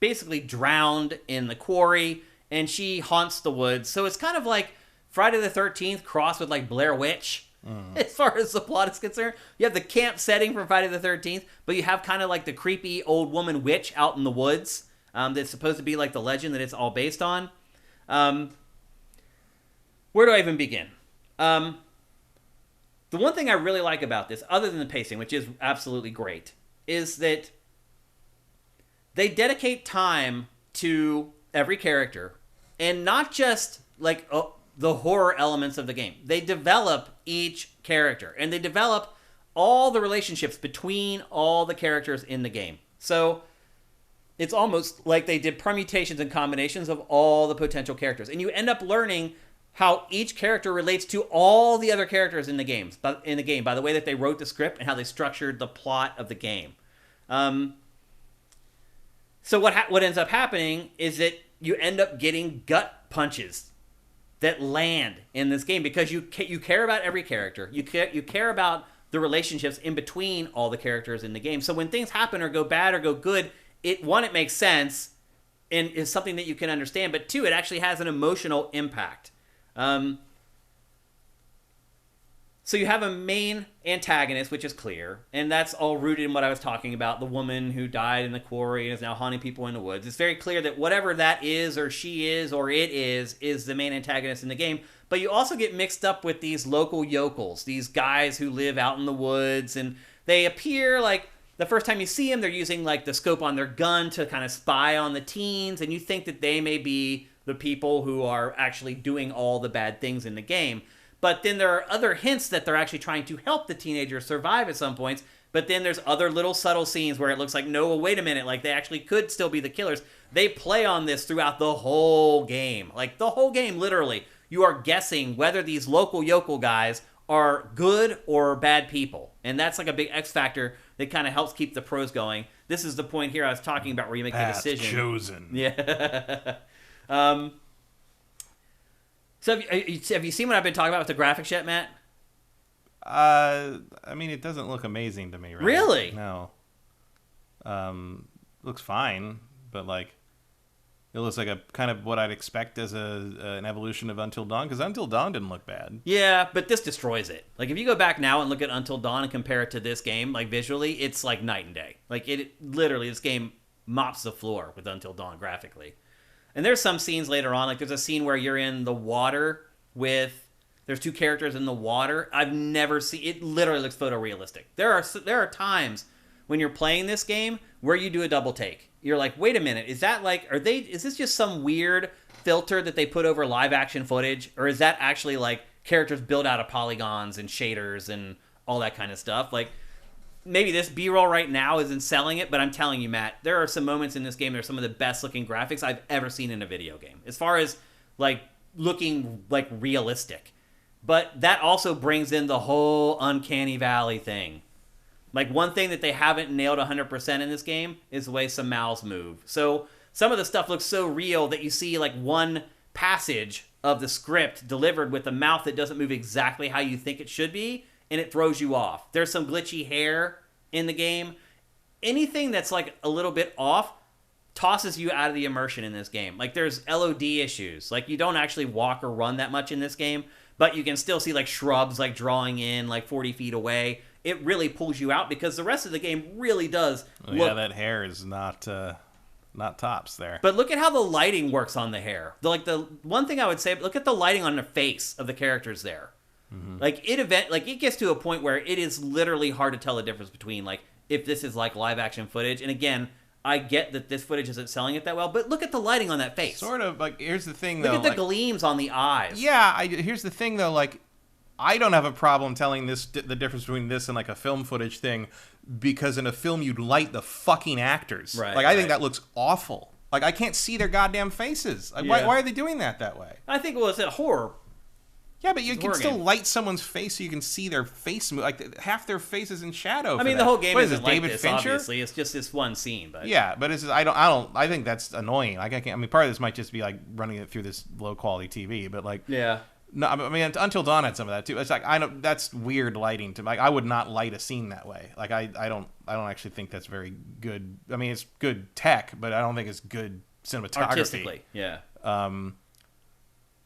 basically drowned in the quarry, and she haunts the woods. So it's kind of like Friday the 13th crossed with, Blair Witch, as far as the plot is concerned. You have the camp setting from Friday the 13th, but you have kind of the creepy old woman witch out in the woods. That's supposed to be the legend that it's all based on. Where do I even begin? The one thing I really like about this, other than the pacing, which is absolutely great, is that they dedicate time to every character, and not just the horror elements of the game. They develop each character, and they develop all the relationships between all the characters in the game. So it's almost like they did permutations and combinations of all the potential characters. And you end up learning how each character relates to all the other characters in the game, by the way that they wrote the script and how they structured the plot of the game. So what ends up happening is that you end up getting gut punches that land in this game because you care about every character. You care about the relationships in between all the characters in the game. So when things happen or go bad or go good, it makes sense and is something that you can understand. But 2, it actually has an emotional impact. So you have a main antagonist, which is clear, and that's all rooted in what I was talking about, the woman who died in the quarry and is now haunting people in the woods. It's very clear that whatever that is, or she is, or it is the main antagonist in the game. But you also get mixed up with these local yokels, these guys who live out in the woods, and they appear the first time you see them, they're using the scope on their gun to kind of spy on the teens, and you think that they may be the people who are actually doing all the bad things in the game. But then there are other hints that they're actually trying to help the teenagers survive at some points. But then there's other little subtle scenes where it looks like, no, wait a minute, they actually could still be the killers. They play on this throughout the whole game. The whole game, literally. You are guessing whether these local yokel guys are good or bad people. And that's a big X factor that kind of helps keep the pros going. This is the point here I was talking about where you make the decision. Chosen. Yeah. So have you seen what I've been talking about with the graphics yet, Matt? I mean, it doesn't look amazing to me, right? Really? No. Looks fine, but it looks like a kind of what I'd expect as an evolution of Until Dawn, because Until Dawn didn't look bad. Yeah, but this destroys it. If you go back now and look at Until Dawn and compare it to this game, visually, it's night and day. Literally, this game mops the floor with Until Dawn graphically. And there's some scenes later on, there's a scene where you're in the water there's 2 characters in the water. I've never seen, it literally looks photorealistic. There are times when you're playing this game where you do a double take. You're like, wait a minute, is that is this just some weird filter that they put over live action footage? Or is that actually characters built out of polygons and shaders and all that kind of stuff? Maybe this B-roll right now isn't selling it, but I'm telling you, Matt, there are some moments in this game that are some of the best looking graphics I've ever seen in a video game. As far as looking realistic. But that also brings in the whole Uncanny Valley thing. Like, one thing that they haven't nailed 100% in this game is the way some mouths move. So some of the stuff looks so real that you see, like, one passage of the script delivered with a mouth that doesn't move exactly how you think it should be, and it throws you off. There's some glitchy hair in the game. Anything that's, like, a little bit off tosses you out of the immersion in this game. Like, there's LOD issues. Like, you don't actually walk or run that much in this game, but you can still see, like, shrubs, like, drawing in, like, 40 feet away. It really pulls you out because the rest of the game really does look... Yeah, that hair is not tops there. But look at how the lighting works on the hair. The one thing I would say, look at the lighting on the face of the characters there. Mm-hmm. Like, it gets to a point where it is literally hard to tell the difference between, like, if this is, like, live-action footage. And again... I get that this footage isn't selling it that well, but look at the lighting on that face. Sort of, like, here's the thing, though. Look at the gleams on the eyes. Yeah, here's the thing, though, like, I don't have a problem telling the difference between this and, like, a film footage thing, because in a film you'd light the fucking actors. Right, like, I think that looks awful. Like, I can't see their goddamn faces. Like, why are they doing that way? I think, well, it's a horror. Yeah, but you can still light someone's face so you can see their face move. Like, half their face is in shadow. I mean, the whole game isn't like David this, Fincher? obviously. It's just this one scene. But yeah, but it's just, I think that's annoying. Like, I can't. I mean, part of this might just be like running it through this low quality TV, but like, yeah. No, I mean, Until Dawn had some of that too. It's like, I know that's weird lighting to like. I would not light a scene that way. Like, I don't actually think that's very good. I mean, it's good tech, but I don't think it's good cinematography. Artistically, yeah.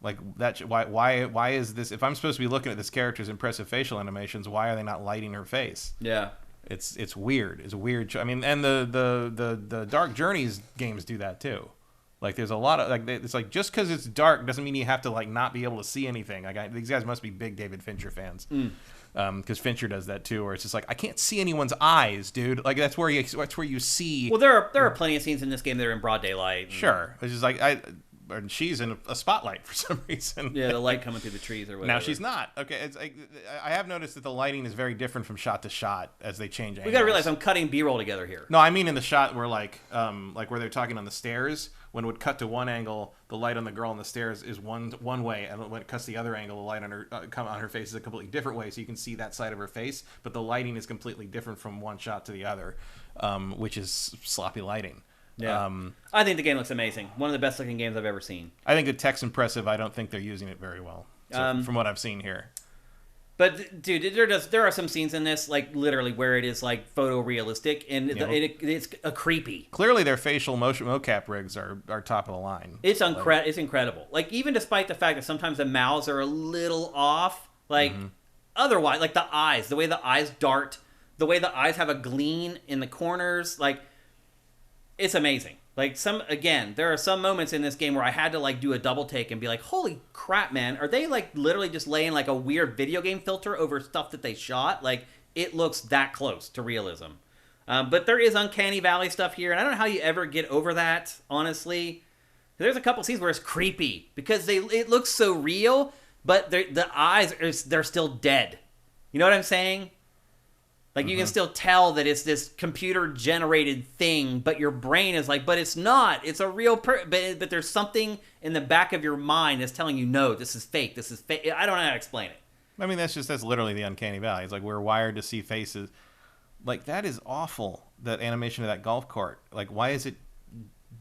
Like that. Why is this? If I'm supposed to be looking at this character's impressive facial animations, why are they not lighting her face? Yeah. It's weird. It's a weird. I mean, and the Dark Journeys games do that too. Like, there's a lot of like, it's like, just because it's dark doesn't mean you have to like not be able to see anything. Like, these guys must be big David Fincher fans, because Fincher does that too. Where it's just like, I can't see anyone's eyes, dude. Like, that's where you see. Well, there are plenty of scenes in this game that are in broad daylight. Sure, it's just like and she's in a spotlight for some reason. Yeah, the light coming through the trees or whatever. Now she's not. Okay, it's like, I have noticed that the lighting is very different from shot to shot as they change angles. We gotta realize I'm cutting B-roll together here. No, I mean in the shot where like where they're talking on the stairs. When it would cut to one angle, the light on the girl on the stairs is one way, and when it cuts the other angle, the light on her face is a completely different way. So you can see that side of her face, but the lighting is completely different from one shot to the other, which is sloppy lighting. Yeah, I think the game looks amazing. One of the best looking games I've ever seen. I think the tech's impressive. I don't think they're using it very well, from what I've seen here. But dude, there are some scenes in this, like, literally where it is like photorealistic, and it's a creepy. Clearly, their facial mocap rigs are top of the line. It's incredible. Like, even despite the fact that sometimes the mouths are a little off, like otherwise, like the eyes, the way the eyes dart, the way the eyes have a gleam in the corners, like, it's amazing. Like, there are some moments in this game where I had to, like, do a double take and be like, holy crap, man. Are they, like, literally just laying, like, a weird video game filter over stuff that they shot? Like, it looks that close to realism. But there is Uncanny Valley stuff here, and I don't know how you ever get over that, honestly. There's a couple scenes where it's creepy because it looks so real, but the eyes, they're still dead. You know what I'm saying? Like, you can still tell that it's this computer-generated thing, but your brain is like, but it's not. It's a real but there's something in the back of your mind that's telling you, no, this is fake. This is fake. I don't know how to explain it. I mean, that's literally the Uncanny Valley. It's like, we're wired to see faces. Like, that is awful, that animation of that golf cart. Like, why is it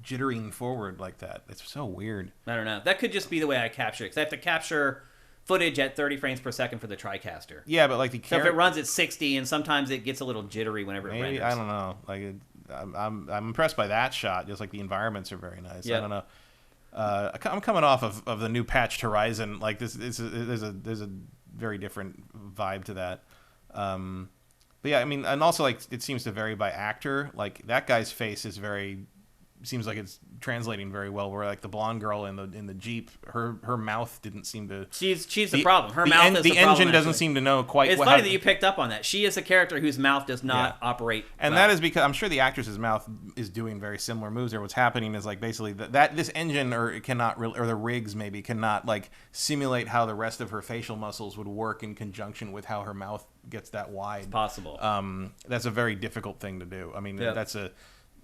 jittering forward like that? It's so weird. I don't know. That could just be the way I capture it, because I have to capture footage at 30 frames per second for the TriCaster. Yeah, but like so if it runs at 60, and sometimes it gets a little jittery whenever it renders. I don't know. Like, I'm impressed by that shot. Just like the environments are very nice. Yep. I don't know. I'm coming off of the new patched Horizon. Like, there's a very different vibe to that. But yeah, I mean, and also, like, it seems to vary by actor. Like, that guy's face is seems like it's translating very well. Where like the blonde girl in the Jeep, her mouth didn't seem to. She's the problem. Her mouth is the problem. The engine doesn't seem to know quite. It's funny that you picked up on that. She is a character whose mouth does not operate. And well. That is because I'm sure the actress's mouth is doing very similar moves. Or what's happening is like basically that this engine or the rigs maybe cannot like simulate how the rest of her facial muscles would work in conjunction with how her mouth gets that wide. It's possible. That's a very difficult thing to do. I mean,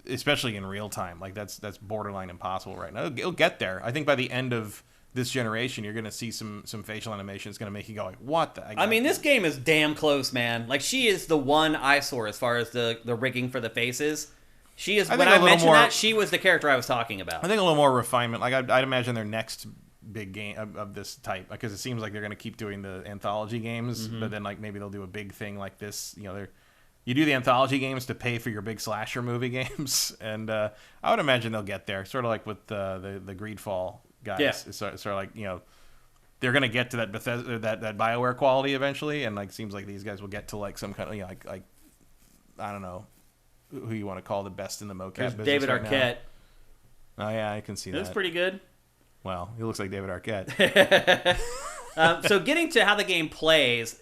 especially in real time, like that's borderline impossible right now. It'll get there. I think by the end of this generation, you're going to see some facial animation. It's going to make you go like, what the? I mean, this game is damn close, man. Like, she is the one eyesore as far as the rigging for the faces. She is. When I mentioned that, she was the character I was talking about. I think a little more refinement. Like, I'd imagine their next big game of this type, because it seems like they're going to keep doing the anthology games, but then like maybe they'll do a big thing like this. You know, you do the anthology games to pay for your big slasher movie games, and I would imagine they'll get there. Sort of like with the Greedfall guys. Yeah. It's sort of like, you know, they're going to get to that Bethesda, that BioWare quality eventually, and like seems like these guys will get to like some kind of, you know, like I don't know who you want to call the best in the mocap business. David right Arquette. Now. Oh yeah, I can see that. That's pretty good. Well, he looks like David Arquette. So getting to how the game plays,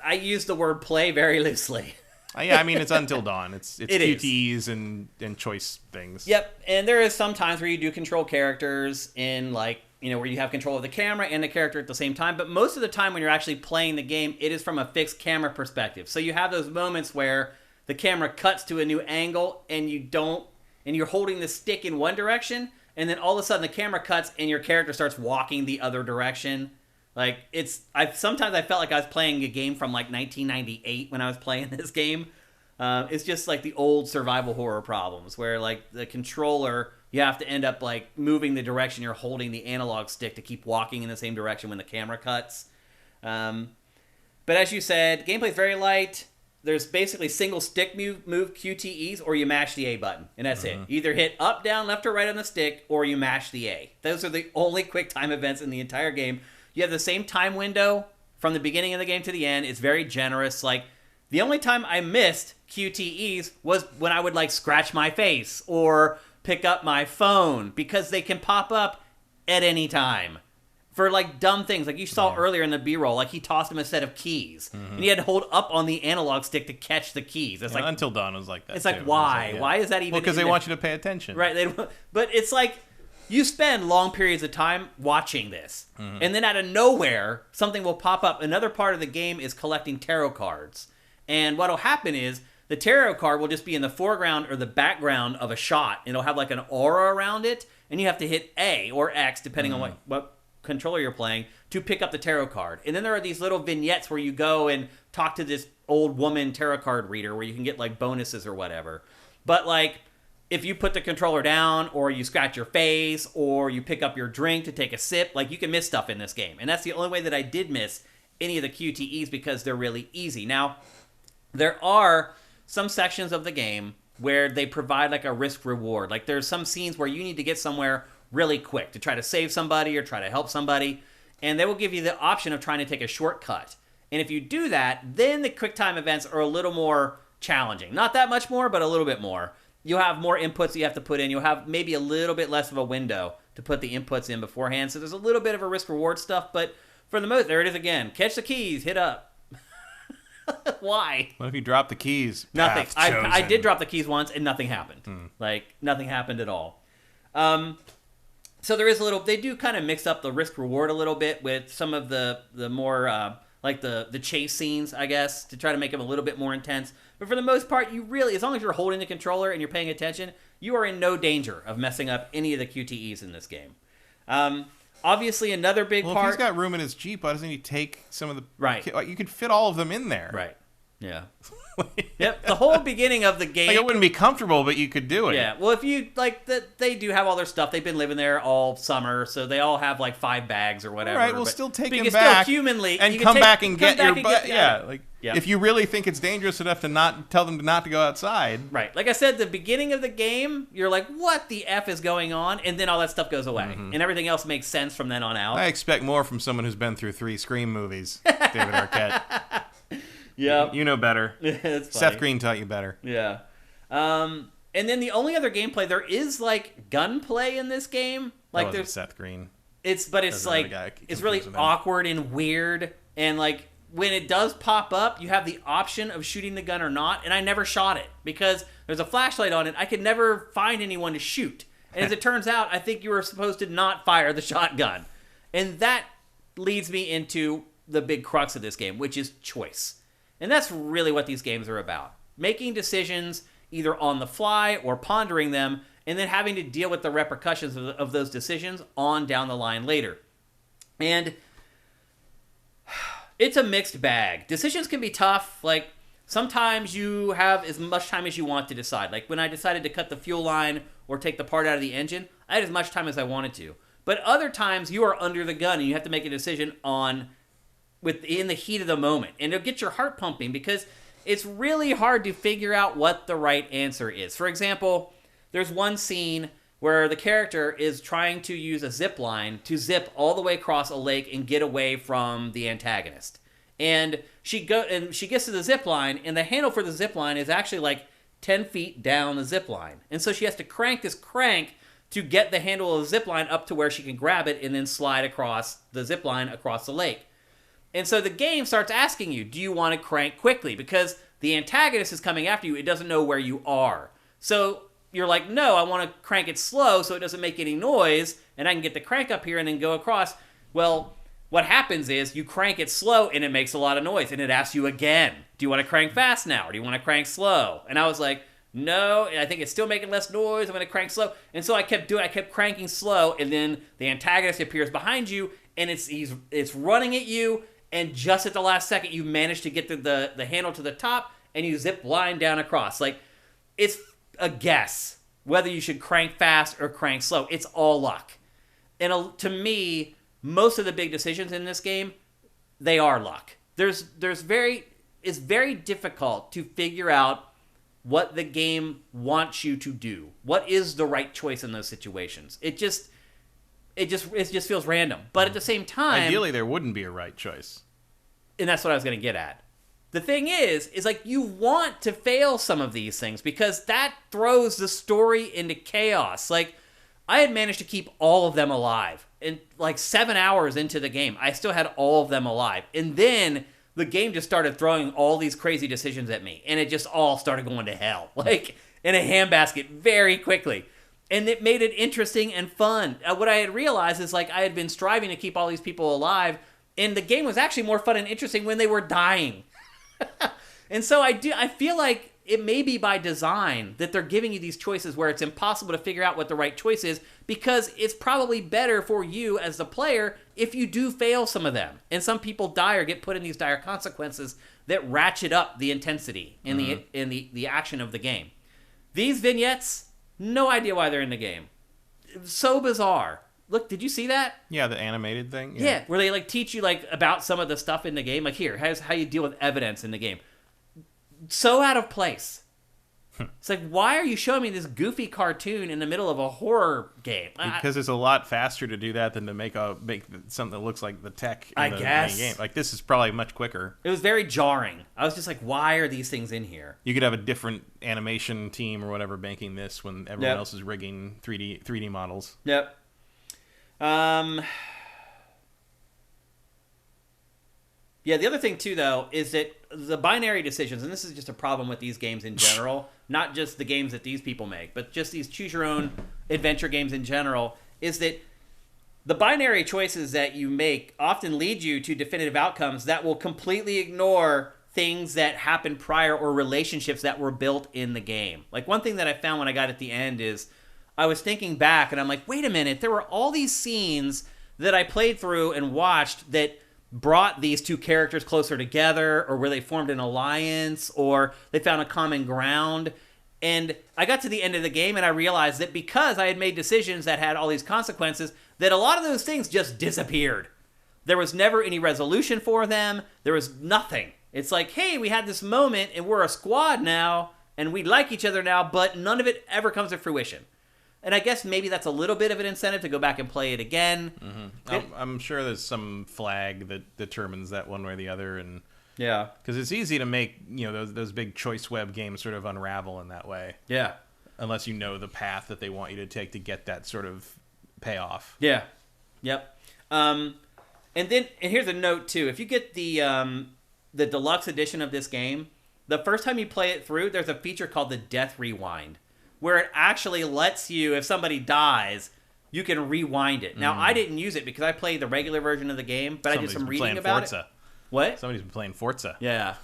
I use the word play very loosely. Yeah, I mean, it's Until Dawn. It's It QTEs and choice things. Yep, and there is some times where you do control characters in, like, you know, where you have control of the camera and the character at the same time. But most of the time when you're actually playing the game, it is from a fixed camera perspective. So you have those moments where the camera cuts to a new angle and you're holding the stick in one direction, and then all of a sudden the camera cuts and your character starts walking the other direction. Like, sometimes I felt like I was playing a game from like 1998 when I was playing this game. It's just like the old survival horror problems where like the controller, you have to end up like moving the direction you're holding the analog stick to keep walking in the same direction when the camera cuts. But as you said, gameplay's very light. There's basically single stick move QTEs, or you mash the A button, and that's it. Either hit up, down, left, or right on the stick, or you mash the A. Those are the only quick time events in the entire game. You have the same time window from the beginning of the game to the end. It's very generous. Like, the only time I missed QTEs was when I would like scratch my face or pick up my phone, because they can pop up at any time for like dumb things. Like you saw earlier in the B-roll, like he tossed him a set of keys and he had to hold up on the analog stick to catch the keys. It's like Until Dawn was like that. It's like, why? Why is that even? Well, because they want you to pay attention, right? But it's like you spend long periods of time watching this, and then out of nowhere, something will pop up. Another part of the game is collecting tarot cards, and what'll happen is the tarot card will just be in the foreground or the background of a shot. It'll have like an aura around it, and you have to hit A or X depending on what controller you're playing to pick up the tarot card. And then there are these little vignettes where you go and talk to this old woman tarot card reader where you can get like bonuses or whatever. But like, if you put the controller down, or you scratch your face, or you pick up your drink to take a sip, like, you can miss stuff in this game. And that's the only way that I did miss any of the QTEs, because they're really easy. Now, there are some sections of the game where they provide like a risk reward. Like, there's some scenes where you need to get somewhere really quick to try to save somebody or try to help somebody, and they will give you the option of trying to take a shortcut. And if you do that, then the quick time events are a little more challenging. Not that much more, but a little bit more. You'll have more inputs that you have to put in. You'll have maybe a little bit less of a window to put the inputs in beforehand. So there's a little bit of a risk-reward stuff, but for the most, there it is again. Catch the keys, hit up. Why? What if you drop the keys? Nothing. I did drop the keys once, and nothing happened. Like, nothing happened at all. So there is a little, they do kind of mix up the risk-reward a little bit with some of the more, like the chase scenes, I guess, to try to make them a little bit more intense. But for the most part, you really, as long as you're holding the controller and you're paying attention, you are in no danger of messing up any of the QTEs in this game. Obviously, another big part... Well, if he's got room in his Jeep, why doesn't he take some of the... Right. You could fit all of them in there. Right. Yeah. Yep. The whole beginning of the game... Like, it wouldn't be comfortable, but you could do it. Yeah. Well, if you, like, they do have all their stuff. They've been living there all summer, so they all have, like, 5 bags or whatever. All right, well, still take them back. Still humanly... And come back and get your butt. Yeah. Like, yeah. If you really think it's dangerous enough to not tell them not to go outside. Right. Like I said, the beginning of the game, you're like, what the F is going on? And then all that stuff goes away. And everything else makes sense from then on out. I expect more from someone who's been through 3 Scream movies, David Arquette. Yeah. You know better. Seth Green taught you better. Yeah. And then the only other gameplay, there is, like, gunplay in this game. Like, there's Seth Green. It's like, it's really awkward and weird. And, like, when it does pop up, you have the option of shooting the gun or not, and I never shot it because there's a flashlight on it. I could never find anyone to shoot. And as it turns out, I think you were supposed to not fire the shotgun. And that leads me into the big crux of this game, which is choice. And that's really what these games are about. Making decisions either on the fly or pondering them, and then having to deal with the repercussions of those decisions on down the line later. And it's a mixed bag. Decisions can be tough. Like, sometimes you have as much time as you want to decide. Like, when I decided to cut the fuel line or take the part out of the engine, I had as much time as I wanted to. But other times, you are under the gun and you have to make a decision in the heat of the moment. And it'll get your heart pumping because it's really hard to figure out what the right answer is. For example, there's one scene where the character is trying to use a zip line to zip all the way across a lake and get away from the antagonist. And she gets to the zip line, and the handle for the zip line is actually like 10 feet down the zip line. And so she has to crank this crank to get the handle of the zip line up to where she can grab it and then slide across the zip line across the lake. And so the game starts asking you, do you want to crank quickly? Because the antagonist is coming after you. It doesn't know where you are. So you're like, no, I want to crank it slow so it doesn't make any noise, and I can get the crank up here and then go across. Well, what happens is you crank it slow, and it makes a lot of noise, and it asks you again, do you want to crank fast now, or do you want to crank slow? And I was like, no, I think it's still making less noise. I'm going to crank slow. And so I kept cranking slow, and then the antagonist appears behind you, and it's running at you, and just at the last second, you manage to get the handle to the top, and you zip line down across. Like, it's a guess whether you should crank fast or crank slow. It's all luck. And to me, most of the big decisions in this game, they are luck. It's very difficult to figure out what the game wants you to do. What is the right choice in those situations? It just feels random. But at the same time, ideally there wouldn't be a right choice. And that's what I was going to get at. The thing is like you want to fail some of these things because that throws the story into chaos. Like, I had managed to keep all of them alive. And like 7 hours into the game, I still had all of them alive. And then the game just started throwing all these crazy decisions at me. And it just all started going to hell. Like, in a handbasket very quickly. And it made it interesting and fun. What I had realized is, like, I had been striving to keep all these people alive. And the game was actually more fun and interesting when they were dying. And so I feel like it may be by design that they're giving you these choices where it's impossible to figure out what the right choice is, because it's probably better for you as the player if you do fail some of them. And some people die or get put in these dire consequences that ratchet up the intensity in the action of the game. These vignettes, no idea why they're in the game. So bizarre. Look, did you see that? Yeah, the animated thing. Yeah, where they like teach you like about some of the stuff in the game. Like, here's how you deal with evidence in the game. So out of place. It's like, why are you showing me this goofy cartoon in the middle of a horror game? Because it's a lot faster to do that than to make something that looks like the tech in the main game. Like, this is probably much quicker. It was very jarring. I was just like, why are these things in here? You could have a different animation team or whatever making this when everyone else is rigging 3D models. Yep. Yeah, the other thing, too, though, is that the binary decisions, and this is just a problem with these games in general, not just the games that these people make, but just these choose-your-own adventure games in general, is that the binary choices that you make often lead you to definitive outcomes that will completely ignore things that happened prior or relationships that were built in the game. Like, one thing that I found when I got at the end is I was thinking back, and I'm like, wait a minute, there were all these scenes that I played through and watched that brought these two characters closer together, or where they formed an alliance, or they found a common ground. And I got to the end of the game, and I realized that because I had made decisions that had all these consequences, that a lot of those things just disappeared. There was never any resolution for them. There was nothing. It's like, hey, we had this moment, and we're a squad now, and we like each other now, but none of it ever comes to fruition. And I guess maybe that's a little bit of an incentive to go back and play it again. Mm-hmm. I'm sure there's some flag that determines that one way or the other, and yeah, because it's easy to make those big choice web games sort of unravel in that way. Yeah, unless you know the path that they want you to take to get that sort of payoff. Yeah, yep. And here's a note too: if you get the deluxe edition of this game, the first time you play it through, there's a feature called the Death Rewind, where it actually lets you, if somebody dies, you can rewind it. Now, I didn't use it because I played the regular version of the game, but I did some reading about Forza. it. What? Somebody's been playing Forza. Yeah.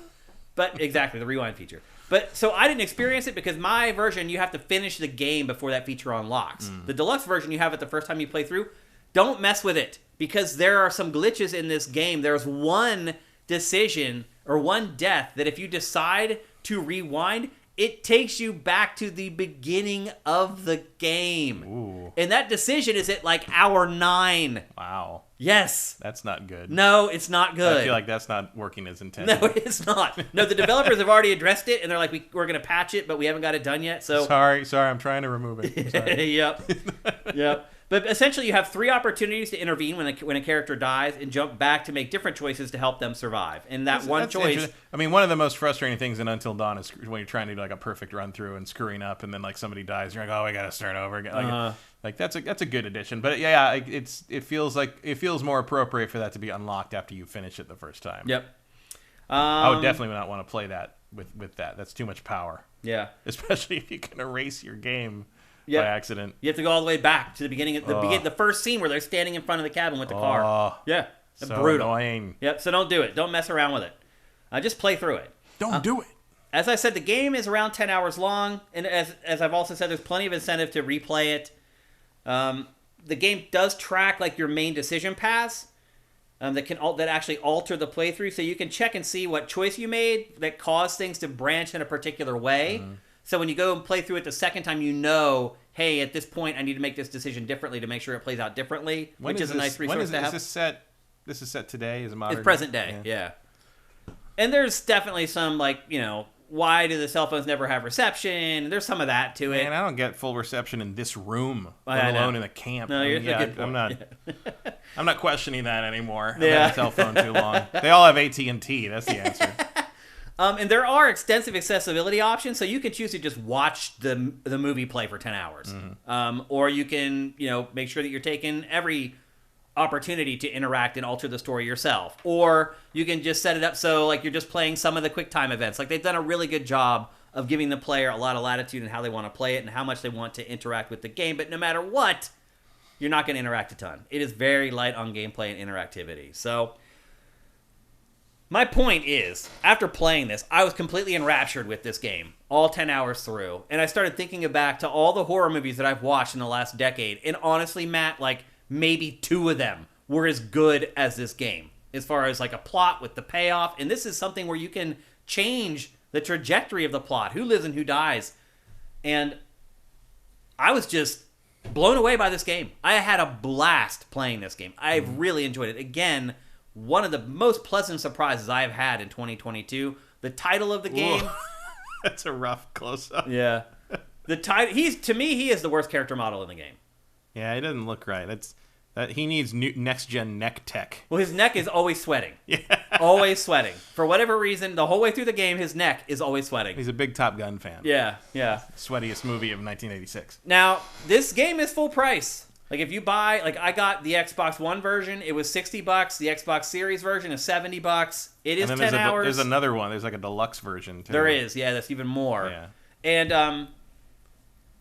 But exactly, the rewind feature. But so I didn't experience it because my version, you have to finish the game before that feature unlocks. The deluxe version, you have it the first time you play through. Don't mess with it. because there are some glitches in this game. There's one decision or one death that if you decide to rewind, it takes you back to the beginning of the game. Ooh. And that decision is at like hour 9. Wow. Yes. That's not good. No, it's not good. I feel like that's not working as intended. No, it's not. No, the developers have already addressed it, and they're like, we're going to patch it, but we haven't got it done yet. So Sorry, I'm trying to remove it. I'm sorry. Yep. But essentially, you have 3 opportunities to intervene when a character dies and jump back to make different choices to help them survive. And that's one choice... I mean, one of the most frustrating things in Until Dawn is when you're trying to do like a perfect run through and screwing up, and then like somebody dies, and you're like, oh, I got to start over again. Like that's a good addition. But yeah, it feels more appropriate for that to be unlocked after you finish it the first time. Yep. I would definitely not want to play that with that. That's too much power. Yeah. Especially if you can erase your game by accident. You have to go all the way back to the beginning, the first scene where they're standing in front of the cabin with the car. Yeah. So brutal. Annoying. Yep. So don't do it. Don't mess around with it. Just play through it. Don't do it. As I said, the game is around 10 hours long, and as I've also said, there's plenty of incentive to replay it. The game does track like your main decision paths that actually alter the playthrough, so you can check and see what choice you made that caused things to branch in a particular way. So when you go and play through it the second time, you know, hey, at this point, I need to make this decision differently to make sure it plays out differently, which is a nice resource to have. This is set today? Is it modern? It's present day, yeah. And there's definitely some, like, you know, why do the cell phones never have reception? There's some of that to it. Man, I don't get full reception in this room, let alone in a camp. No, I'm not questioning that anymore. I've had a cell phone too long. They all have AT&T. That's the answer. And there are extensive accessibility options, so you can choose to just watch the movie play for 10 hours. Or you can, you know, make sure that you're taking every opportunity to interact and alter the story yourself. Or you can just set it up so like you're just playing some of the quick time events. Like they've done a really good job of giving the player a lot of latitude in how they want to play it and how much they want to interact with the game. But no matter what, you're not going to interact a ton. It is very light on gameplay and interactivity. So my point is, after playing this, I was completely enraptured with this game, all 10 hours through. And I started thinking back to all the horror movies that I've watched in the last decade. And honestly, Matt, like, maybe 2 of them were as good as this game, as far as, like, a plot with the payoff. And this is something where you can change the trajectory of the plot, who lives and who dies. And I was just blown away by this game. I had a blast playing this game. I really enjoyed it. Again, one of the most pleasant surprises I have had in 2022. The title of the game. That's a rough close-up. Yeah. The title. To me, he is the worst character model in the game. Yeah, it doesn't look right. He needs next-gen neck tech. Well, his neck is always sweating. Yeah. Always sweating. For whatever reason, the whole way through the game, his neck is always sweating. He's a big Top Gun fan. Yeah. Sweatiest movie of 1986. Now, this game is full price. Like, if you buy... Like, I got the Xbox One version. It was $60. The Xbox Series version is $70. It is 10 hours. There's another one. There's like a deluxe version, too. There is. Yeah, that's even more. Yeah. And,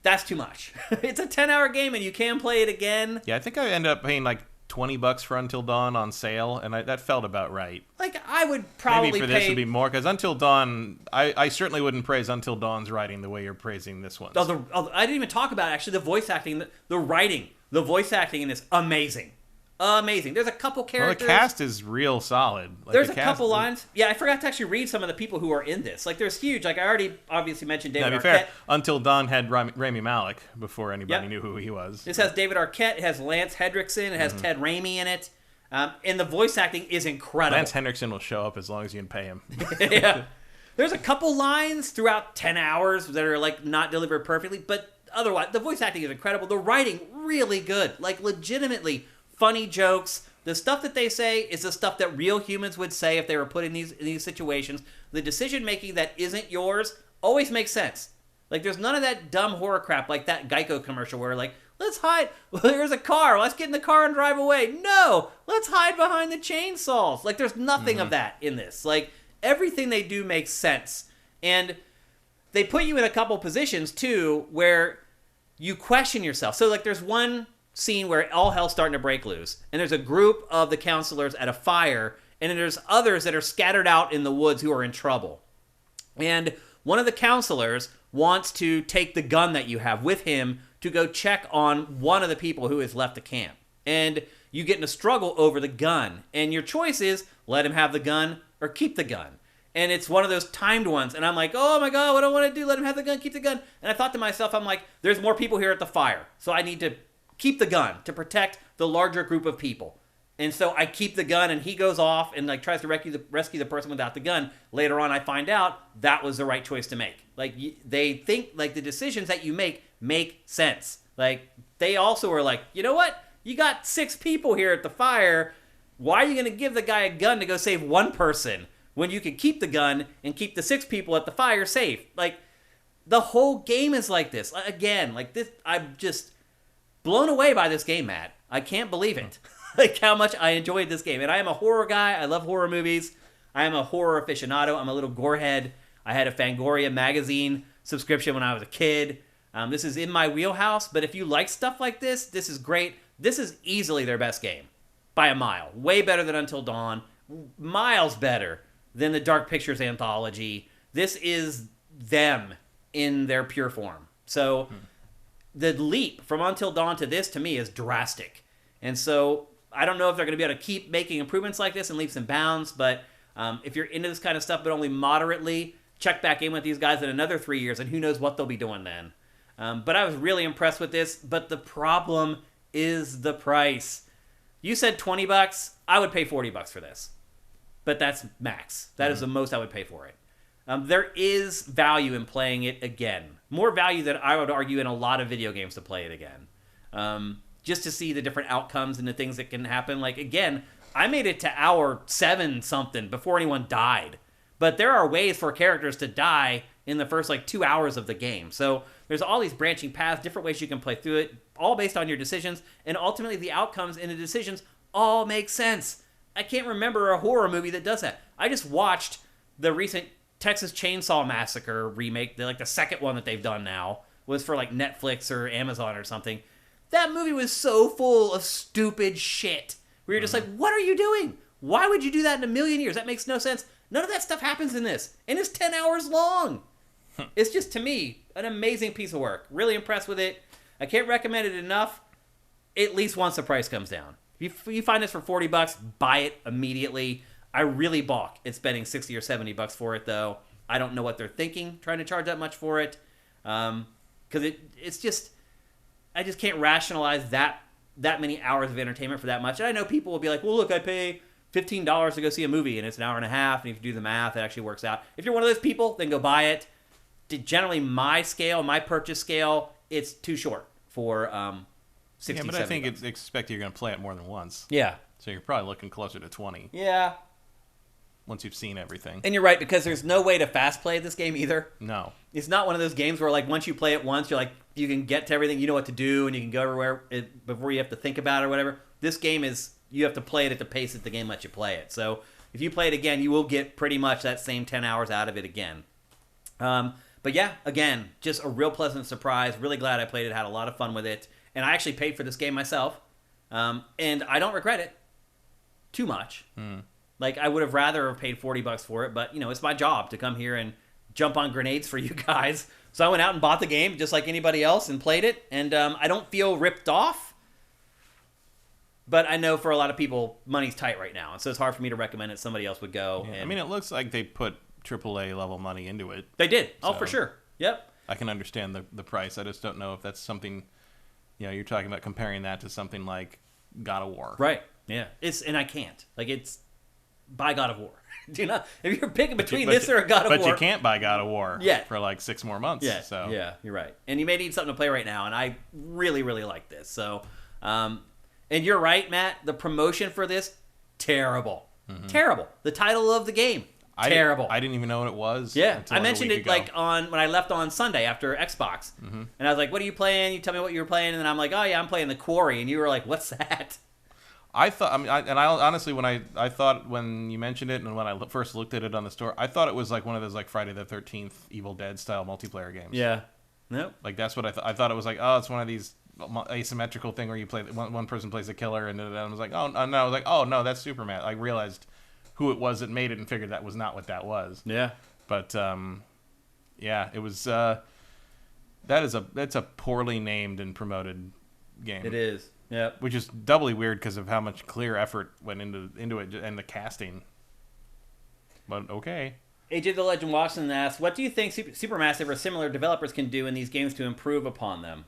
that's too much. It's a 10-hour game, and you can play it again. Yeah, I think I ended up paying like $20 for Until Dawn on sale, and that felt about right. Like, I would probably maybe for this would be more, because Until Dawn, I certainly wouldn't praise Until Dawn's writing the way you're praising this one. I didn't even talk about, actually, the voice acting, the writing. The voice acting in this, amazing. Amazing. There's a couple characters. Well, the cast is real solid. Like, there's a couple lines. Yeah, I forgot to actually read some of the people who are in this. Like, there's huge. Like, I already obviously mentioned David Arquette. Fair, Until Dawn had Rami Malek before anybody knew who he was. This has David Arquette. It has Lance Henriksen. It has Ted Raimi in it. And the voice acting is incredible. Lance Henriksen will show up as long as you can pay him. Yeah. There's a couple lines throughout 10 hours that are, like, not delivered perfectly. But otherwise, the voice acting is incredible. The writing, really good. Like, legitimately funny jokes. The stuff that they say is the stuff that real humans would say if they were put in these situations. The decision-making that isn't yours always makes sense. Like, there's none of that dumb horror crap like that Geico commercial where, like, let's hide. Well, there's a car. Let's get in the car and drive away. No! Let's hide behind the chainsaws. Like, there's nothing of that in this. Like, everything they do makes sense. And they put you in a couple positions, too, where you question yourself. So, like, there's one scene where all hell's starting to break loose, and there's a group of the counselors at a fire, and then there's others that are scattered out in the woods who are in trouble. And one of the counselors wants to take the gun that you have with him to go check on one of the people who has left the camp. And you get in a struggle over the gun. And your choice is let him have the gun or keep the gun. And it's one of those timed ones. And I'm like, oh my God, what do I want to do? Let him have the gun, keep the gun. And I thought to myself, I'm like, there's more people here at the fire. So I need to keep the gun to protect the larger group of people. And so I keep the gun, and he goes off and like tries to rescue the person without the gun. Later on, I find out that was the right choice to make. Like they think like the decisions that you make sense. Like they also are like, you know what? You got 6 people here at the fire. Why are you going to give the guy a gun to go save one person when you can keep the gun and keep the 6 people at the fire safe? Like the whole game is like this. Again, like this, I'm just blown away by this game, Matt. I can't believe it. Like how much I enjoyed this game. And I am a horror guy. I love horror movies. I am a horror aficionado. I'm a little gorehead. I had a Fangoria magazine subscription when I was a kid. This is in my wheelhouse. But if you like stuff like this, this is great. This is easily their best game by a mile. Way better than Until Dawn. Miles better than the Dark Pictures anthology. This is them in their pure form. So the leap from Until Dawn to this, to me, is drastic. And so I don't know if they're going to be able to keep making improvements like this in leaps and bounds, but if you're into this kind of stuff, but only moderately, check back in with these guys in another 3 years, and who knows what they'll be doing then. But I was really impressed with this, but the problem is the price. You said $20. I would pay $40 for this. But that's max. That is the most I would pay for it. There is value in playing it again. More value than I would argue in a lot of video games to play it again. Just to see the different outcomes and the things that can happen. Like, again, I made it to hour 7-something before anyone died. But there are ways for characters to die in the first, 2 hours of the game. So there's all these branching paths, different ways you can play through it, all based on your decisions. And ultimately, the outcomes and the decisions all make sense. I can't remember a horror movie that does that. I just watched the recent Texas Chainsaw Massacre remake, the second one that they've done now, was for Netflix or Amazon or something. That movie was so full of stupid shit. Where you're just like, what are you doing? Why would you do that in a million years? That makes no sense. None of that stuff happens in this. And it's 10 hours long. It's just, to me, an amazing piece of work. Really impressed with it. I can't recommend it enough. At least once the price comes down. If you find this for $40, buy it immediately. I really balk at spending $60 or $70 for it, though. I don't know what they're thinking, trying to charge that much for it. Because it's just... I just can't rationalize that many hours of entertainment for that much. And I know people will be like, well, look, I pay $15 to go see a movie, and it's an hour and a half, and if you do the math, it actually works out. If you're one of those people, then go buy it. Generally, my purchase scale, it's too short for 60, yeah, but I think it's expected you're going to play it more than once. Yeah. So you're probably looking closer to 20. Yeah. Once you've seen everything. And you're right, because there's no way to fast play this game either. No. It's not one of those games where, once you play it once, you're you can get to everything, you know what to do, and you can go everywhere before you have to think about it or whatever. This game is, you have to play it at the pace that the game lets you play it. So if you play it again, you will get pretty much that same 10 hours out of it again. But yeah, again, just a real pleasant surprise. Really glad I played it, had a lot of fun with it. And I actually paid for this game myself. And I don't regret it too much. I would have rather have paid $40 for it, but, it's my job to come here and jump on grenades for you guys. So I went out and bought the game just like anybody else and played it. And I don't feel ripped off. But I know for a lot of people, money's tight right now. And so it's hard for me to recommend that somebody else would go. Yeah, it looks like they put AAA level money into it. They did. Oh, for sure. Yep. I can understand the price. I just don't know if that's something, you're talking about comparing that to something like God of War. Right. Yeah. And I can't. It's buy God of War. Do you not? If you're picking between this or a God of War. But you can't buy God of War for 6 more months. Yeah. So. Yeah, you're right. And you may need something to play right now, and I really, really like this. So, and you're right, Matt. The promotion for this, terrible. Mm-hmm. Terrible. The title of the game, terrible. I didn't even know what it was. Yeah. I mentioned it when I left on Sunday after Xbox. Mm-hmm. And I was like, what are you playing? You tell me what you were playing. And then I'm like, oh, yeah, I'm playing the Quarry. And you were like, what's that? I thought, honestly, when I thought when you mentioned it and when I first looked at it on the store, I thought it was one of those Friday the 13th Evil Dead style multiplayer games. Yeah. Nope. That's what I thought. I thought it was it's one of these asymmetrical thing where you play one person plays a killer, and then I was like, oh no, I was like, oh no, that's Superman. I realized who it was that made it and figured that was not what that was. Yeah. But yeah, it was. That's a poorly named and promoted game. It is. Yep. Which is doubly weird because of how much clear effort went into it and the casting. But okay. AJ the Legend Watson asks, what do you think Supermassive or similar developers can do in these games to improve upon them?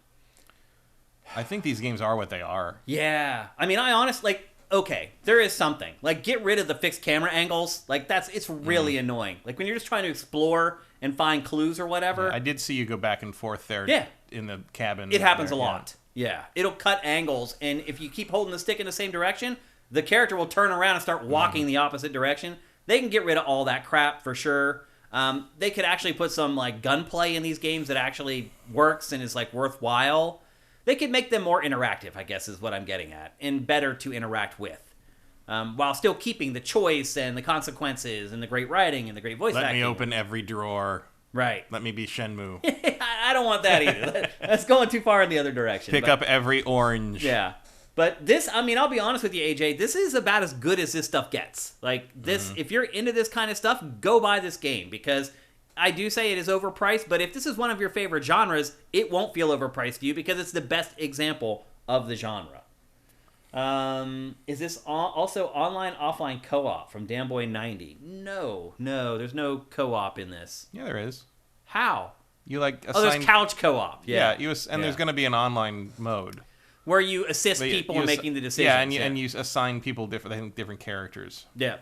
I think these games are what they are. Yeah. I mean, I honestly, okay, there is something. Get rid of the fixed camera angles. It's really annoying. When you're just trying to explore and find clues or whatever. Yeah, I did see you go back and forth there in the cabin. It happens a lot. Yeah. It'll cut angles, and if you keep holding the stick in the same direction, the character will turn around and start walking the opposite direction. They can get rid of all that crap for sure. They could actually put some gunplay in these games that actually works and is worthwhile. They could make them more interactive, I guess is what I'm getting at, and better to interact with, while still keeping the choice and the consequences and the great writing and the great voice acting. Let me open every drawer. Right. Let me be Shenmue. I don't want that either. That's going too far in the other direction. Pick up every orange. Yeah. But this, I mean, I'll be honest with you, AJ, this is about as good as this stuff gets. If you're into this kind of stuff, go buy this game, because I do say it is overpriced, but if this is one of your favorite genres, it won't feel overpriced to you because it's the best example of the genre. Is this also online, offline co-op from Danboy90? No, there's no co-op in this. Yeah, there is. How? You assign... there's couch co-op. Yeah, there's going to be an online mode. Where you assist people in making the decisions. Yeah, and you assign people different characters. Yeah,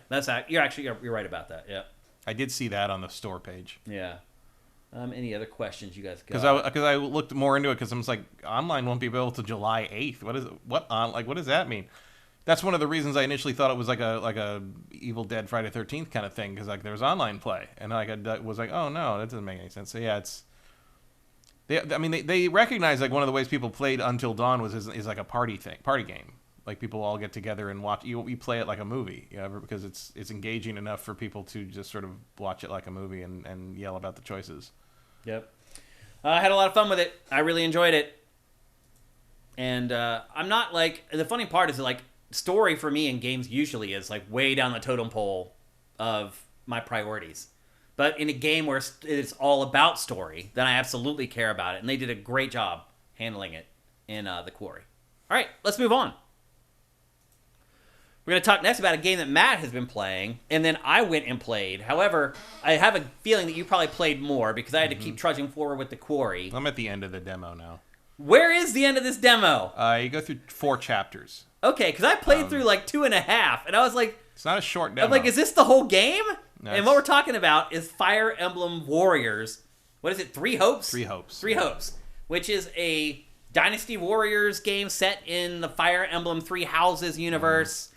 you're right about that. Yeah, I did see that on the store page. Yeah. Any other questions you guys got? Because I looked more into it because I was like, online won't be available till July 8th. What does that mean? That's one of the reasons I initially thought it was like a Evil Dead Friday 13th kind of thing, because there was online play, and I was like, oh no, that doesn't make any sense. So yeah, it's. They recognize one of the ways people played Until Dawn is like a party game. People all get together and watch. You play it like a movie, because it's engaging enough for people to just sort of watch it like a movie and yell about the choices. Yep. I had a lot of fun with it. I really enjoyed it. And I'm not the funny part is story for me in games usually is way down the totem pole of my priorities. But in a game where it's all about story, then I absolutely care about it. And they did a great job handling it in the Quarry. All right, let's move on. We're going to talk next about a game that Matt has been playing, and then I went and played. However, I have a feeling that you probably played more because I had to keep trudging forward with the Quarry. I'm at the end of the demo now. Where is the end of this demo? You go through 4 chapters. Okay, because I played through 2.5, and I was like... It's not a short demo. I'm like, is this the whole game? No, and what we're talking about is Fire Emblem Warriors. What is it? 3 Hopes? 3 Hopes. 3 Hopes, which is a Dynasty Warriors game set in the Fire Emblem 3 Houses universe.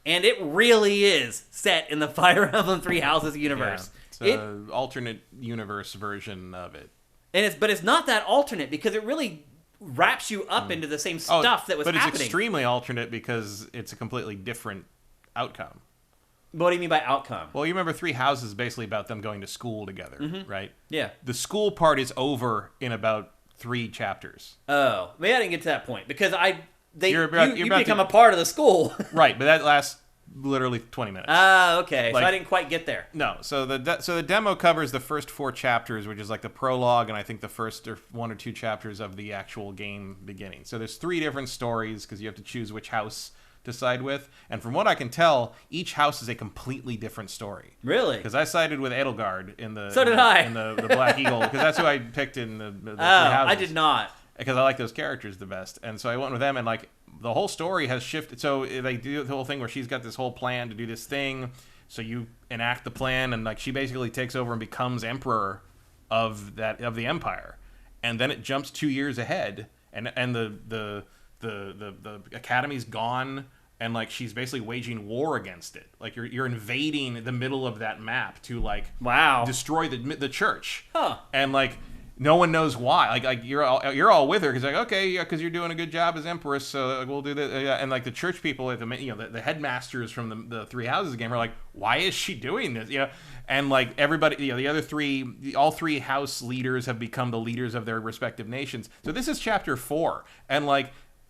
And it really is set in the Fire Emblem 3 Houses universe. Yeah, it's an alternate universe version of it. But it's not that alternate because it really wraps you up into the same stuff that was happening. But it's extremely alternate because it's a completely different outcome. What do you mean by outcome? Well, you remember 3 Houses is basically about them going to school together, right? Yeah. The school part is over in about 3 chapters. Oh, maybe I didn't get to that point because you about become a part of the school. Right, but that lasts literally 20 minutes. Okay. So I didn't quite get there. No, so the demo covers the first 4 chapters, which is the prologue, and I think the first 1 or 2 chapters of the actual game beginning. So there's 3 different stories because you have to choose which house to side with, and from what I can tell, each house is a completely different story. Really? Because I sided with Edelgard in the the Black Eagle, because that's who I picked in the 3 houses. I did not. Because I like those characters the best. And so I went with them, and the whole story has shifted. So they do the whole thing where she's got this whole plan to do this thing. So you enact the plan, and she basically takes over and becomes emperor of the empire. And then it jumps 2 years ahead, and the academy's gone, and she's basically waging war against it. You're invading the middle of that map to destroy the church. Huh. And no one knows why. You're all with her because okay, yeah, because you're doing a good job as empress, so we'll do this. And the church people, the headmasters from the 3 Houses game are like, why is she doing this? And everybody, the other 3, all 3 house leaders have become the leaders of their respective nations. So this is chapter 4, and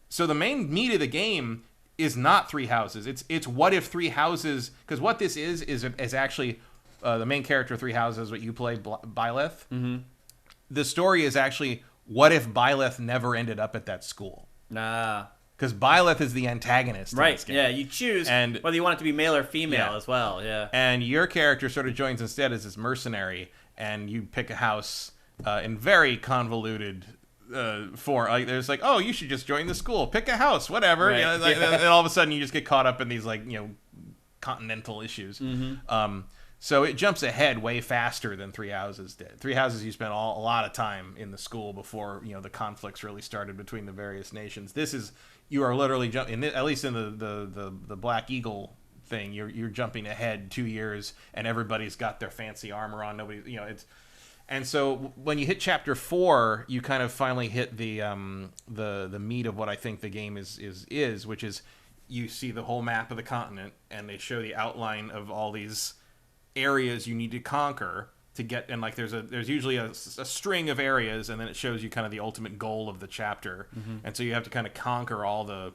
so the main meat of the game is not 3 Houses. It's what if 3 Houses, because what this is actually the main character of 3 Houses, what you play, Byleth. Mm-hmm. The story is actually, what if Byleth never ended up at that school? Nah. because Byleth is the antagonist. In this game. Yeah, you choose whether you want it to be male or female as well. Yeah, and your character sort of joins instead as this mercenary, and you pick a house in very convoluted form. Like there's like, oh, you should just join the school, pick a house, whatever. Right. And all of a sudden you just get caught up in these continental issues. So it jumps ahead way faster than Three Houses did. Three Houses, you spent a lot of time in the school before the conflicts really started between the various nations. This is, you are literally jumping, at least in the Black Eagle thing, you're jumping ahead 2 years, and everybody's got their fancy armor on. Nobody, it's. And so when you hit chapter 4, you kind of finally hit the meat of what I think the game is, which is you see the whole map of the continent, and they show the outline of all these areas you need to conquer to get, and like there's usually a string of areas, and then it shows you kind of the ultimate goal of the chapter, and so you have to kind of conquer all the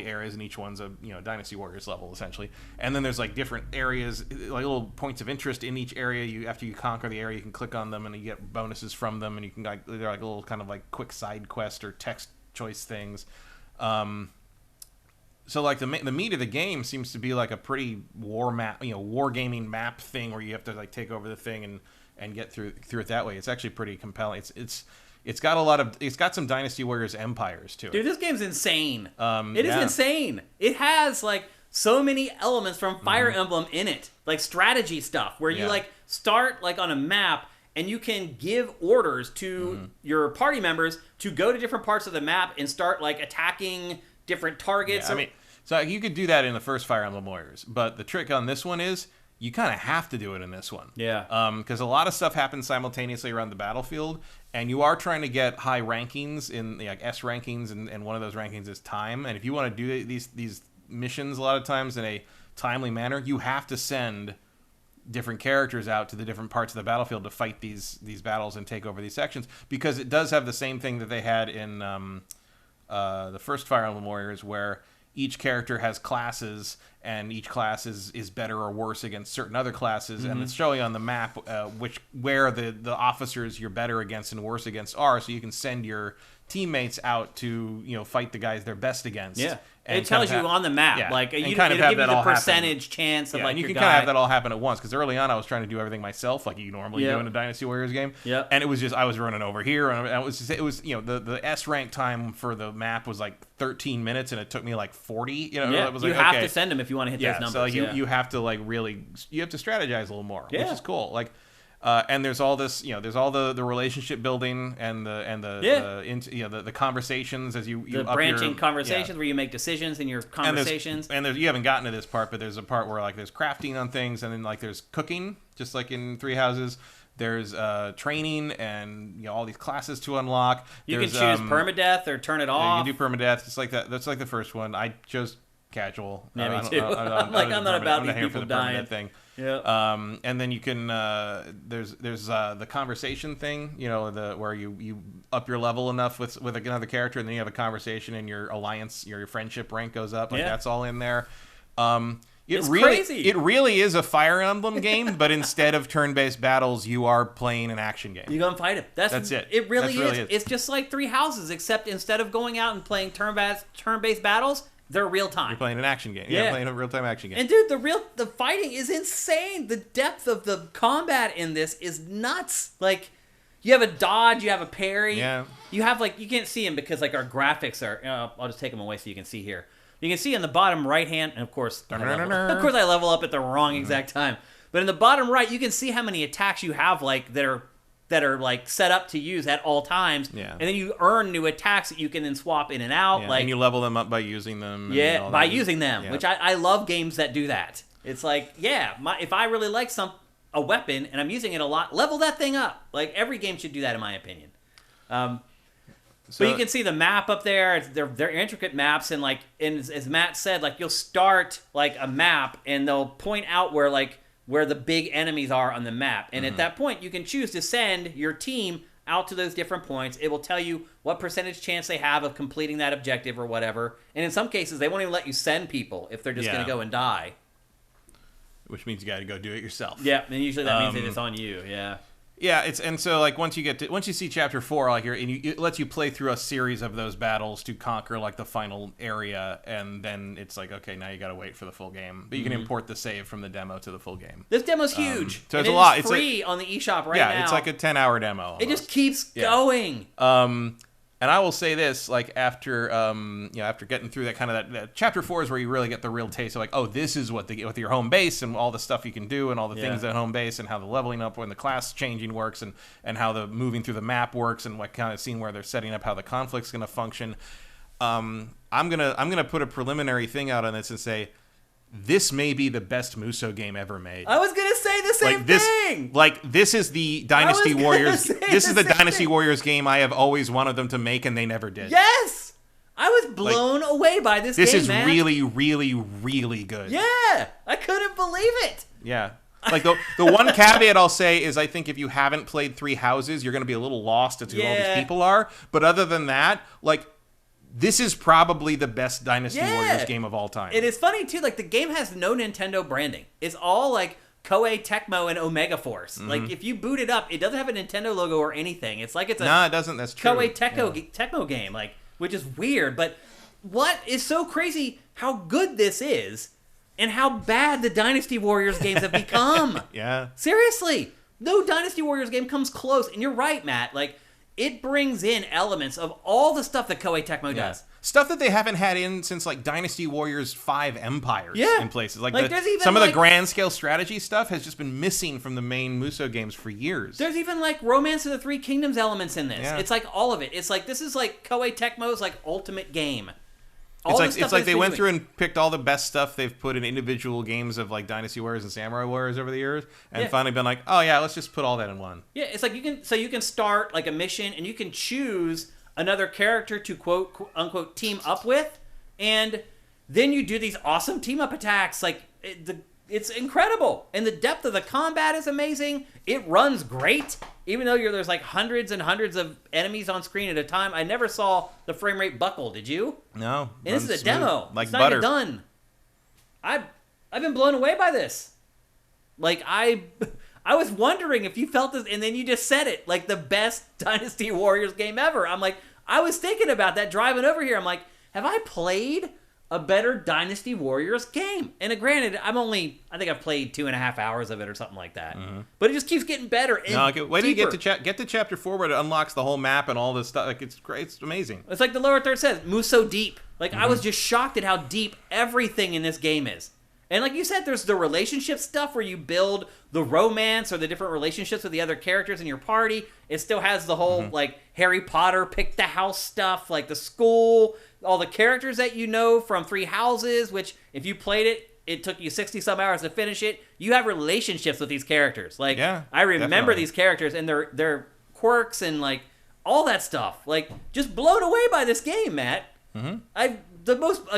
areas, and each one's a Dynasty Warriors level essentially. And then there's like different areas, like little points of interest in each area. After you conquer the area, you can click on them and you get bonuses from them, and you can they're like little kind of like quick side quest or text choice things. So like the meat of the game seems to be like a pretty wargaming map thing where you have to like take over the thing and get through it that way. It's actually pretty compelling. It's got some Dynasty Warriors empires to it. Dude, this game's insane. It is insane. It has like so many elements from Fire Emblem in it, like strategy stuff where you like start like on a map and you can give orders to your party members to go to different parts of the map and start like attacking different targets. Yeah, so you could do that in the first Fire Emblem Warriors, but the trick on this one is you kind of have to do it in this one. Yeah. Because a lot of stuff happens simultaneously around the battlefield, and you are trying to get high rankings in like S rankings, and one of those rankings is time. And if you want to do these missions a lot of times in a timely manner, you have to send different characters out to the different parts of the battlefield to fight these battles and take over these sections, because it does have the same thing that they had in the first Fire Emblem Warriors, where each character has classes, and each class is better or worse against certain other classes, and it's showing on the map where the officers you're better against and worse against are, so you can send your teammates out to fight the guys they're best against. Yeah. It tells you on the map, like you kind of give you that the all percentage chance of like and you your can kind of have that all happen at once, because early on I was trying to do everything myself, like you normally do in a Dynasty Warriors game. Yeah. And it was just I was running over here, and it was the S rank time for the map was like 13 minutes, and it took me like 40. It was like, you have to send them if you want to hit those numbers. So you have to like really have to strategize a little more, which is cool. Like. And there's all this, there's all the relationship building and the conversations as you the branching conversations where you make decisions in your conversations. And you haven't gotten to this part, but there's a part where like there's crafting on things, and then like there's cooking, just like in Three Houses. There's training and all these classes to unlock. You can choose permadeath or turn it off. You can do permadeath. It's like that. That's like the first one. I chose casual. Yeah, me too. I'm not about these people dying. Thing. Yeah. And then you can there's the conversation thing, where you up your level enough with another character, and then you have a conversation, and your alliance, your friendship rank goes up. Like that's all in there. It's crazy. It really is a Fire Emblem game, but instead of turn-based battles, you are playing an action game. You go and fight it. That's it. It really is. It's just like Three Houses, except instead of going out and playing turn-based battles, they're real time. You're playing an action game. Yeah, playing a real-time action game. And dude, the fighting is insane. The depth of the combat in this is nuts. Like, you have a dodge, you have a parry. Yeah. You have you can't see them because like our graphics are. I'll just take them away so you can see here. You can see in the bottom right hand, and of course, I level up at the wrong exact time. But in the bottom right, you can see how many attacks you have that are like set up to use at all times. Yeah. And then you earn new attacks that you can then swap in and out. Yeah, and you level them up by using them. Yeah, by using them, which I love games that do that. It's like, if I really like a weapon and I'm using it a lot, level that thing up. Like, every game should do that, in my opinion. But you can see the map up there. They're intricate maps, and as Matt said, like, you'll start like a map, and they'll point out where the big enemies are on the map. And at that point, you can choose to send your team out to those different points. It will tell you what percentage chance they have of completing that objective or whatever. And in some cases, they won't even let you send people if they're just going to go and die. Which means you got to go do it yourself. Yeah, and usually that means that it's on you. Yeah. Yeah, and so like once you see chapter 4, like it lets you play through a series of those battles to conquer like the final area, and then it's like, okay, now you got to wait for the full game. But you can import the save from the demo to the full game. This demo's huge. So it's a lot. It's free on the eShop now. Yeah, it's like a 10-hour demo. Almost. It just keeps going. And I will say this, like after getting through that kind of that chapter 4 is where you really get the real taste of like, oh, this is with your home base and all the stuff you can do and all the things at home base and how the leveling up when the class changing works and how the moving through the map works and what kind of scene where they're setting up how the conflict's going to function. I'm gonna put a preliminary thing out on this and say, this may be the best Muso game ever made. I was gonna say the same thing. This is the Dynasty Warriors. This is the Dynasty Warriors game I have always wanted them to make, and they never did. Yes, I was blown away by this game. This is really, really, really good. Yeah, I couldn't believe it. Yeah. Like the one caveat I'll say is I think if you haven't played Three Houses, you're gonna be a little lost as to who all these people are. But other than that, like, this is probably the best Dynasty Warriors game of all time. It is funny, too. Like, the game has no Nintendo branding. It's all, like, Koei Tecmo and Omega Force. Like, if you boot it up, it doesn't have a Nintendo logo or anything. It's like it's a... No, it doesn't. That's true. Koei Tecmo game, like, which is weird. But what is so crazy how good this is and how bad the Dynasty Warriors games have become. Yeah. Seriously. No Dynasty Warriors game comes close. And you're right, Matt. Like, it brings in elements of all the stuff that Koei Tecmo does. Stuff that they haven't had in since, like, Dynasty Warriors 5 Empires in places. Like some of the grand scale strategy stuff has just been missing from the main Muso games for years. There's even, like, Romance of the Three Kingdoms elements in this. Yeah. It's like all of it. It's like, this is like Koei Tecmo's, like, ultimate game. It's like they went through and picked all the best stuff they've put in individual games of like Dynasty Warriors and Samurai Warriors over the years, and finally been like, oh yeah, let's just put all that in one. Yeah, it's like you can start like a mission and you can choose another character to quote unquote team up with, and then you do these awesome team up attacks. Like it's incredible, and the depth of the combat is amazing. It runs great. Even though there's like hundreds and hundreds of enemies on screen at a time, I never saw the frame rate buckle. Did you? No. And this is a demo. Like it's butter. not even done. I've been blown away by this. Like I was wondering if you felt this, and then you just said it. Like the best Dynasty Warriors game ever. I'm like, I was thinking about that driving over here. I'm like, have I played a better Dynasty Warriors game? And granted, I think I've played 2.5 hours of it or something like that. Mm-hmm. But it just keeps getting better and wait till you deeper. get to chapter 4 where it unlocks the whole map and all this stuff. Like it's great, it's amazing. It's like the lower third says, Muso deep. Like I was just shocked at how deep everything in this game is. And like you said, there's the relationship stuff where you build the romance or the different relationships with the other characters in your party. It still has the whole like Harry Potter pick the house stuff, like the school, all the characters that you know from Three Houses, which if you played it, it took you 60-some hours to finish it. You have relationships with these characters. Like I remember these characters and their quirks and like all that stuff. Like just blown away by this game, Matt. Mm-hmm.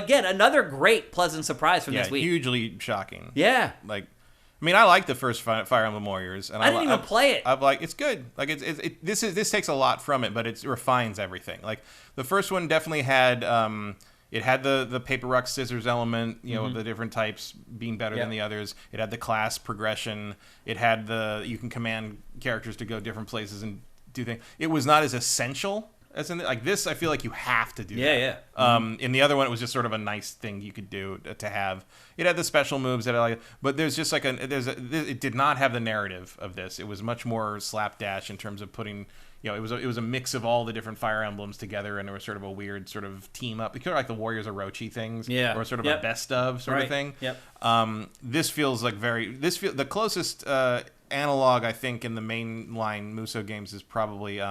Another great pleasant surprise from this week. Hugely shocking. Yeah. Like, I mean, I like the first Fire Emblem Warriors, and I didn't even play it. It's good. Like this takes a lot from it, but it refines everything. Like the first one definitely had it had the paper rock scissors element, you know, the different types being better than the others. It had the class progression. It had you can command characters to go different places and do things. It was not as essential. As in, like this, I feel like you have to do that. In the other one, it was just sort of a nice thing you could do to have. It had the special moves that I like, but there's just like it did not have the narrative of this. It was much more slapdash in terms of putting, you know, it was a mix of all the different Fire Emblems together, and there was sort of a weird sort of team up. It's kind of like the Warriors Orochi things, or sort of a best of sort of thing. This feels like the closest analog I think in the mainline Muso games is probably.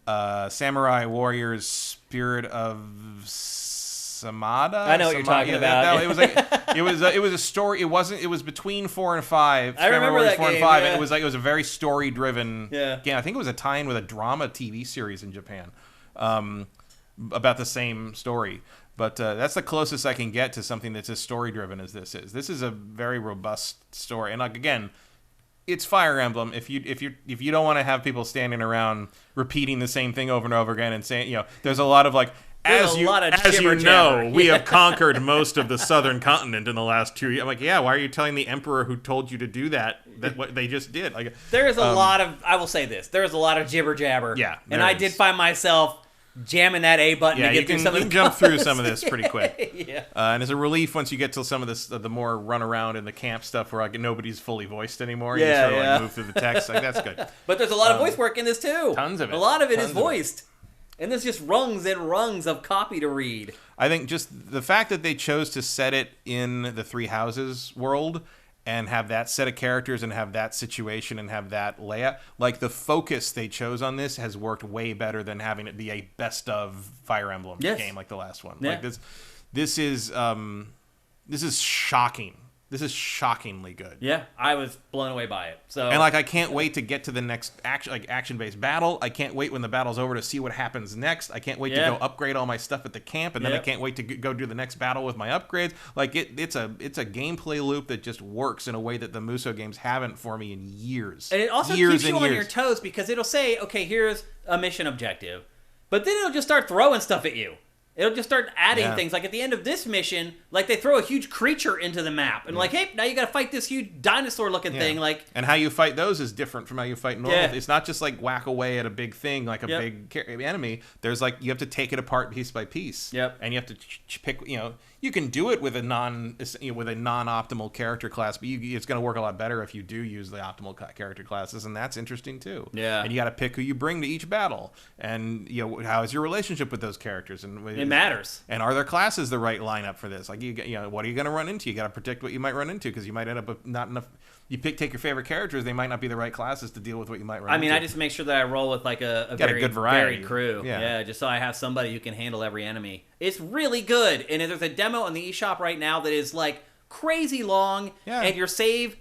Samurai Warriors Spirit of Samada. I know what you're talking about. No, it was like it was a story. It was between 4 and 5. I remember that 4 game, and 5, yeah. and it was a very story driven game. I think it was a tie-in with a drama TV series in Japan about the same story. But that's the closest I can get to something that's as story driven as this is. This is a very robust story, and like again. It's Fire Emblem. If you don't want to have people standing around repeating the same thing over and over again and saying, you know, there's a lot of like There's a lot of jibber-jabber. we have conquered most of the southern continent in the last 2 years. I'm like, yeah, why are you telling the emperor who told you to do that what they just did? Like, there is a lot of, I will say this, there is a lot of jibber-jabber. Yeah, and I did find myself jamming that A button to get through some of the you can jump through some of this pretty quick. Yeah. And it's a relief once you get to some of this, the more run around in the camp stuff where like nobody's fully voiced anymore. Yeah, you sort of like move through the text. Like, that's good. But there's a lot of voice work in this too. Tons of it. A lot of it is voiced. And there's just rungs and rungs of copy to read. I think just the fact that they chose to set it in the Three Houses world and have that set of characters and have that situation and have that layout, like the focus they chose on this has worked way better than having it be a best of Fire Emblem game like the last one. Yeah. Like this is shocking. This is shockingly good. Yeah, I was blown away by it. So, and like, I can't wait to get to the next action-based battle. I can't wait when the battle's over to see what happens next. I can't wait to go upgrade all my stuff at the camp, and then I can't wait to go do the next battle with my upgrades. Like, it's a gameplay loop that just works in a way that the Muso games haven't for me in years. And it also keeps you on your toes because it'll say, okay, here's a mission objective, but then it'll just start throwing stuff at you. It'll just start adding things. Like at the end of this mission, like they throw a huge creature into the map. And like, hey, now you got to fight this huge dinosaur-looking thing. Like, and how you fight those is different from how you fight normal. Yeah. It's not just like whack away at a big thing, like a big enemy. There's like, you have to take it apart piece by piece. Yep. And you have to pick, you can do it with a non-optimal character class, but it's going to work a lot better if you do use the optimal character classes, and that's interesting too. Yeah. And you got to pick who you bring to each battle, and how is your relationship with those characters, and it matters. And are their classes the right lineup for this? Like, what are you going to run into? You got to predict what you might run into because you might end up with not enough. You take your favorite characters, they might not be the right classes to deal with what you might run into. I just make sure that I roll with like a very good variety. Varied crew. Yeah, just so I have somebody who can handle every enemy. It's really good. And there's a demo on the eShop right now that is like crazy long, and your save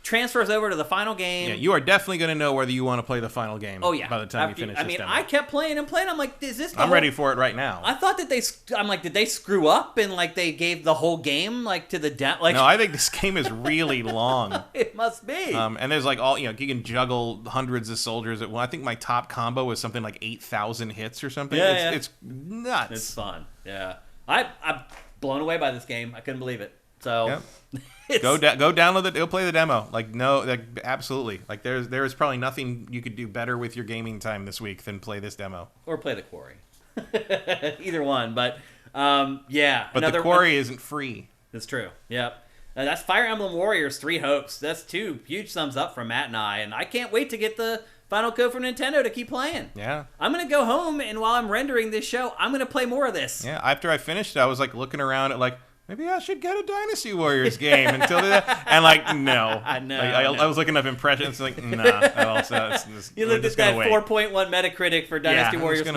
transfers over to the final game. Yeah, you are definitely going to know whether you want to play the final game. Oh yeah, by the time you finish this demo. I kept playing and playing. I'm like, is this? I'm ready for it right now. I thought that I'm like, did they screw up and like they gave the whole game like to the like? No, I think this game is really long. It must be. And there's like you can juggle hundreds of soldiers at once. I think my top combo was something like 8,000 hits or something. Yeah, it's nuts. It's fun. Yeah, I'm blown away by this game. I couldn't believe it. So. Yep. Go download it. Go play the demo. Absolutely. Like there is probably nothing you could do better with your gaming time this week than play this demo or play the Quarry. Either one, but yeah. But the Quarry isn't free. That's true. Yep. That's Fire Emblem Warriors 3 Hopes. That's 2 huge thumbs up from Matt and I can't wait to get the final code for Nintendo to keep playing. Yeah. I'm gonna go home and while I'm rendering this show, I'm gonna play more of this. Yeah. After I finished, I was like looking around at like. Maybe I should get a Dynasty Warriors game until and like no. I know. I was looking up impressions like nah. You looked at that 4.1 Metacritic for Dynasty Warriors 9.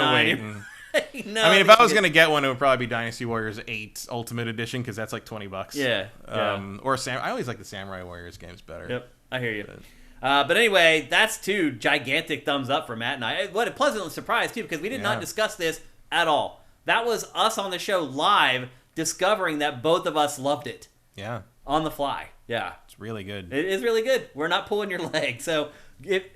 No, I mean, if I was gonna get one, it would probably be Dynasty Warriors 8 Ultimate Edition because that's like $20. Yeah. Or I always like the Samurai Warriors games better. Yep, I hear you. But anyway, that's 2 gigantic thumbs up for Matt and I. What a pleasant surprise too, because we did not discuss this at all. That was us on the show live. Discovering that both of us loved it. Yeah. On the fly. Yeah. It's really good. It is really good. We're not pulling your leg. So,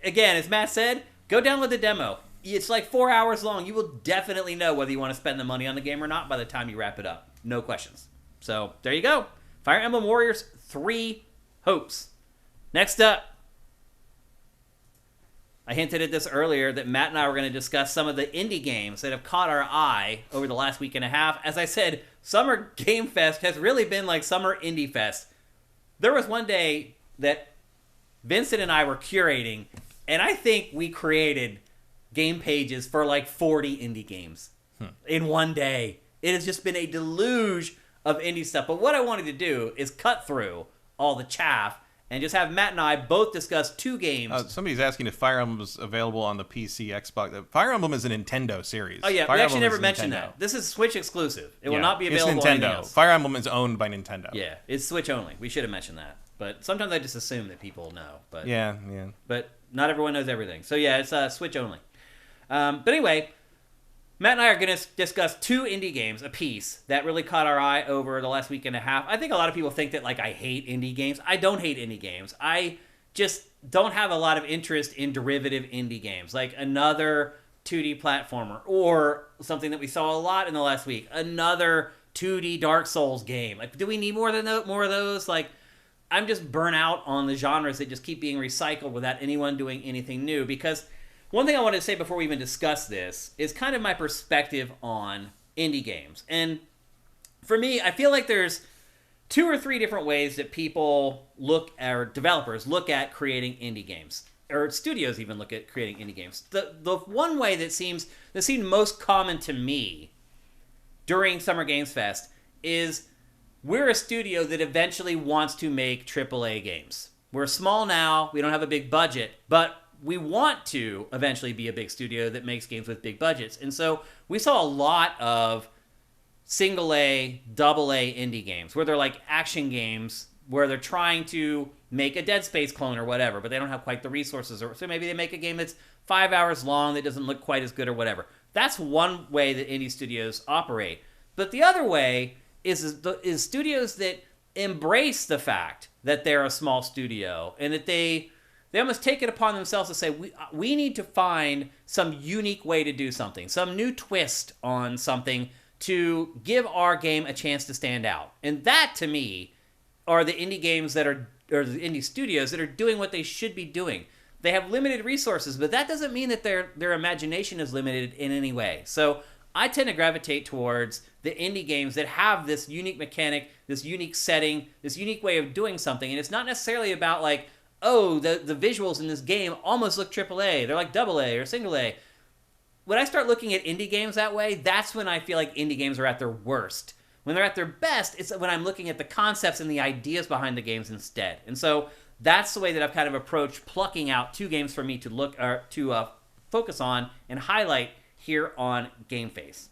again, as Matt said, go download the demo. It's like 4 hours long. You will definitely know whether you want to spend the money on the game or not by the time you wrap it up. No questions. So, there you go. Fire Emblem Warriors 3 Hopes. Next up. I hinted at this earlier that Matt and I were going to discuss some of the indie games that have caught our eye over the last week and a half. As I said, Summer Game Fest has really been like Summer Indie Fest. There was one day that Vincent and I were curating, and I think we created game pages for like 40 indie games in one day. It has just been a deluge of indie stuff. But what I wanted to do is cut through all the chaff and just have Matt and I both discuss 2 games. Somebody's asking if Fire Emblem is available on the PC, Xbox. Fire Emblem is a Nintendo series. Oh, yeah. Fire we actually Emblem never mentioned that. This is Switch exclusive. It will not be available it's on Nintendo. anything else. Fire Emblem is owned by Nintendo. Yeah, it's Switch only. We should have mentioned that. But sometimes I just assume that people know. But yeah. But not everyone knows everything. So, yeah, it's Switch only. But anyway, Matt and I are going to discuss 2 indie games apiece that really caught our eye over the last week and a half. I think a lot of people think that like I hate indie games. I don't hate indie games. I just don't have a lot of interest in derivative indie games. Like another 2D platformer, or something that we saw a lot in the last week, another 2D Dark Souls game. Like, do we need more of those? Like, I'm just burnt out on the genres that just keep being recycled without anyone doing anything new. Because one thing I wanted to say before we even discuss this is kind of my perspective on indie games. And for me, I feel like there's 2 or 3 different ways that people look at, or developers look at creating indie games, or studios even look at creating indie games. The one way that seemed most common to me during Summer Games Fest is we're a studio that eventually wants to make AAA games. We're small now, we don't have a big budget, but we want to eventually be a big studio that makes games with big budgets. And so we saw a lot of single A, double A indie games where they're like action games where they're trying to make a Dead Space clone or whatever, but they don't have quite the resources. Or so maybe they make a game that's 5 hours long that doesn't look quite as good or whatever. That's one way that indie studios operate. But the other way is studios that embrace the fact that they're a small studio and that they almost take it upon themselves to say, we need to find some unique way to do something, some new twist on something to give our game a chance to stand out. And that, to me, are the indie games that are, or the indie studios that are doing what they should be doing. They have limited resources, but that doesn't mean that their imagination is limited in any way. So I tend to gravitate towards the indie games that have this unique mechanic, this unique setting, this unique way of doing something. And it's not necessarily about like, oh, the visuals in this game almost look AAA. They're like AA or single A. When I start looking at indie games that way, that's when I feel like indie games are at their worst. When they're at their best, it's when I'm looking at the concepts and the ideas behind the games instead. And so that's the way that I've kind of approached plucking out 2 games for me to look or to focus on and highlight here on GameFace.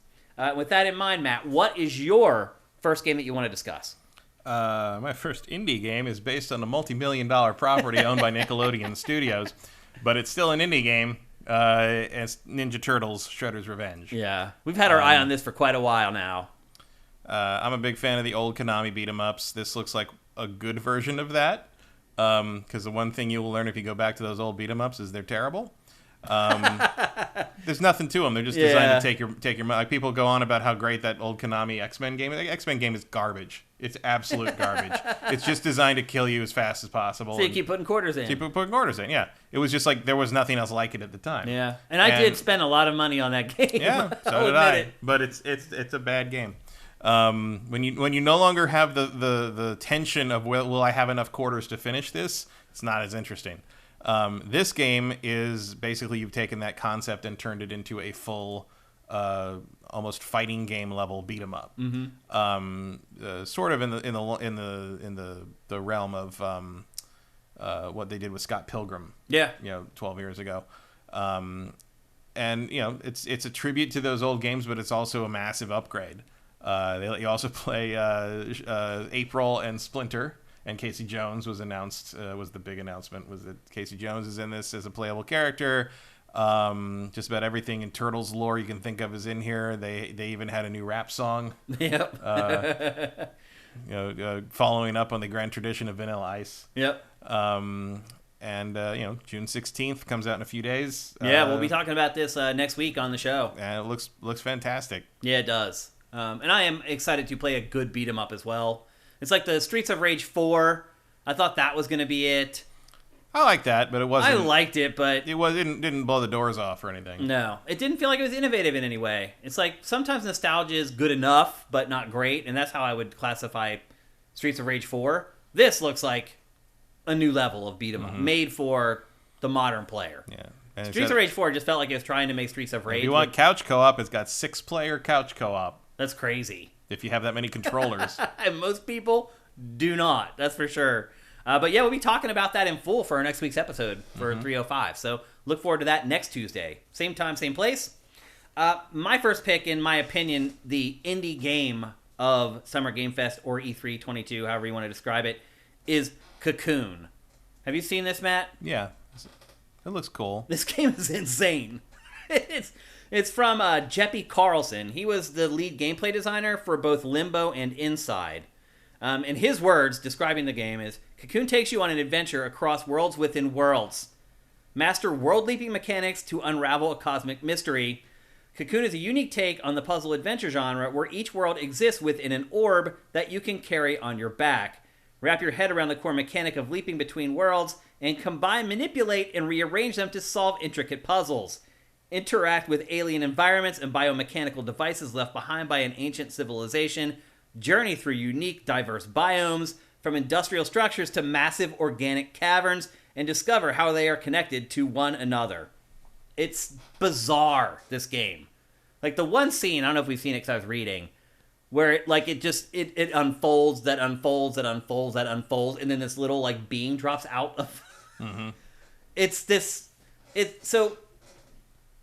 With that in mind, Matt, what is your first game that you want to discuss? My first indie game is based on a multi-million-dollar property owned by Nickelodeon Studios, but it's still an indie game. It's Ninja Turtles: Shredder's Revenge. Yeah, we've had our eye on this for quite a while now. I'm a big fan of the old Konami beat-em-ups. This looks like a good version of that, because the one thing you will learn if you go back to those old beat-em-ups is they're terrible. There's nothing to them. They're just designed to take your money. Like, people go on about how great that old Konami X-Men game is. The X-Men game is garbage. It's absolute garbage. It's just designed to kill you as fast as possible. So you keep putting quarters in. Keep putting quarters in, yeah. It was just like there was nothing else like it at the time. Yeah, and I did spend a lot of money on that game. Yeah, so did I. But it's a bad game. When you no longer have the tension of will I have enough quarters to finish this, it's not as interesting. This game is basically you've taken that concept and turned it into a full, almost fighting game level beat 'em up. Mm-hmm. Sort of in the realm of what they did with Scott Pilgrim. Yeah, 12 years ago. And it's a tribute to those old games, but it's also a massive upgrade. You also play April and Splinter. And Casey Jones was announced, was the big announcement, was that Casey Jones is in this as a playable character. Just about everything in Turtles lore you can think of is in here. They even had a new rap song. Yep. Following up on the grand tradition of Vanilla Ice. Yep. June 16th comes out in a few days. Yeah, we'll be talking about this next week on the show. And it looks fantastic. Yeah, it does. And I am excited to play a good beat 'em up as well. It's like the Streets of Rage 4. I thought that was going to be it. I like that, but it wasn't. I liked it, but it didn't blow the doors off or anything. No, it didn't feel like it was innovative in any way. It's like sometimes nostalgia is good enough, but not great, and that's how I would classify Streets of Rage 4. This looks like a new level of beat 'em up, made for the modern player. Yeah. And Streets of Rage 4 just felt like it was trying to make Streets of Rage. If you want couch co-op, it's got 6-player couch co-op. That's crazy. If you have that many controllers. And most people do not, that's for sure. But yeah, we'll be talking about that in full for our next week's episode for 305. So look forward to that next Tuesday. Same time, same place. My first pick, in my opinion, the indie game of Summer Game Fest or E3 22, however you want to describe it, is Cocoon. Have you seen this, Matt? Yeah. It looks cool. This game is insane. It's from Jeppe Carlson. He was the lead gameplay designer for both Limbo and Inside. And his words describing the game is, Cocoon takes you on an adventure across worlds within worlds. master world-leaping mechanics to unravel a cosmic mystery. Cocoon is a unique take on the puzzle adventure genre where each world exists within an orb that you can carry on your back. Wrap your head around the core mechanic of leaping between worlds and combine, manipulate, and rearrange them to solve intricate puzzles. Interact with alien environments and biomechanical devices left behind by an ancient civilization. Journey through unique, diverse biomes, from industrial structures to massive organic caverns, and discover how they are connected to one another. It's bizarre, this game. Like, the one scene, I don't know if we've seen it because I was reading, where it unfolds, that unfolds, that unfolds, that unfolds, and then this little, like, beam drops out of... So,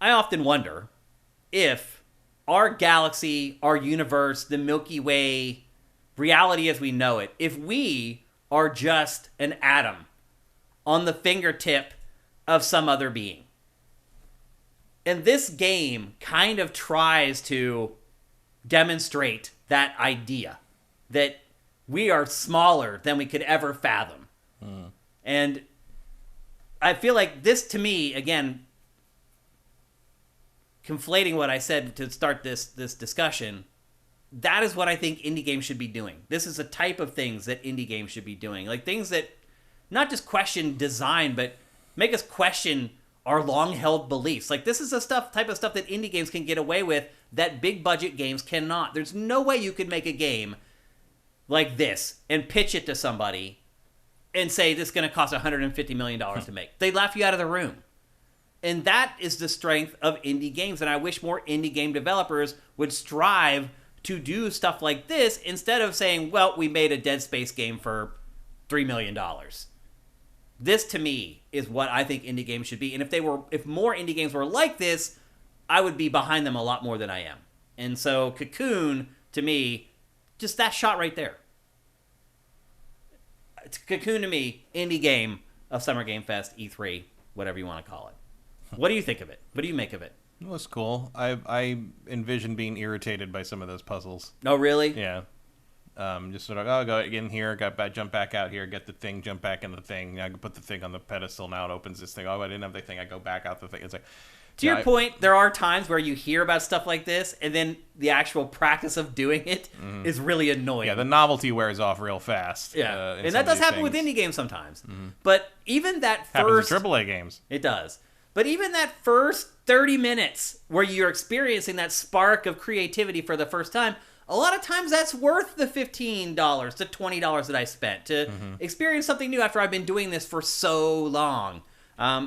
I often wonder if our galaxy, our universe, the Milky Way, reality as we know it, if we are just an atom on the fingertip of some other being. And this game kind of tries to demonstrate that idea that we are smaller than we could ever fathom. And I feel like this, to me, again, conflating what I said to start this discussion, that is what I think indie games should be doing. This is the type of things that indie games should be doing. Like, things that not just question design, but make us question our long-held beliefs. Like, this is the type of stuff that indie games can get away with that big-budget games cannot. There's no way you could make a game like this and pitch it to somebody and say, this is going to cost $150 million to make. They'd laugh you out of the room. And that is the strength of indie games. And I wish more indie game developers would strive to do stuff like this instead of saying, well, we made a Dead Space game for $3 million. This, to me, is what I think indie games should be. And if more indie games were like this, I would be behind them a lot more than I am. And so Cocoon, to me, just that shot right there. Cocoon, to me, indie game of Summer Game Fest, E3, whatever you want to call it. What do you think of it? What do you make of it? It was cool. I envision being irritated by some of those puzzles. Oh, really? Yeah. Just sort of, go in here, jump back out here, get the thing, jump back in the thing. I can put the thing on the pedestal. Now it opens this thing. Oh, I didn't have the thing. I go back out the thing. It's like, to your point, there are times where you hear about stuff like this, and then the actual practice of doing it is really annoying. Yeah, the novelty wears off real fast. Yeah, and that does happen with indie games sometimes. But even that first... Happens with AAA games. It does. But even that first 30 minutes where you're experiencing that spark of creativity for the first time, a lot of times that's worth the $15 to $20 that I spent to experience something new after I've been doing this for so long.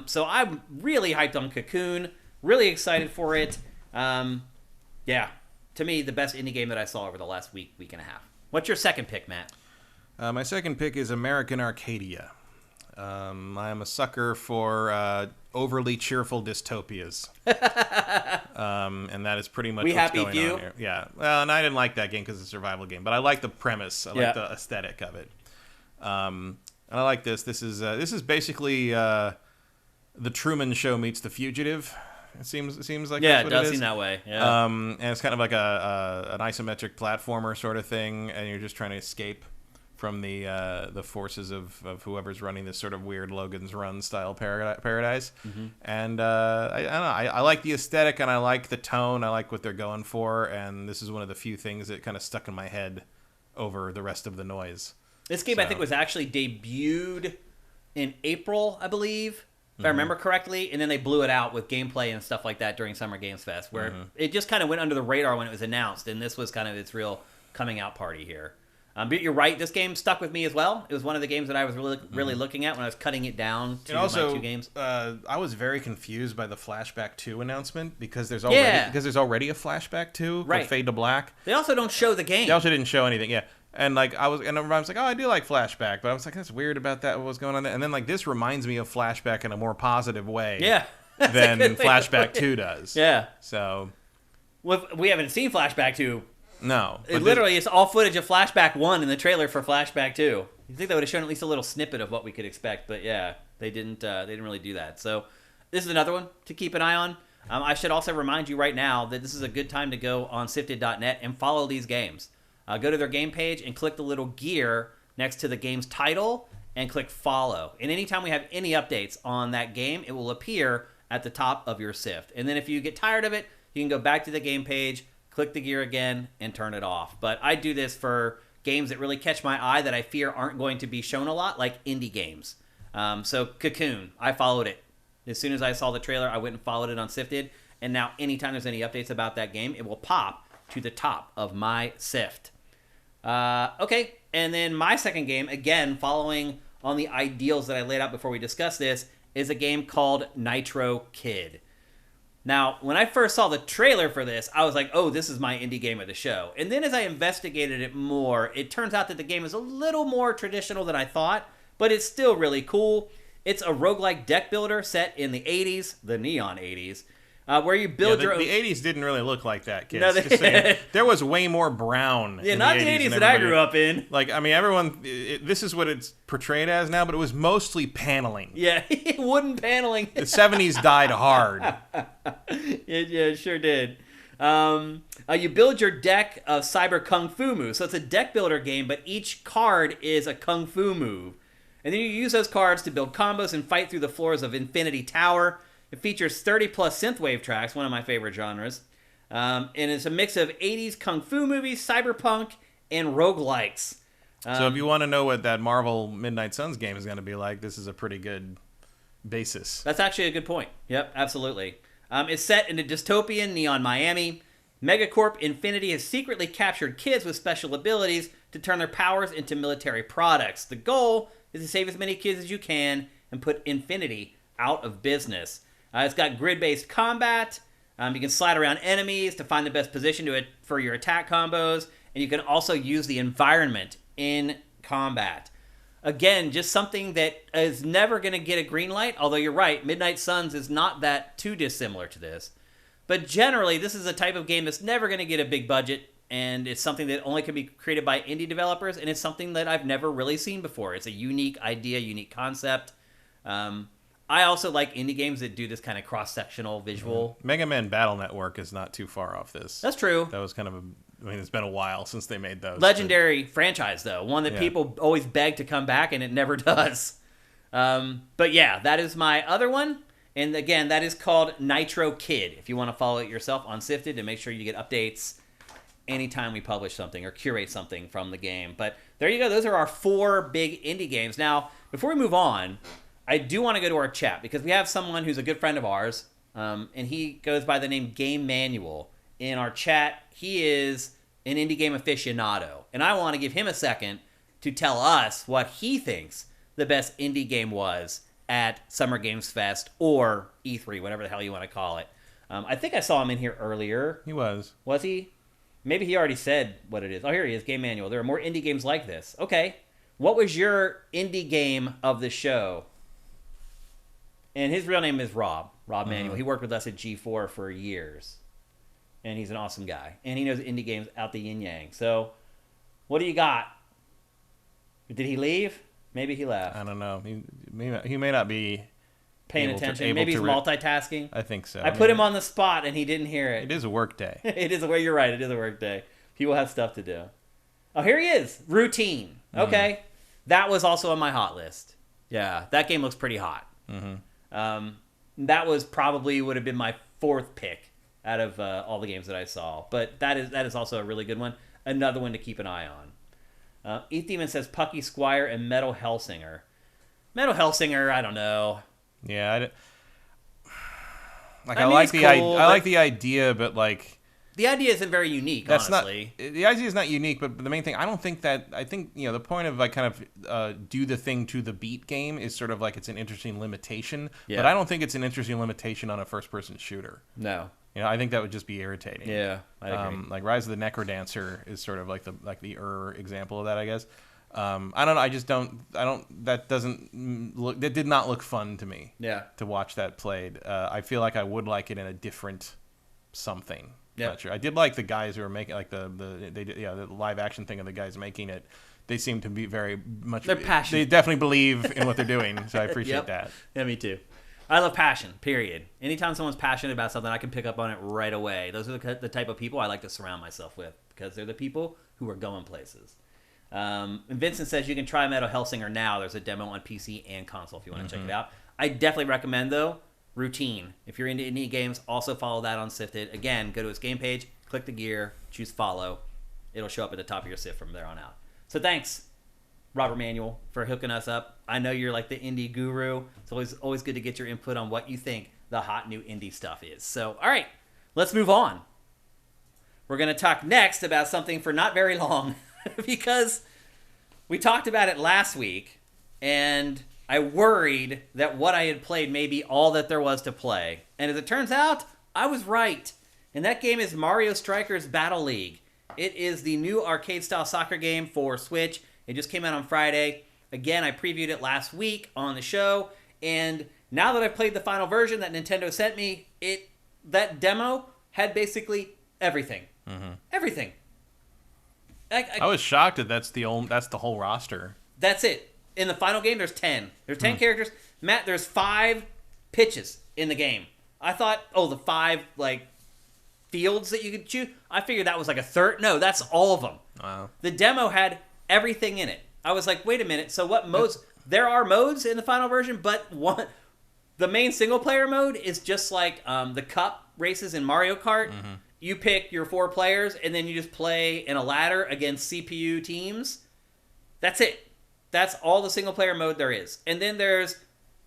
So I'm really hyped on Cocoon. Really excited for it. Yeah, to me, the best indie game that I saw over the last week and a half. What's your second pick, Matt? My second pick is American Arcadia. I am a sucker for overly cheerful dystopias. And that is pretty much what's going on here. Yeah. Well, and I didn't like that game because it's a survival game, but I like the premise. I like the aesthetic of it. And I like this. This is basically The Truman Show meets The Fugitive. It seems like that's what it does is. seem that way. Yeah. And it's kind of like an isometric platformer sort of thing, and you're just trying to escape from the forces of whoever's running this sort of weird Logan's Run style paradise. And I don't know, I like the aesthetic and I like the tone. I like what they're going for, and this is one of the few things that kind of stuck in my head over the rest of the noise. This game, I think, was actually debuted in April, I believe, if I remember correctly, and then they blew it out with gameplay and stuff like that during Summer Games Fest, where it just kind of went under the radar when it was announced, and this was kind of its real coming out party here. But you're right, this game stuck with me as well. It was one of the games that I was really looking at when I was cutting it down to my two games. I was very confused by the Flashback 2 announcement because there's already a Flashback 2 with Fade to Black. They also don't show the game. They also didn't show anything, yeah. And like I was like, oh, I do like Flashback, but I was like, that's weird about that. What was going on there? And then like this reminds me of Flashback in a more positive way, than Flashback 2 does. Yeah. So, well, we haven't seen Flashback 2. No, it literally is all footage of Flashback 1 in the trailer for Flashback 2. You think they would have shown at least a little snippet of what we could expect, but yeah, they didn't. They didn't really do that. So this is another one to keep an eye on. I should also remind you right now that this is a good time to go on Sifted.net and follow these games. Go to their game page and click the little gear next to the game's title, and click follow. And anytime we have any updates on that game, it will appear at the top of your Sift. And then if you get tired of it, you can go back to the game page, click the gear again, and turn it off. But I do this for games that really catch my eye that I fear aren't going to be shown a lot, like indie games. So Cocoon, I followed it. As soon as I saw the trailer, I went and followed it on Sifted. And now anytime there's any updates about that game, it will pop to the top of my Sift. Okay, and then my second game, again, following on the ideals that I laid out before we discussed this, is a game called Nitro Kid. Now, when I first saw the trailer for this, I was like, oh, this is my indie game of the show. And then as I investigated it more, it turns out that the game is a little more traditional than I thought, but it's still really cool. It's a roguelike deck builder set in the 80s, the neon 80s, where you build your own... The 80s didn't really look like that, kids. No, Just saying. There was way more brown in not the 80s than that I grew up in. Like, I mean, everyone... this is what it's portrayed as now, but it was mostly paneling. Yeah, wooden paneling. The 70s died hard. It sure did. You build your deck of cyber kung fu moves. So it's a deck builder game, but each card is a kung fu move. And then you use those cards to build combos and fight through the floors of Infinity Tower. It features 30-plus synthwave tracks, one of my favorite genres. And it's a mix of 80s kung fu movies, cyberpunk, and roguelikes. So if you want to know what that Marvel Midnight Suns game is going to be like, this is a pretty good basis. That's actually a good point. Yep, absolutely. It's set in a dystopian neon Miami. Megacorp Infinity has secretly captured kids with special abilities to turn their powers into military products. The goal is to save as many kids as you can and put Infinity out of business. It's got grid-based combat. You can slide around enemies to find the best position for your attack combos. And you can also use the environment in combat. Again, just something that is never going to get a green light. Although you're right, Midnight Suns is not that too dissimilar to this. But generally, this is a type of game that's never going to get a big budget. And it's something that only can be created by indie developers. And it's something that I've never really seen before. It's a unique idea, unique concept. I also like indie games that do this kind of cross-sectional visual. Mega Man Battle Network is not too far off this. That's true. That was kind of it's been a while since they made those. Legendary franchise, though. One that people always beg to come back, and it never does. But yeah, that is my other one. And again, that is called Nitro Kid. If you want to follow it yourself on Sifted and make sure you get updates anytime we publish something or curate something from the game. But there you go. Those are our 4 big indie games. Now, before we move on, I do want to go to our chat because we have someone who's a good friend of ours, and he goes by the name Game Manual. In our chat, he is an indie game aficionado, and I want to give him a second to tell us what he thinks the best indie game was at Summer Games Fest or E3, whatever the hell you want to call it. I think I saw him in here earlier. He was. Was he? Maybe he already said what it is. Oh, here he is, Game Manual. There are more indie games like this. Okay. What was your indie game of the show? And his real name is Rob Manuel. He worked with us at G4 for years. And he's an awesome guy. And he knows indie games out the yin-yang. So, what do you got? Did he leave? Maybe he left. I don't know. He may not be paying attention. Maybe he's multitasking. I think so. I put him on the spot and he didn't hear it. It is a work day. You're right. It is a work day. People have stuff to do. Oh, here he is. Routine. Okay. That was also on my hot list. Yeah, that game looks pretty hot. That was probably would have been my 4th pick out of all the games that I saw. But that is also a really good one. Another one to keep an eye on. Eth Demon says Pucky Squire and Metal Hellsinger. Metal Hellsinger, I don't know. Yeah, I like the idea, but like the idea isn't very unique. Honestly, the idea is not unique. But the main thing, I think the point of like kind of do the thing to the beat game is sort of like it's an interesting limitation. Yeah. But I don't think it's an interesting limitation on a first-person shooter. No. I think that would just be irritating. Yeah, I agree. Like Rise of the Necrodancer is sort of like the example of that, I guess. I don't know. I just don't. That doesn't look. That did not look fun to me. Yeah. To watch that played, I feel like I would like it in a different something. Yeah. Not sure. I did like the guys who were making like the live action thing of the guys making it. They seem to be very much. They're passionate. They definitely believe in what they're doing, so I appreciate that. Yeah, me too. I love passion, period. Anytime someone's passionate about something, I can pick up on it right away. Those are the type of people I like to surround myself with because they're the people who are going places. And Vincent says you can try Metal Hellsinger now. There's a demo on PC and console if you want to check it out. I definitely recommend, though, Routine. If you're into indie games, also follow that on Sifted. Again, go to his game page, click the gear, choose follow. It'll show up at the top of your Sift from there on out. So thanks, Robert Manuel, for hooking us up. I know you're like the indie guru. It's always good to get your input on what you think the hot new indie stuff is. So, all right, let's move on. We're going to talk next about something for not very long because we talked about it last week, and I worried that what I had played may be all that there was to play. And as it turns out, I was right. And that game is Mario Strikers Battle League. It is the new arcade-style soccer game for Switch. It just came out on Friday. Again, I previewed it last week on the show. And now that I've played the final version that Nintendo sent me, that demo had basically everything. Everything. I was shocked that that's the whole roster. That's it. In the final game, there's 10. There's 10 characters. Matt, there's 5 pitches in the game. I thought, the 5, fields that you could choose. I figured that was like a third. No, that's all of them. Wow. The demo had everything in it. I was like, wait a minute. So what modes? There are modes in the final version, but the main single-player mode is just like the cup races in Mario Kart. You pick your 4 players, and then you just play in a ladder against CPU teams. That's it. That's all the single-player mode there is. And then there's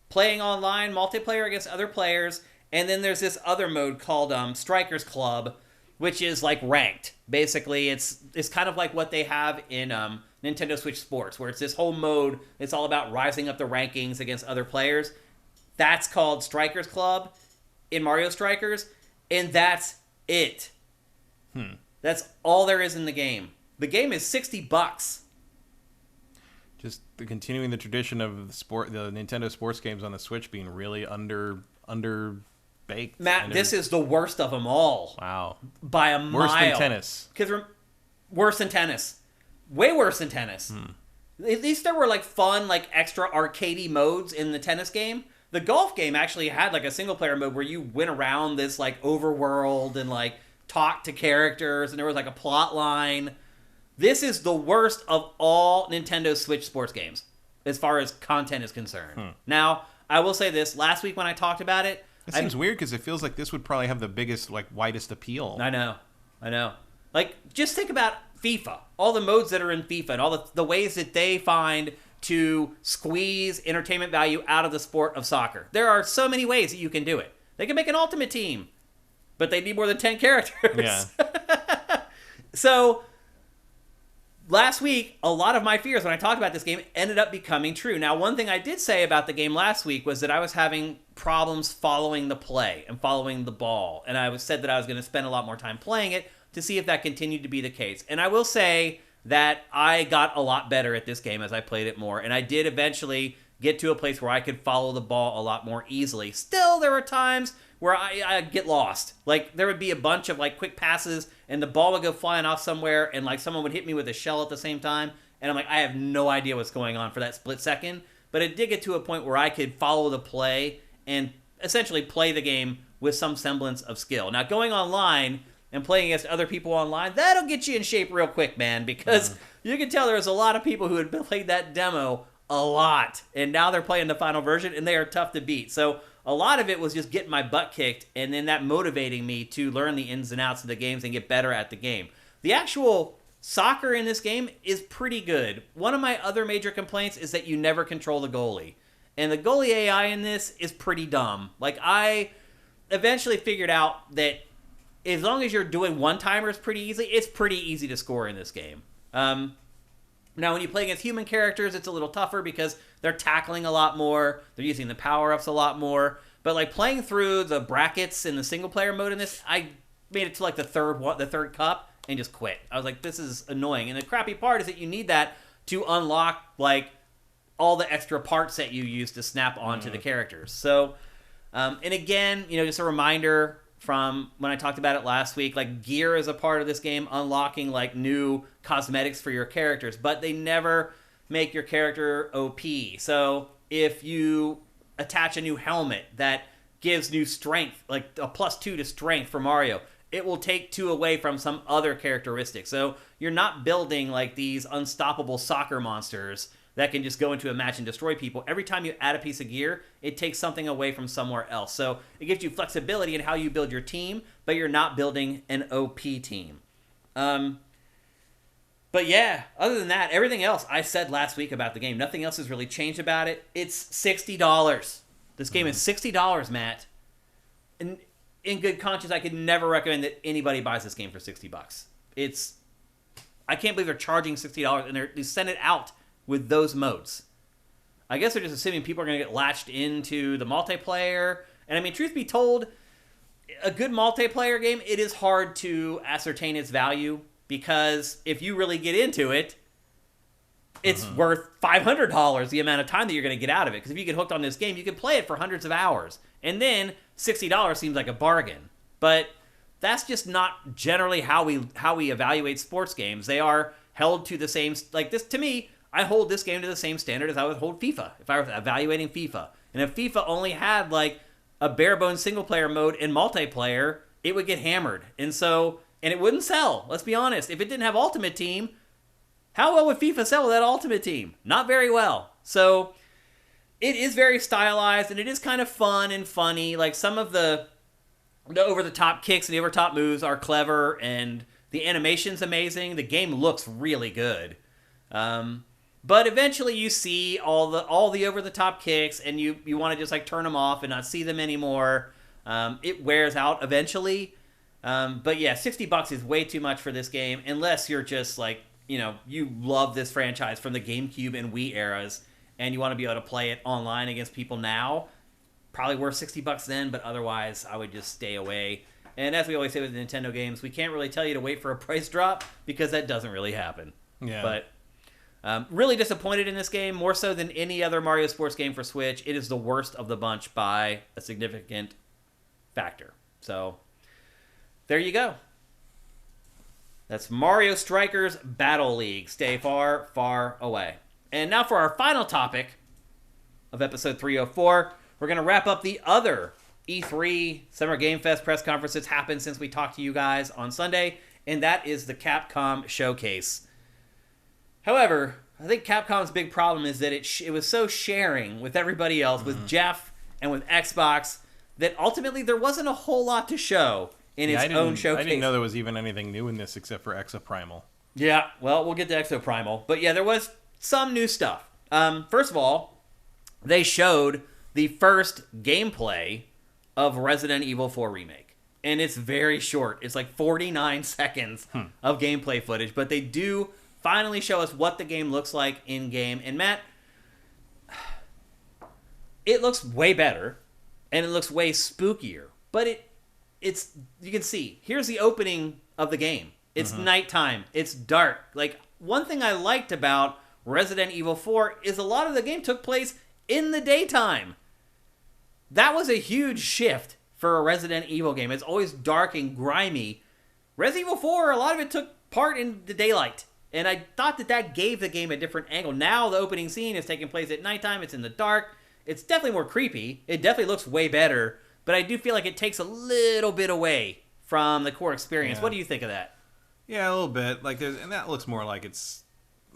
playing online, multiplayer against other players, and then there's this other mode called Strikers Club, which is like ranked. Basically, it's kind of like what they have in Nintendo Switch Sports, where it's this whole mode. It's all about rising up the rankings against other players. That's called Strikers Club in Mario Strikers, and that's it. That's all there is in the game. The game is $60. Just continuing the tradition of the Nintendo sports games on the Switch being really under baked. Matt, this is the worst of them all. Wow. By a mile. Worse than tennis. Worse than tennis. Way worse than tennis. At least there were fun, extra arcadey modes in the tennis game. The golf game actually had a single player mode where you went around this overworld and talked to characters, and there was a plot line. This is the worst of all Nintendo Switch sports games as far as content is concerned. Now, I will say this. Last week when I talked about it... It seems weird because it feels like this would probably have the biggest, widest appeal. I know. Just think about FIFA. All the modes that are in FIFA and all the ways that they find to squeeze entertainment value out of the sport of soccer. There are so many ways that you can do it. They can make an ultimate team, but they need more than 10 characters. Yeah. So... last week, a lot of my fears when I talked about this game ended up becoming true. Now, one thing I did say about the game last week was that I was having problems following the play and following the ball. And I said that I was going to spend a lot more time playing it to see if that continued to be the case. And I will say that I got a lot better at this game as I played it more. And I did eventually get to a place where I could follow the ball a lot more easily. Still, there were times where I get lost. There would be a bunch of quick passes, and the ball would go flying off somewhere, and someone would hit me with a shell at the same time, and I'm I have no idea what's going on for that split second. But it did get to a point where I could follow the play and essentially play the game with some semblance of skill. Now, going online and playing against other people online, that'll get you in shape real quick, man, because you can tell there's a lot of people who had played that demo a lot, and now they're playing the final version, and they are tough to beat. So a lot of it was just getting my butt kicked, and then that motivating me to learn the ins and outs of the games and get better at the game. The actual soccer in this game is pretty good. One of my other major complaints is that you never control the goalie. And the goalie AI in this is pretty dumb. I eventually figured out that as long as you're doing one-timers pretty easily, it's pretty easy to score in this game. Now, when you play against human characters, it's a little tougher because they're tackling a lot more. They're using the power-ups a lot more. But playing through the brackets in the single-player mode in this, I made it to the third cup and just quit. I was like, this is annoying. And the crappy part is that you need that to unlock all the extra parts that you use to snap onto the characters. So, and again, just a reminder from when I talked about it last week, gear is a part of this game, unlocking new cosmetics for your characters, but they never make your character OP. So if you attach a new helmet that gives new strength, a +2 to strength for Mario, it will take 2 away from some other characteristics. So you're not building like these unstoppable soccer monsters that can just go into a match and destroy people. Every time you add a piece of gear, it takes something away from somewhere else. So it gives you flexibility in how you build your team, but you're not building an OP team. But yeah, other than that, everything else I said last week about the game, nothing else has really changed about it. It's $60. This game is $60, Matt. And in good conscience, I could never recommend that anybody buys this game for $60. I can't believe they're charging $60 and they send it out with those modes. I guess they're just assuming people are going to get latched into the multiplayer. And I mean, truth be told, a good multiplayer game, it is hard to ascertain its value because if you really get into it, it's worth $500 the amount of time that you're going to get out of it. Because if you get hooked on this game, you can play it for hundreds of hours. And then $60 seems like a bargain. But that's just not generally how we evaluate sports games. They are held to the same, like this, to me, I hold this game to the same standard as I would hold FIFA if I was evaluating FIFA. And if FIFA only had like a bare bones single player mode and multiplayer, it would get hammered. And it wouldn't sell. Let's be honest. If it didn't have Ultimate Team, how well would FIFA sell with that Ultimate Team? Not very well. So it is very stylized and it is kind of fun and funny. Like some of the over-the-top kicks and the over-the-top moves are clever and the animation's amazing. The game looks really good. But eventually you see all the over-the-top kicks and you want to just like turn them off and not see them anymore. It wears out eventually. But yeah, $60 is way too much for this game unless you're just like, you love this franchise from the GameCube and Wii eras and you want to be able to play it online against people now. Probably worth $60 then, but otherwise I would just stay away. And as we always say with Nintendo games, we can't really tell you to wait for a price drop because that doesn't really happen. Yeah. But really disappointed in this game, more so than any other Mario Sports game for Switch. It is the worst of the bunch by a significant factor. So there you go. That's Mario Strikers Battle League. Stay far, far away. And now for our final topic of episode 304, we're going to wrap up the other E3 Summer Game Fest press conference that's happened since we talked to you guys on Sunday, and that is the Capcom Showcase. However, I think Capcom's big problem is that it was so sharing with everybody else, with Geoff and with Xbox, that ultimately there wasn't a whole lot to show in its own showcase. I didn't know there was even anything new in this except for Exoprimal. Yeah, well, we'll get to Exoprimal. But yeah, there was some new stuff. First of all, they showed the first gameplay of Resident Evil 4 Remake. And it's very short. It's like 49 seconds of gameplay footage. But they do finally show us what the game looks like in-game. And Matt, it looks way better. And it looks way spookier. But it's you can see, here's the opening of the game. It's nighttime. It's dark. Like, one thing I liked about Resident Evil 4 is a lot of the game took place in the daytime. That was a huge shift for a Resident Evil game. It's always dark and grimy. Resident Evil 4, a lot of it took part in the daylight. And I thought that gave the game a different angle. Now the opening scene is taking place at nighttime. It's in the dark. It's definitely more creepy. It definitely looks way better. But I do feel like it takes a little bit away from the core experience. Yeah. What do you think of that? Yeah, a little bit. And that looks more like it's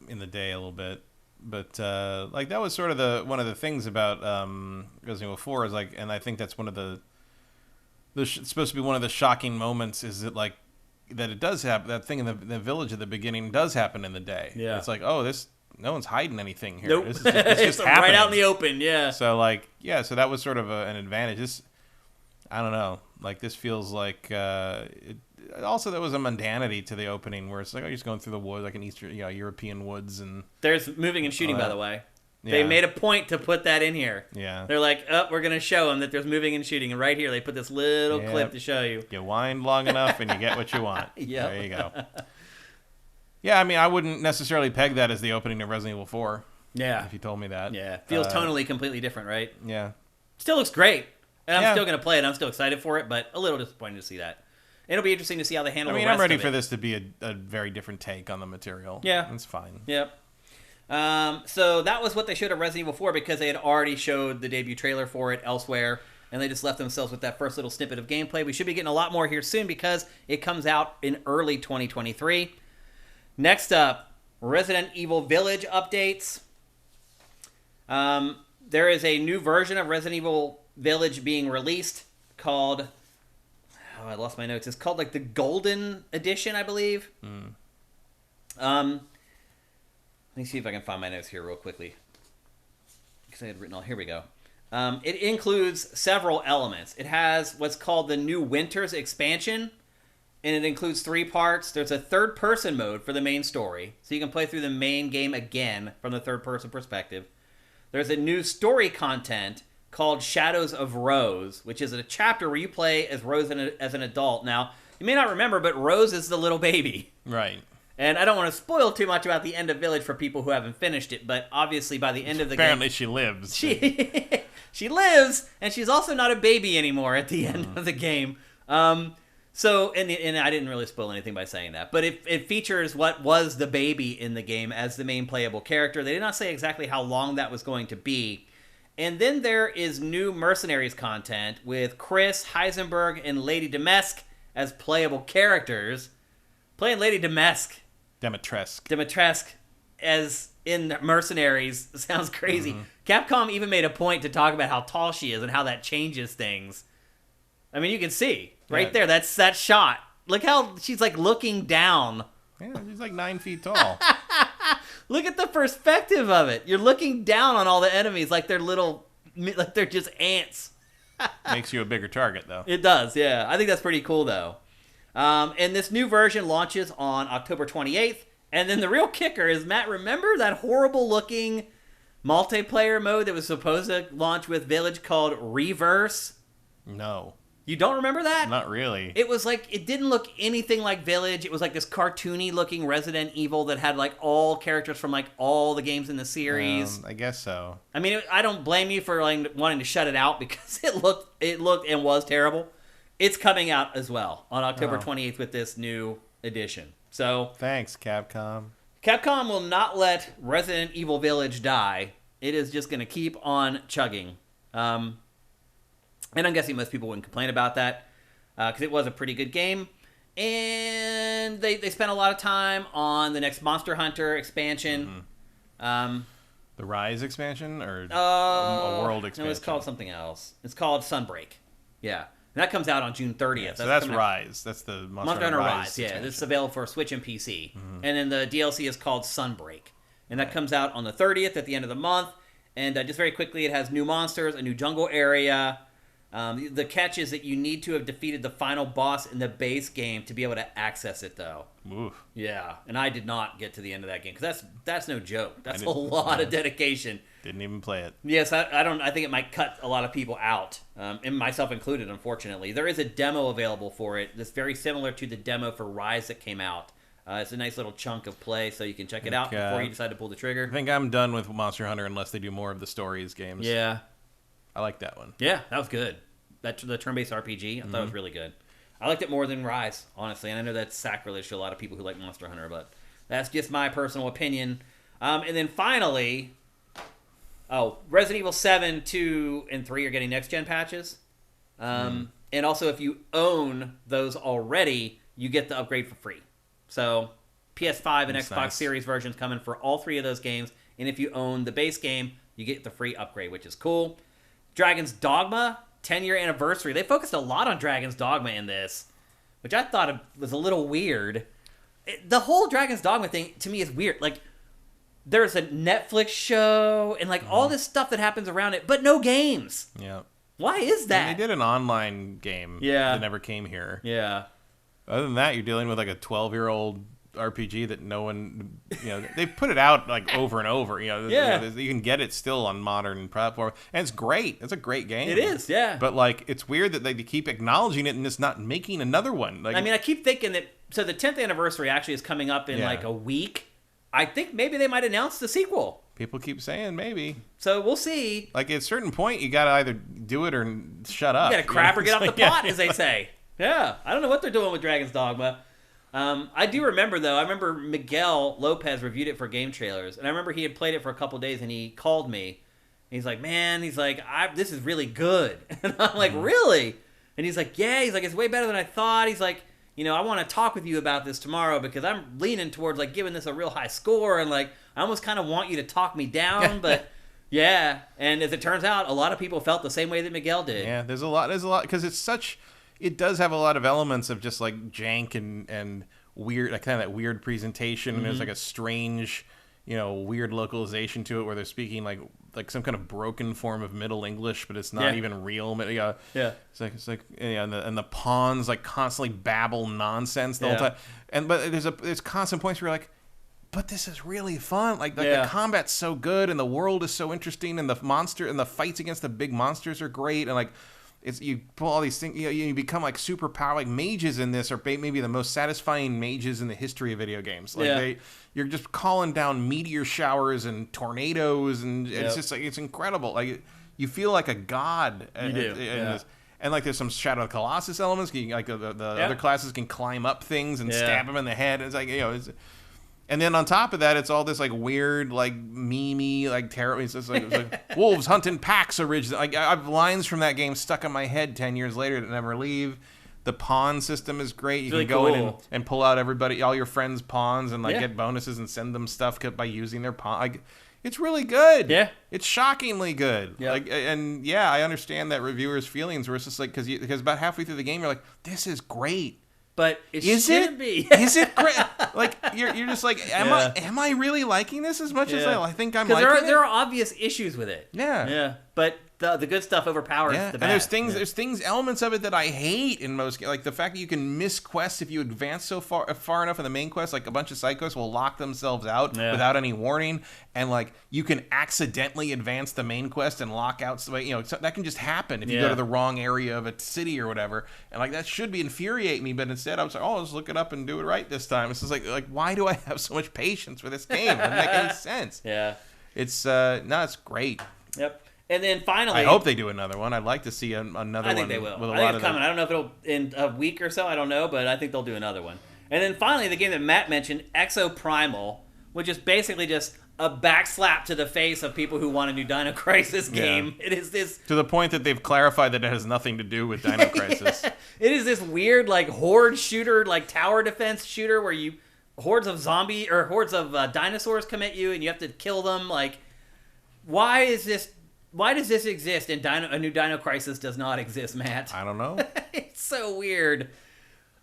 in the day a little bit. But that was sort of one of the things about Resident Evil 4 is and I think that's one of it's supposed to be one of the shocking moments is that that it does happen. That thing in the village at the beginning does happen in the day. Yeah, it's like, oh, no one's hiding anything here. Nope. It's just happening right out in the open. Yeah. So so that was sort of an advantage. I don't know. This feels like also there was a mundanity to the opening where it's like, oh, you're just going through the woods, like an Eastern, European woods, and there's moving and shooting, by the way. Yeah. They made a point to put that in here. Yeah. They're like, we're going to show them that there's moving and shooting, and right here they put this little clip to show you. You wind long enough and you get what you want. Yeah. There you go. Yeah, I mean, I wouldn't necessarily peg that as the opening of Resident Evil 4. Yeah. If you told me that. Yeah. Feels tonally completely different, right? Yeah. Still looks great. And I'm still going to play it. I'm still excited for it, but a little disappointed to see that. It'll be interesting to see how they handle the rest of it. I'm ready for this to be a very different take on the material. Yeah. It's fine. Yep. So that was what they showed at Resident Evil 4 because they had already showed the debut trailer for it elsewhere. and they just left themselves with that first little snippet of gameplay. We should be getting a lot more here soon because it comes out in early 2023. Next up, Resident Evil Village updates. There is a new version of Resident Evil Village being released called... Oh, I lost my notes. It's called like the Golden Edition, I believe. Let me see if I can find my notes here real quickly. Because I had written all... Here we go. It includes several elements. It has what's called the New Winters expansion, and it includes 3 parts. There's a third-person mode for the main story, so you can play through the main game again from the third-person perspective. There's a new story content called Shadows of Rose, which is a chapter where you play as Rose as an adult. Now, you may not remember, but Rose is the little baby. Right. And I don't want to spoil too much about the end of Village for people who haven't finished it, but obviously by the end of the Apparently game... she lives. She lives, and she's also not a baby anymore at the end of the game. So, and I didn't really spoil anything by saying that, but it features what was the baby in the game as the main playable character. They did not say exactly how long that was going to be. And then there is new Mercenaries content with Chris, Heisenberg, and Lady Dimitrescu as playable characters. Playing Lady Dimitrescu as in Mercenaries sounds crazy. Capcom even made a point to talk about how tall she is and how that changes things. I mean, you can see right there. That's that shot. Look how she's like looking down. Yeah, she's like 9 feet tall. Look at the perspective of it. You're looking down on all the enemies like they're just ants. Makes you a bigger target, though. It does, yeah. I think that's pretty cool, though. And this new version launches on October 28th. And then the real kicker is, Matt, remember that horrible-looking multiplayer mode that was supposed to launch with Village called Reverse? No. You don't remember that? Not really. It was like, it didn't look anything like Village. It was like this cartoony-looking Resident Evil that had like all characters from like all the games in the series. I guess so. I mean, I don't blame you for like wanting to shut it out because it looked and was terrible. It's coming out as well on October 28th with this new edition. So thanks, Capcom. Capcom will not let Resident Evil Village die. It is just going to keep on chugging. And I'm guessing most people wouldn't complain about that because it was a pretty good game. And they spent a lot of time on the next Monster Hunter expansion. The Rise expansion or a World expansion? No, it's called something else. It's called Sunbreak. Yeah. And that comes out on June 30th. Yeah, so that's Rise. That's the Monster Hunter Rise. Yeah, this is available for Switch and PC. And then the DLC is called Sunbreak. And that comes out on the 30th at the end of the month. And just very quickly, it has new monsters, a new jungle area. The catch is that you need to have defeated the final boss in the base game to be able to access it, though. Oof. Yeah, and I did not get to the end of that game because that's no joke. That's a lot of dedication. Didn't even play it. Yes, I don't. I think it might cut a lot of people out, and myself included. Unfortunately, there is a demo available for it that's very similar to the demo for Rise that came out. It's a nice little chunk of play, so you can check it out before you decide to pull the trigger. I think I'm done with Monster Hunter unless they do more of the stories games. Yeah. I like that one. Yeah, that was good. The turn-based RPG, I thought it was really good. I liked it more than Rise, honestly. And I know that's sacrilege to a lot of people who like Monster Hunter, but that's just my personal opinion. And then finally, Resident Evil 7, 2, and 3 are getting next-gen patches. And also, if you own those already, you get the upgrade for free. So PS5 and Xbox Series versions coming for all 3 of those games. And if you own the base game, you get the free upgrade, which is cool. Dragon's Dogma 10-year anniversary. They focused a lot on Dragon's Dogma in this, which I thought was a little weird. The whole Dragon's Dogma thing, to me, is weird. Like, there's a Netflix show and, like, all this stuff that happens around it, but no games. Yeah. Why is that? And they did an online game that never came here. Yeah. Other than that, you're dealing with, like, a 12-year-old RPG that no one, they put it out like over and over, you can get it still on modern platform, and it's great. It's a great game. It is, yeah. But like, it's weird that they keep acknowledging it and just not making another one. Like, I mean, I keep thinking that, so the 10th anniversary actually is coming up in like a week. I think maybe they might announce the sequel. People keep saying maybe. So we'll see. Like, at a certain point, you gotta either do it or shut up. You gotta crap or get off the pot, as they say. Yeah, I don't know what they're doing with Dragon's Dogma. I do remember, though, Miguel Lopez reviewed it for Game Trailers, and I remember he had played it for a couple days, and he called me, he's like, man, this is really good. And I'm like, really? And he's like, yeah. He's like, it's way better than I thought. He's like, I want to talk with you about this tomorrow because I'm leaning towards like giving this a real high score, and like I almost kind of want you to talk me down, but yeah. And as it turns out, a lot of people felt the same way that Miguel did. Yeah, there's a lot because it does have a lot of elements of just like jank and weird, like kind of that weird presentation. And there's like a strange, weird localization to it where they're speaking like some kind of broken form of Middle English, but it's not even real. Yeah. It's like and the pawns like constantly babble nonsense the whole time. But there's constant points where you're like, but this is really fun. Like the combat's so good, and the world is so interesting, and the monster and the fights against the big monsters are great, and like you pull all these things, you become like super power. Like mages in this are maybe the most satisfying mages in the history of video games. Like you're just calling down meteor showers and tornadoes, and it's just like it's incredible. Like you feel like a god. You do. This. And like there's some Shadow of the Colossus elements. Like the other classes can climb up things and stab them in the head. It's like and then on top of that, it's all this like weird, like memey, like terror. It's just like wolves hunting packs originally. Like I have lines from that game stuck in my head 10 years later that never leave. The pawn system is great. You can go in and pull out all your friends' pawns and like get bonuses and send them stuff by using their pawn. Like it's really good. Yeah, it's shockingly good. Yeah. Like I understand that reviewers' feelings were just like because about halfway through the game you're like, this is great. But it shouldn't be. Is it great? Like you're just like, am I really liking this as much as I think I'm liking it? There are obvious issues with it. Yeah. But the good stuff overpowers the bad. And there's elements of it that I hate in most games. Like the fact that you can miss quests if you advance so far enough in the main quest. Like a bunch of side quests will lock themselves out without any warning, and like you can accidentally advance the main quest and lock out. So that can just happen if you go to the wrong area of a city or whatever. And like that should infuriate me, but instead I was like, oh, let's look it up and do it right this time. It's just like why do I have so much patience for this game? It doesn't make any sense. Yeah, it's it's great. Yep. And then finally, I hope they do another one. I'd like to see another one. I think they will. I think it's coming. I don't know if it'll in a week or so. I don't know, but I think they'll do another one. And then finally, the game that Matt mentioned, Exo Primal, which is basically just a backslap to the face of people who want a new Dino Crisis game. It is this to the point that they've clarified that it has nothing to do with Dino Crisis. It is this weird like horde shooter, like tower defense shooter, where hordes of dinosaurs come at you and you have to kill them. Like, why does this exist and a new Dino Crisis does not exist, Matt? I don't know. It's so weird.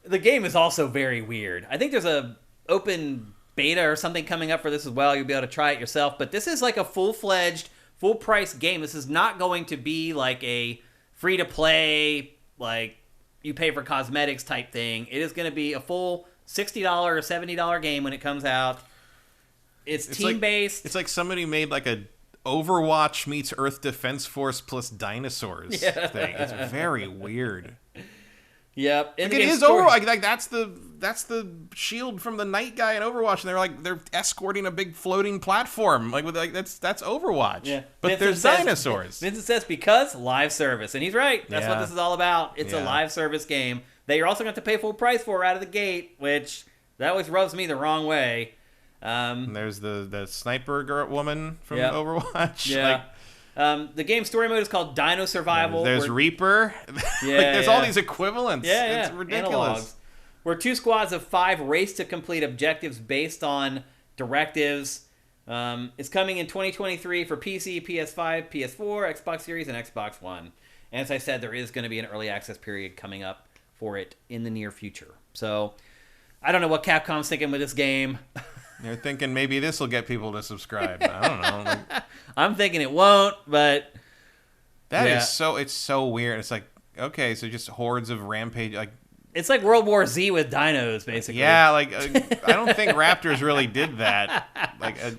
The game is also very weird. I think there's a open beta or something coming up for this as well. You'll be able to try it yourself. But this is like a full-fledged, full-price game. This is not going to be like a free-to-play, like you pay for cosmetics type thing. It is going to be a full $60 or $70 game when it comes out. It's team-based. It's like somebody made like a Overwatch meets Earth Defense Force plus dinosaurs thing. It's very weird. Yep, and it is Overwatch. Like that's the shield from the Night Guy in Overwatch, and they're escorting a big floating platform. That's Overwatch. Yeah, but Vincent there's dinosaurs. Vincent says because live service, and he's right. That's what this is all about. It's a live service game that you're also going to have to pay full price for out of the gate, which that always rubs me the wrong way. And there's the sniper woman from Overwatch. Yeah. The game's story mode is called Dino Survival. There's Reaper. There's all these equivalents. It's ridiculous. Analogs. Where 2 squads of 5 race to complete objectives based on directives. It's coming in 2023 for PC, PS5, PS4, Xbox Series, and Xbox One. And as I said, there is going to be an early access period coming up for it in the near future. So I don't know what Capcom's thinking with this game. They're thinking maybe this will get people to subscribe. I don't know. I'm thinking it won't, but is so weird. It's like, okay, so just hordes of rampage. Like it's like World War Z with dinos, basically. Yeah, like I don't think Raptors really did that.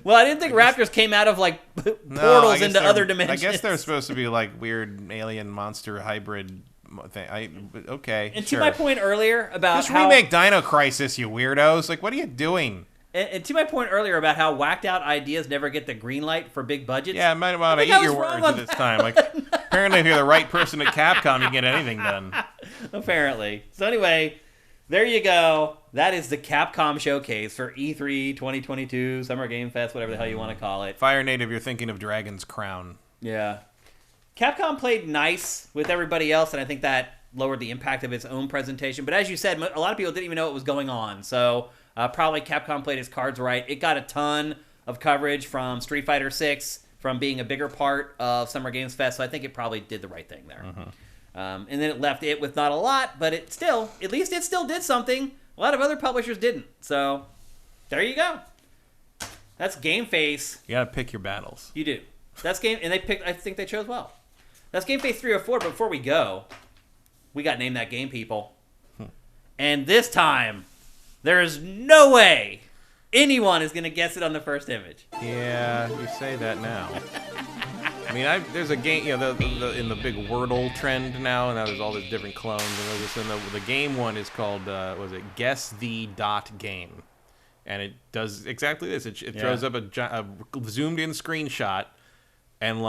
Well, I didn't think Raptors came out of like portals into other dimensions. I guess they're supposed to be like weird alien monster hybrid thing. Okay. And to my point earlier about just remake Dino Crisis, you weirdos. Like, what are you doing? And to my point earlier about how whacked out ideas never get the green light for big budgets. Yeah, I might want to eat your words at this time. Like, apparently, if you're the right person at Capcom, you can get anything done. Apparently. So anyway, there you go. That is the Capcom Showcase for E3 2022, Summer Game Fest, whatever the hell you want to call it. Fire Native, you're thinking of Dragon's Crown. Yeah. Capcom played nice with everybody else, and I think that lowered the impact of its own presentation. But as you said, a lot of people didn't even know what was going on. So probably Capcom played its cards right. It got a ton of coverage from Street Fighter 6, from being a bigger part of Summer Games Fest. So I think it probably did the right thing there. And then it left it with not a lot, but at least it still did something. A lot of other publishers didn't. So there you go. That's GameFace. You got to pick your battles. You do. That's game, and I think they chose well. That's GameFace 304. But before we go, we got Name That Game, people. And this time, there is no way anyone is going to guess it on the first image. Yeah, you say that now. I mean, there's a game, in the big Wordle trend now, and now there's all these different clones. And the game one is called, Guess the Dot Game. And it does exactly this. It throws up a zoomed-in screenshot, and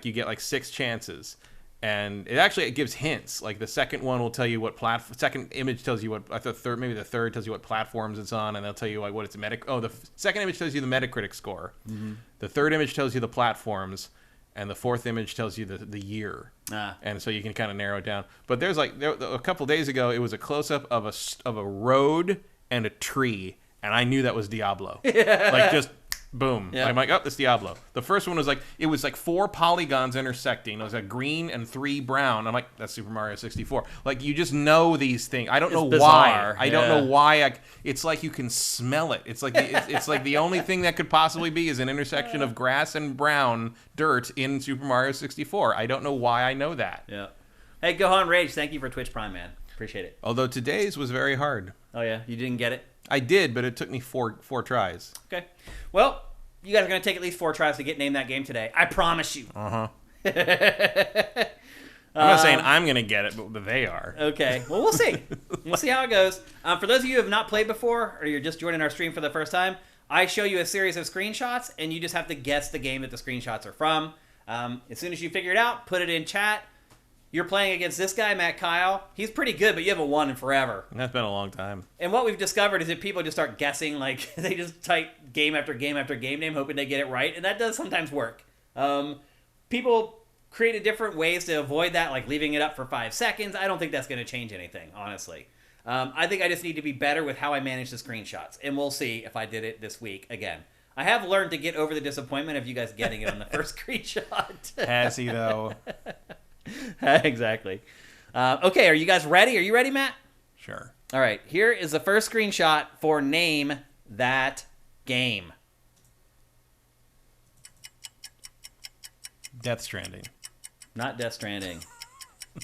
you get like 6 chances. And it gives hints. Like the second one will tell you what second image tells you what. The third tells you what platforms it's on, and they'll tell you like what its the second image tells you the Metacritic score. Mm-hmm. The third image tells you the platforms, and the fourth image tells you the year. And so you can kind of narrow it down. But there's a couple days ago, it was a close up of a road and a tree, and I knew that was Diablo. Like just. Boom. Yeah. I'm like, oh, that's Diablo. The first one was it was 4 polygons intersecting. It was green and 3 brown. I'm like, that's Super Mario 64. Like, you just know these things. I don't know why. I don't know why. It's like you can smell it. It's like it's like the only thing that could possibly be is an intersection of grass and brown dirt in Super Mario 64. I don't know why I know that. Yeah. Hey, Gohan Rage, thank you for Twitch Prime, man. Appreciate it. Although today's was very hard. Oh, yeah? You didn't get it? I did, but it took me four tries. Okay. Well, you guys are going to take at least 4 tries to get Name That Game today. I promise you. I'm not saying I'm going to get it, but they are. Okay. Well, we'll see. We'll see how it goes. For those of you who have not played before, or you're just joining our stream for the first time, I show you a series of screenshots, and you just have to guess the game that the screenshots are from. As soon as you figure it out, put it in chat. You're playing against this guy, Matt Kyle. He's pretty good, but you haven't won in forever. That's been a long time. And what we've discovered is that people just start guessing, like, they just type game after game after game name, hoping they get it right, and that does sometimes work. People created different ways to avoid that, like leaving it up for 5 seconds. I don't think that's going to change anything, honestly. I think I just need to be better with how I manage the screenshots, and we'll see if I did it this week again. I have learned to get over the disappointment of you guys getting it on the first screenshot. Has he, though? Exactly. Okay, are you guys ready? Are you ready, Matt? Sure. All right, here is the first screenshot for Name That Game. Death Stranding. Not Death Stranding.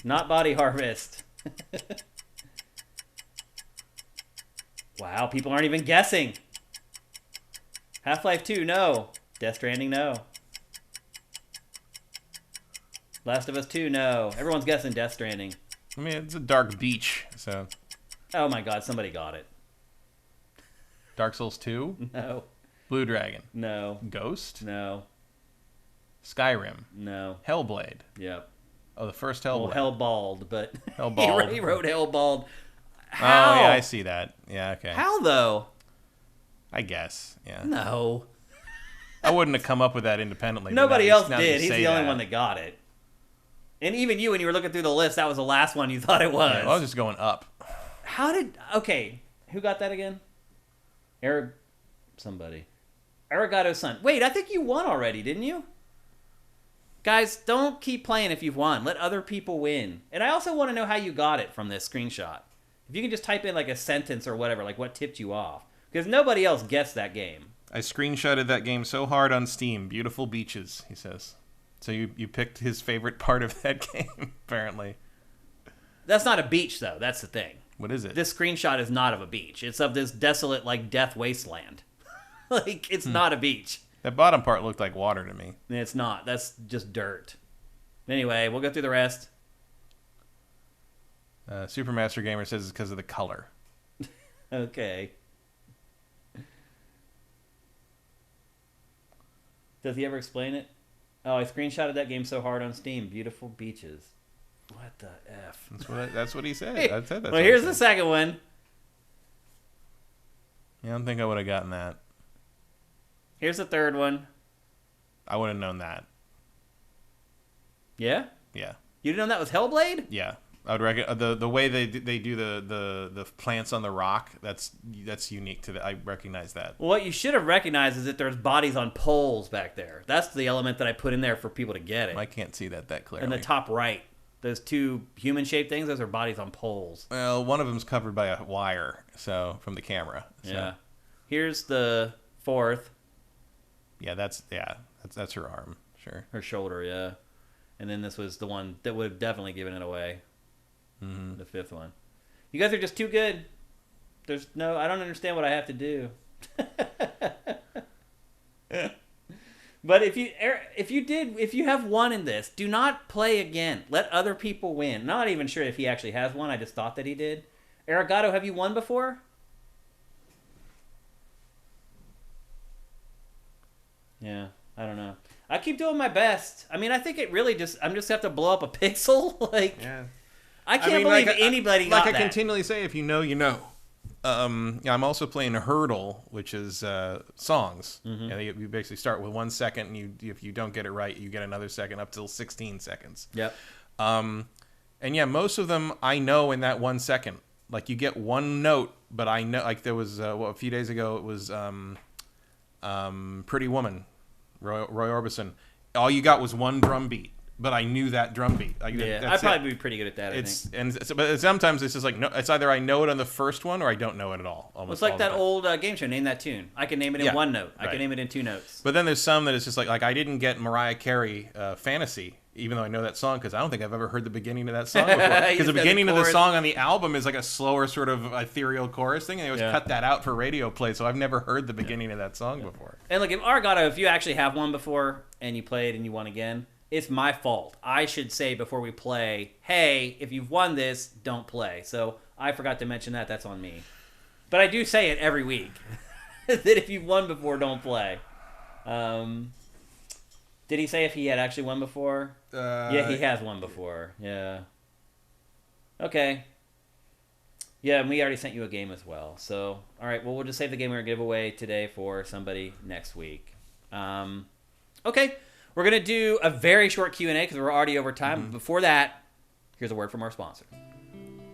Not Body Harvest. Wow, people aren't even guessing. Half-Life 2, no. Death Stranding, no. Last of Us 2, no. Everyone's guessing Death Stranding. I mean, it's a dark beach, so... Oh my god, somebody got it. Dark Souls 2? No. Blue Dragon? No. Ghost? No. Skyrim? No. Hellblade? Yep. Oh, the first Hellblade. Well, Hellbald, but... Hellbald. he wrote Hellbald. How? Oh, yeah, I see that. Yeah, okay. How, though? I guess, yeah. No. I wouldn't have come up with that independently. Nobody else did. He's the only one that got it. And even you, when you were looking through the list, that was the last one you thought it was. Yeah, well, I was just going up. Okay, who got that again? Somebody. Arigato's son. Wait, I think you won already, didn't you? Guys, don't keep playing if you've won. Let other people win. And I also want to know how you got it from this screenshot. If you can just type in like a sentence or whatever, like what tipped you off. Because nobody else guessed that game. I screenshotted that game so hard on Steam. Beautiful beaches, he says. So you picked his favorite part of that game, apparently. That's not a beach, though. That's the thing. What is it? This screenshot is not of a beach. It's of this desolate, like, death wasteland. Like, it's not a beach. That bottom part looked like water to me. It's not. That's just dirt. Anyway, we'll go through the rest. Supermaster Gamer says it's because of the color. Okay. Does he ever explain it? Oh, I screenshotted that game so hard on Steam. Beautiful beaches. What the F? That's what he said. Hey, I said that's well, here's the second one. Yeah, I don't think I would have gotten that. Here's the third one. I would have known that. Yeah? Yeah. You didn't know that was Hellblade? Yeah. I would recommend the way they do the plants on the rock. That's unique to I recognize that. Well, what you should have recognized is that there's bodies on poles back there. That's the element that I put in there for people to get it. I can't see that clearly. In the top right, those two human-shaped things, those are bodies on poles. Well, one of them's covered by a wire, so from the camera. So. Yeah. Here's the fourth. Yeah, that's her arm. Sure. Her shoulder, yeah. And then this was the one that would have definitely given it away. The fifth one. You guys are just too good. I don't understand what I have to do. But if you have one in this, do not play again. Let other people win. Not even sure if he actually has one. I just thought that he did. Arigato, have you won before? Yeah, I don't know. I keep doing my best. I mean, I think it really I'm just have to blow up a pixel. Yeah. I can't believe anybody got that. I continually say, if you know, you know. I'm also playing a hurdle, which is songs. Mm-hmm. And you basically start with 1 second, and if you don't get it right, you get another second up till 16 seconds. Yep. And yeah, most of them I know in that 1 second. Like you get one note, but I know. Like there was a few days ago, it was Pretty Woman, Roy Orbison. All you got was one drum beat. But I knew that drum beat. I'd probably be pretty good at that. But sometimes it's just like no. It's either I know it on the first one or I don't know it at all. It's like that old game show. Name that tune. I can name it in one note. I can name it in two notes. But then there's some that it's just like I didn't get Mariah Carey Fantasy, even though I know that song because I don't think I've ever heard the beginning of that song before. Because the beginning of the song on the album is like a slower sort of ethereal chorus thing, and they always cut that out for radio play. So I've never heard the beginning of that song before. And look, if you actually have one before and you played and you won again. It's my fault. I should say before we play, hey, if you've won this, don't play. So I forgot to mention that. That's on me. But I do say it every week. That if you've won before, don't play. Did he say if he had actually won before? Yeah, he has won before. Yeah. Okay. Yeah, and we already sent you a game as well. So, all right, well, we'll just save the game we're going to give away today for somebody next week. Okay. We're going to do a very short Q&A because we're already over time. But before that, here's a word from our sponsor.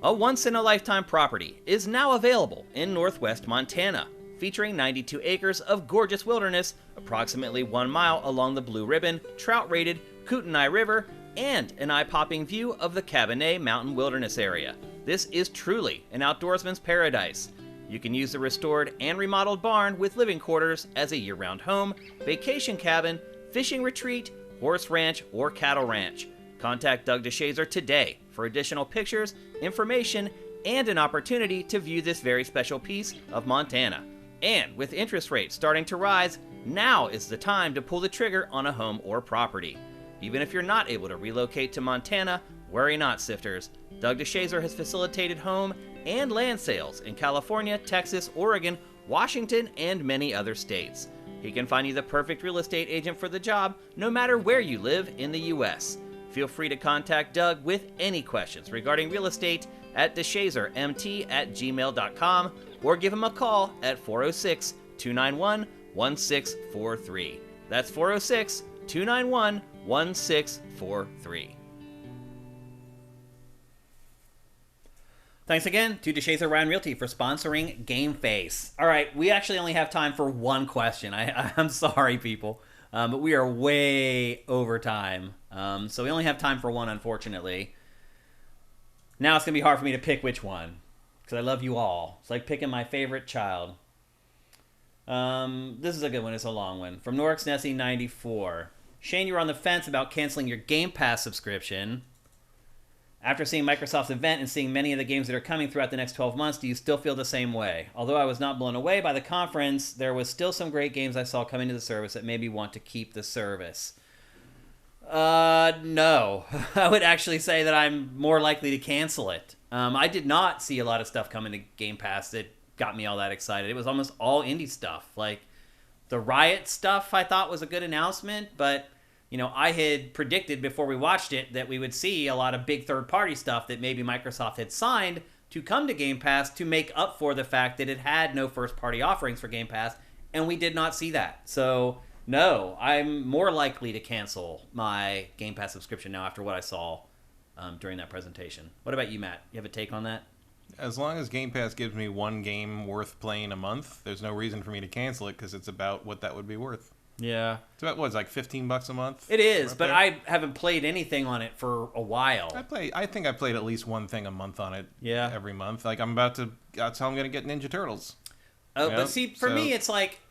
A once-in-a-lifetime property is now available in northwest Montana, featuring 92 acres of gorgeous wilderness, approximately 1 mile along the Blue Ribbon, trout-rated Kootenai River, and an eye-popping view of the Cabernet Mountain Wilderness area. This is truly an outdoorsman's paradise. You can use the restored and remodeled barn with living quarters as a year-round home, vacation cabin, fishing retreat, horse ranch, or cattle ranch. Contact Doug DeShazer today for additional pictures, information, and an opportunity to view this very special piece of Montana. And with interest rates starting to rise, now is the time to pull the trigger on a home or property. Even if you're not able to relocate to Montana, worry not, sifters. Doug DeShazer has facilitated home and land sales in California, Texas, Oregon, Washington, and many other states. He can find you the perfect real estate agent for the job, no matter where you live in the U.S. Feel free to contact Doug with any questions regarding real estate at deshazermt@gmail.com or give him a call at 406-291-1643. That's 406-291-1643. Thanks again to DeShazer Ryan Realty for sponsoring GameFace. All right, we actually only have time for one question. I'm sorry, people, but we are way over time. So we only have time for one, unfortunately. Now it's going to be hard for me to pick which one, because I love you all. It's like picking my favorite child. This is a good one. It's a long one. From Norix Nessie 94. Shane, you were on the fence about canceling your Game Pass subscription. After seeing Microsoft's event and seeing many of the games that are coming throughout the next 12 months, do you still feel the same way? Although I was not blown away by the conference, there was still some great games I saw coming to the service that made me want to keep the service. No. I would actually say that I'm more likely to cancel it. I did not see a lot of stuff coming to Game Pass that got me all that excited. It was almost all indie stuff. Like, the Riot stuff I thought was a good announcement, but I had predicted before we watched it that we would see a lot of big third-party stuff that maybe Microsoft had signed to come to Game Pass to make up for the fact that it had no first-party offerings for Game Pass, and we did not see that. So No, I'm more likely to cancel my Game Pass subscription now after what I saw during that presentation. What about you, Matt? You have a take on that? As long as Game Pass gives me one game worth playing a month, there's no reason for me to cancel it because it's about what that would be worth. Yeah. It's about, like $15 a month? It is, but I haven't played anything on it for a while. I think I played at least one thing a month on it every month. Like, that's how I'm going to get Ninja Turtles. Oh, but see, for me, it's like,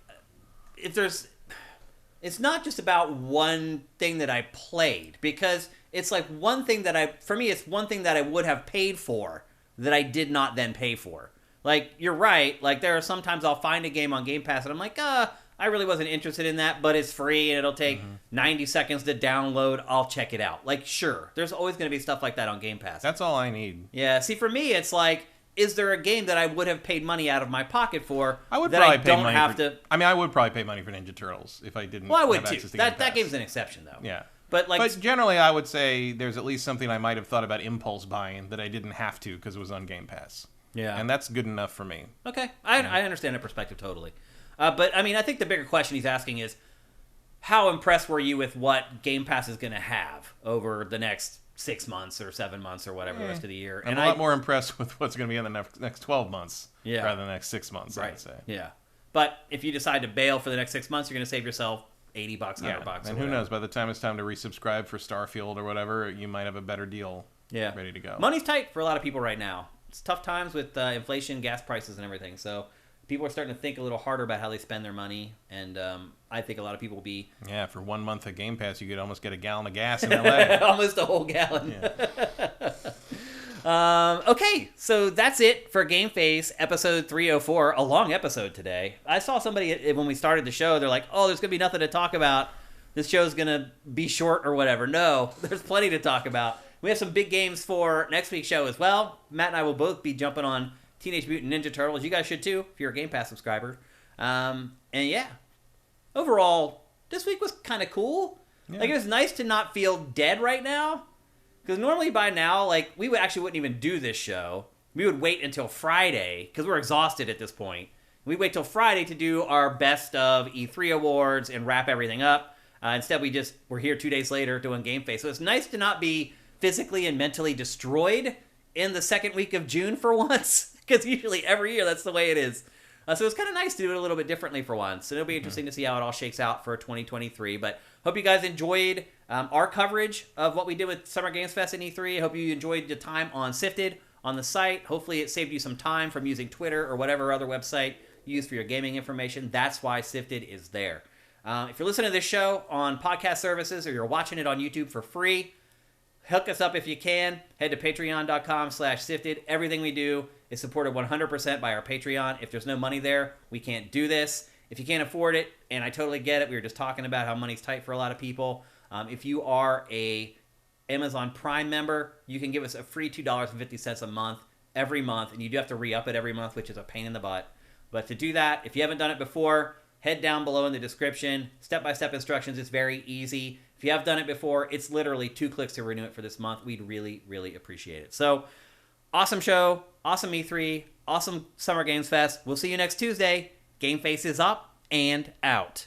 it's not just about one thing that I played, because it's like it's one thing that I would have paid for that I did not then pay for. Like, you're right. Like, there are sometimes I'll find a game on Game Pass and I'm like, I really wasn't interested in that, but it's free and it'll take 90 seconds to download. I'll check it out. Like, sure, there's always going to be stuff like that on Game Pass. That's all I need. Yeah, see, for me, it's like, is there a game that I would have paid money out of my pocket for I would that probably I pay don't money have for, to... I mean, I would probably pay money for Ninja Turtles if I didn't Well, I would have too. access to Game Pass. That game's an exception, though. Yeah. But generally, I would say there's at least something I might have thought about impulse buying that I didn't have to because it was on Game Pass. Yeah. And that's good enough for me. Okay. I understand that perspective totally. But, I mean, I think the bigger question he's asking is, how impressed were you with what Game Pass is going to have over the next 6 months or 7 months or whatever the rest of the year? I'm a lot more impressed with what's going to be in the next 12 months rather than the next 6 months, right. I'd say. Yeah. But if you decide to bail for the next 6 months, you're going to save yourself $80, $100. And who knows, by the time it's time to resubscribe for Starfield or whatever, you might have a better deal ready to go. Money's tight for a lot of people right now. It's tough times with inflation, gas prices, and everything. So people are starting to think a little harder about how they spend their money. And I think a lot of people will be... Yeah, for 1 month of Game Pass, you could almost get a gallon of gas in L.A. Almost a whole gallon. Yeah. Okay, so that's it for GameFace episode 304. A long episode today. I saw somebody, when we started the show, they're like, oh, there's going to be nothing to talk about. This show's going to be short or whatever. No, there's plenty to talk about. We have some big games for next week's show as well. Matt and I will both be jumping on Teenage Mutant Ninja Turtles. You guys should too, if you're a Game Pass subscriber. And yeah, overall, this week was kind of cool. Yeah. Like, it was nice to not feel dead right now. Because normally by now, like, we wouldn't even do this show. We would wait until Friday, because we're exhausted at this point. We'd wait till Friday to do our best of E3 awards and wrap everything up. Instead, we're here 2 days later doing GameFace. So it's nice to not be physically and mentally destroyed in the second week of June for once. Because usually every year that's the way it is. So it's kind of nice to do it a little bit differently for once. And it'll be interesting to see how it all shakes out for 2023. But hope you guys enjoyed our coverage of what we did with Summer Games Fest and E3. I hope you enjoyed the time on Sifted on the site. Hopefully it saved you some time from using Twitter or whatever other website you use for your gaming information. That's why Sifted is there. If you're listening to this show on podcast services or you're watching it on YouTube for free, hook us up if you can. Head to patreon.com/sifted. Everything we do is supported 100% by our Patreon. If there's no money there, we can't do this. If you can't afford it, and I totally get it, we were just talking about how money's tight for a lot of people. If you are a Amazon Prime member, you can give us a free $2.50 a month every month, and you do have to re-up it every month, which is a pain in the butt. But to do that, if you haven't done it before, head down below in the description. Step-by-step instructions. It's very easy. If you have done it before, it's literally 2 clicks to renew it for this month. We'd really, really appreciate it. So, awesome show, awesome E3, awesome Summer Games Fest. We'll see you next Tuesday. GameFace is up and out.